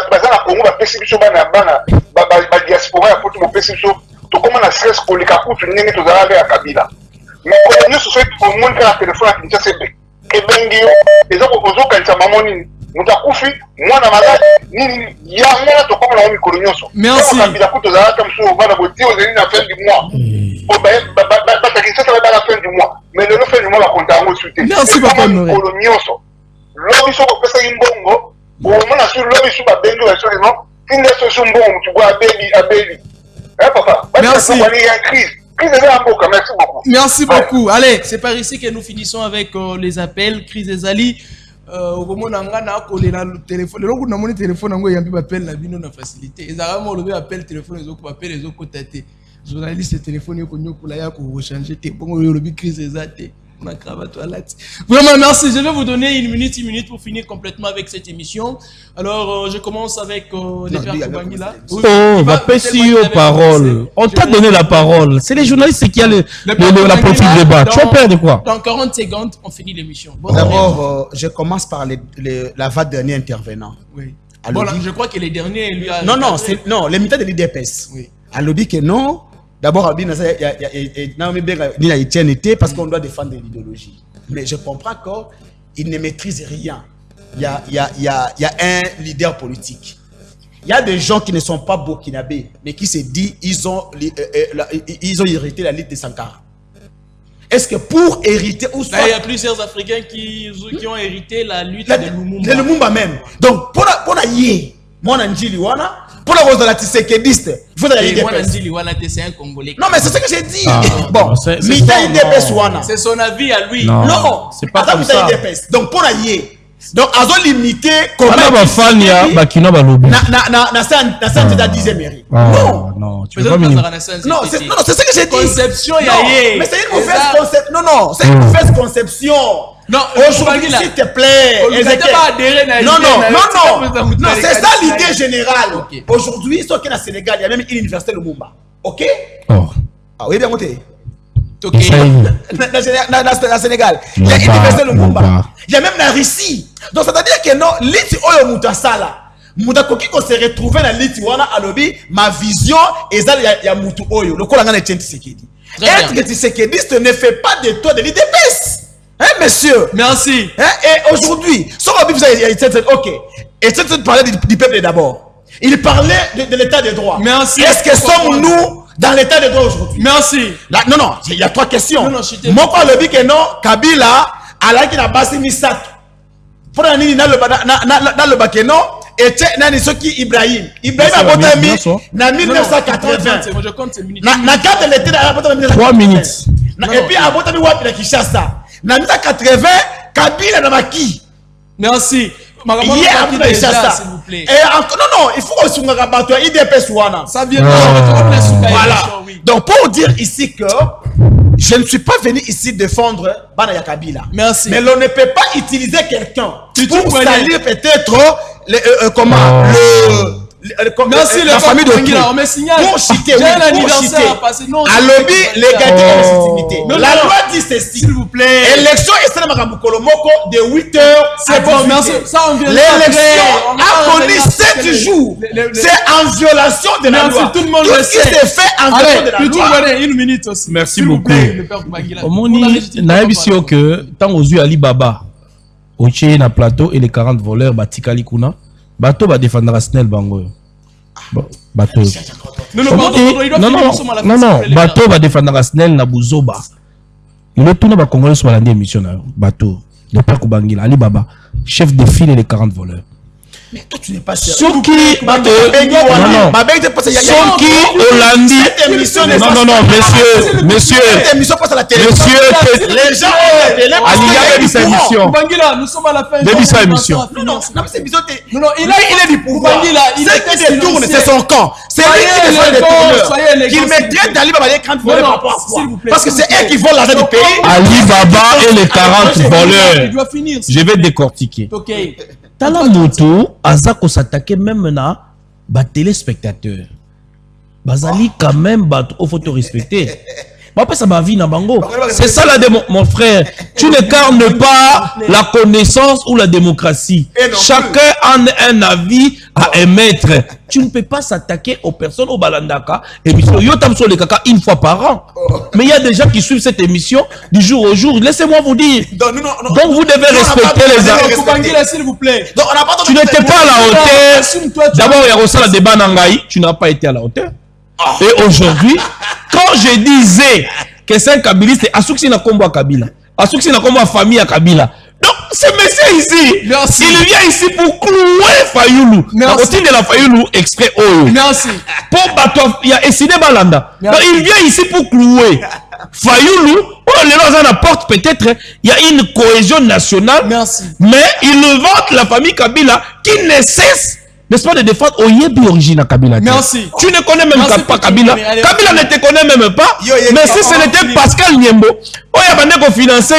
S5: bazala Congo ba pesi biso bana ba diaspora ya poto mo pesi biso to koma na stress ko lika kutu ndenge to zala ya kabila mais ko nyoso so ko mon ka téléphone ya Kinshasa sebe ebengi eza ko kozo kanisa mamoni mutakufi mwana maladi nini yango na to koma na mikolo nyoso
S4: merci
S5: kabila kutu zala comme so bana boti ozeli na fin du mois o ba Kinshasa ba la fin du mois mais le fin du mois la compta ngo suite
S4: merci papa Honoré
S5: mikolo nyoso lobi so ko pesa imbongo on a sur l'homme sur la bende la chose non il ne se sont bon tu vois abeli hein papa
S4: merci
S5: il y a une crise merci beaucoup
S4: merci beaucoup allez c'est par ici que nous finissons avec les appels Chris Ezali au moment nga na ko le téléphone le ko na moni téléphone ngo yambi appel na bino na facilité ezara mo le appel téléphone ezoko appel ezoko tate journaliste téléphone ko nyokola ya ko changer te bongo le bi Chris Ezali ma cravate à l'at. Vraiment merci. Je vais vous donner une minute pour finir complètement avec cette émission. Alors je commence avec les pères Kubangila.
S2: Oh, va passer aux paroles. On t'a donné la parole. C'est les journalistes qui a la profil de débat. Tu as peur de quoi?
S4: Dans 40 secondes, on finit l'émission. Bon,
S3: d'abord, je commence par la dernier intervenant.
S4: Oui. Bon, je crois que les derniers lui a.
S3: Non, les militants de l'IDPS. Oui. Elle dit que non. D'abord, il y a éternité parce qu'on doit défendre l'idéologie. Mais je comprends qu'il ne maîtrise rien. Il y a un leader politique. Il y a des gens qui ne sont pas burkinabés, mais qui se disent ils ont hérité la lutte de Sankara. Est-ce que pour hériter ou soit...
S4: Là, il y a plusieurs Africains qui ont hérité la lutte de Lumumba.
S3: De Lumumba même. Donc, pour la yé, mon Anjili Wana, pour la rose de la tissékédiste, il faut aller
S4: c'est un Congolais.
S3: Non, mais c'est ce que j'ai dit. Bon,
S4: c'est son avis à lui.
S3: Non,
S2: c'est pas comme ça.
S3: Donc, pour la yé. Donc, à zone limitée, comme
S2: na
S3: sainte de 10e mairie.
S2: Non, tu peux pas
S3: non, c'est ce que j'ai dit.
S4: Conception,
S3: mais c'est une mauvaise conception. Non, c'est une mauvaise conception.
S5: Non,
S3: aujourd'hui, s'il te plaît, non, c'est ça l'idée générale. Okay. Aujourd'hui, ce qu'il y a au Sénégal, il y a même une université Lumumba. Ok? Ah oui, bien monté.
S1: Ok.
S3: Dans Sénégal. Il y a Université Lumumba. Il y a même la Russie. Donc, c'est-à-dire que non, l'iti oyo mutasala. Mutakoki ko se retrouver dans l'iti wana alobi, ma vision ezali ya mutu oyo. Le kolanga na Tshisekedi. Être Tshisekedi ne fait pas de toi de l'IDPS. Hein, monsieur?
S1: Merci.
S3: Hein? Et aujourd'hui, ok. Et c'est parlait du peuple d'abord. Il parlait de l'état de droit.
S1: Merci.
S3: Est-ce que sommes-nous dans l'état de droit aujourd'hui?
S1: Merci.
S3: Là, non, il y a 3 questions.
S1: Non,
S3: moi, quand le dit que non, Kabila, a qui n'a pas si misat. Pour dans le bakeno, et nani soki Ibrahim. Ibrahim a voté en 1980.
S1: Je compte ces minutes.
S3: Na carte de l'état, a voté en
S2: 3 minutes.
S3: Et puis, a voté en Kinshasa. Na 1980, Kabila n'a pas qui.
S1: Merci.
S3: Hier,
S1: s'il vous plaît.
S3: Non, il faut aussi rabattre IDPS Wana.
S1: Ça vient
S3: voilà. Donc, pour dire ici que je ne suis pas venu ici défendre Banaya Kabila.
S1: Merci.
S3: Mais l'on ne peut pas utiliser quelqu'un pour
S1: connais.
S3: salir peut-être
S1: Merci
S3: la famille de
S1: Banguila, on me signale.
S3: Pour citer,
S1: j'ai
S3: oui,
S1: un
S3: pour
S1: anniversaire
S3: citer.
S1: à passer. Non,
S3: À lobby, l'égalité et la légitimité.
S1: Non,
S3: La
S1: non.
S3: loi dit ceci.
S1: S'il vous plaît.
S3: Élection et ça de 8h.
S1: C'est bon, merci. Ça, on vient
S3: L'élection
S1: on
S3: a
S1: va
S3: connu
S1: revenir
S3: 7 jours. C'est en violation de la
S1: Merci,
S3: loi.
S1: tout le monde
S3: Tout
S1: le
S3: ce qui
S1: sait.
S3: s'est fait en violation de la
S1: Allez,
S3: loi.
S1: tu une minute aussi.
S2: Merci
S1: S'il vous
S2: beaucoup.
S1: plaît, le père Banguila.
S2: Omoni, naebisio que tant aux yeux Alibaba, Oche na plateau et les 40 voleurs, Batikali Kuna, Bato va défendre Snell Bango. Bato.
S1: Non,
S2: Non, Bato va défendre Snell na Buzoba. Il est tout le Congolais sur l'année émission. Bato, le père Kubangila, Alibaba, chef de file et les 40 voleurs.
S3: Mais toi, tu n'es pas sérieux.
S2: Soki,
S3: Non,
S2: Soki, Hollandi. Non, monsieur.
S3: Cette émission passe à la télé.
S2: Monsieur,
S3: Les gens ont la télé.
S2: Aliya Bebisa émission.
S1: Banguila, nous sommes à la fin.
S2: Bebisa émission.
S3: Non, cette émission,
S1: Non, il est du pouvoir.
S3: il qui détourne, c'est son camp. C'est lui qui défend les tourneurs. Qu'il mettrait d'Ali Baba les 40 voleurs par rapport à quoi? Parce que c'est eux qui volent l'argent du pays.
S2: Ali Baba et les 40
S1: Il
S2: voleurs.
S1: doit finir.
S2: Je vais décortiquer.
S1: Ok.
S2: Tala moto, Azako s'attaquer même na ba téléspectateurs. Bazali quand même il faut te respecter. Ça va vie na bango. C'est ça la mon frère. Tu n'incarnes pas la connaissance ou la démocratie. Chacun a un avis à émettre. Tu ne peux pas s'attaquer aux personnes au Balandaka. Émission Yotam sur les caca une fois par an. Mais il y a des gens qui suivent cette émission du jour au jour. Laissez-moi vous dire. Donc vous devez respecter les gens.
S1: Banguila, s'il vous plaît.
S2: Tu n'étais pas à la hauteur. D'abord, il y a aussi le débat Nangaï. Tu n'as pas été à la hauteur. Et aujourd'hui, quand je disais que c'est un kabiliste, Asuksi na kombo à Kabila, Asuksi na kombo à famille à Kabila. Donc, ce monsieur ici,
S1: merci.
S2: Il vient ici pour clouer Fayoulou.
S1: Merci.
S2: De la Fayoulou extrait Oyo.
S1: Merci.
S2: Pour Bato, il y a Essine Balanda. Donc, il vient ici pour clouer Fayoulou. Oh, les gens apportent peut-être, il y a une cohésion nationale.
S1: Merci.
S2: Mais il vante la famille Kabila qui ne cesse, n'est-ce pas, de défendre Oyebi origine à Kabila.
S1: Merci.
S2: Tu ne connais même pas Kabila. Kabila ne te connaît même pas. Mais si ce n'était Pascal Niembo, on a financé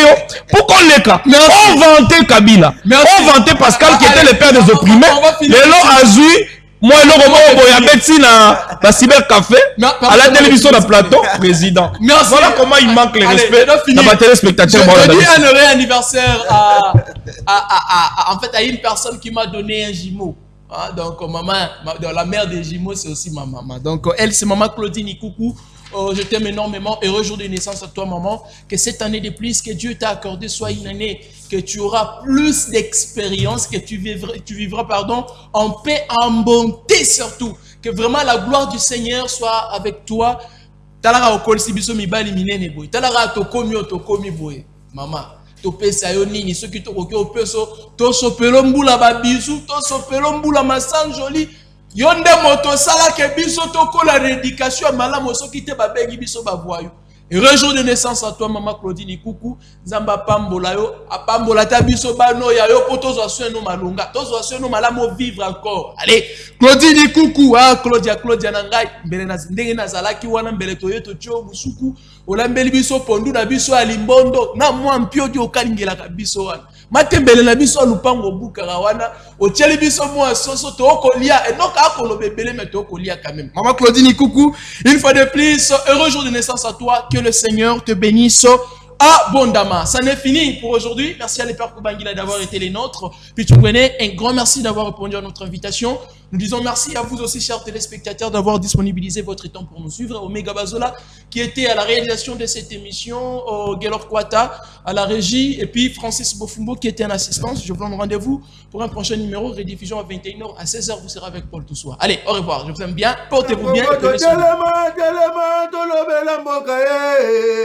S2: pour qu'on les cas. On vantait Kabila. On vantait Pascal qui était le père des opprimés. Les lots Azui, moi, il y a Betsy dans cybercafé, à la télévision de plateau, président. Voilà comment il manque le respect dans ma téléspectateur.
S1: Je dis un heureux anniversaire en fait, à une personne qui m'a donné un jumeau. Ah, donc maman, la mère des jumeaux, c'est aussi ma maman. Donc elle, c'est maman Claudine Ikoukou. Je t'aime énormément. Heureux jour de naissance à toi, maman. Que cette année de plus que Dieu t'a accordé soit une année que tu auras plus d'expérience, que tu vivras en paix, en bonté surtout. Que vraiment la gloire du Seigneur soit avec toi. Talara okol sibiso mibali minene boy. Talara tokomi boy. Maman. Topesa yo nini soki tokoki opeso tosopelo mbula babisu tosopelo mbula masanjoli yonde moto sala ke biso tokola rééducation malamu soki te babengi biso bavoyo Heureux jour de naissance à toi, maman Claudine Ikuku. Zamba pambola yo, apambola tabiso bano ya yo poto zo no malunga. Tozo no malamo vivre encore. Allez, Claudine Ikuku, ah Claudia nangai, mbele na ndenge na zalaki wana mbele toyeto tio busuku, olambeli biso pondu na biso alimbondo, na mwa mpio di okalingela ka biso wana. Matembele na biso lupango bukara wana, otieli biso mwa soso to okolia, et donc akolo bebele mais to okolia quand même. Maman Claudine Ikuku, une fois de plus, heureux jour de naissance à toi, que le Seigneur te bénisse abondamment. Ça n'est fini pour aujourd'hui. Merci à l'Epère Koubangila d'avoir été les nôtres. Puis tu prenais un grand merci d'avoir répondu à notre invitation. Nous disons merci à vous aussi, chers téléspectateurs, d'avoir disponibilisé votre temps pour nous suivre. Omega Bazola, qui était à la réalisation de cette émission, Gelor Kwata, à la régie, et puis Francis Bofumbo, qui était en assistance. Je vous donne rendez-vous pour un prochain numéro, rediffusion à 21h, à 16h, vous serez avec Paul Toussoua. Allez, au revoir. Je vous aime bien. Portez-vous bien.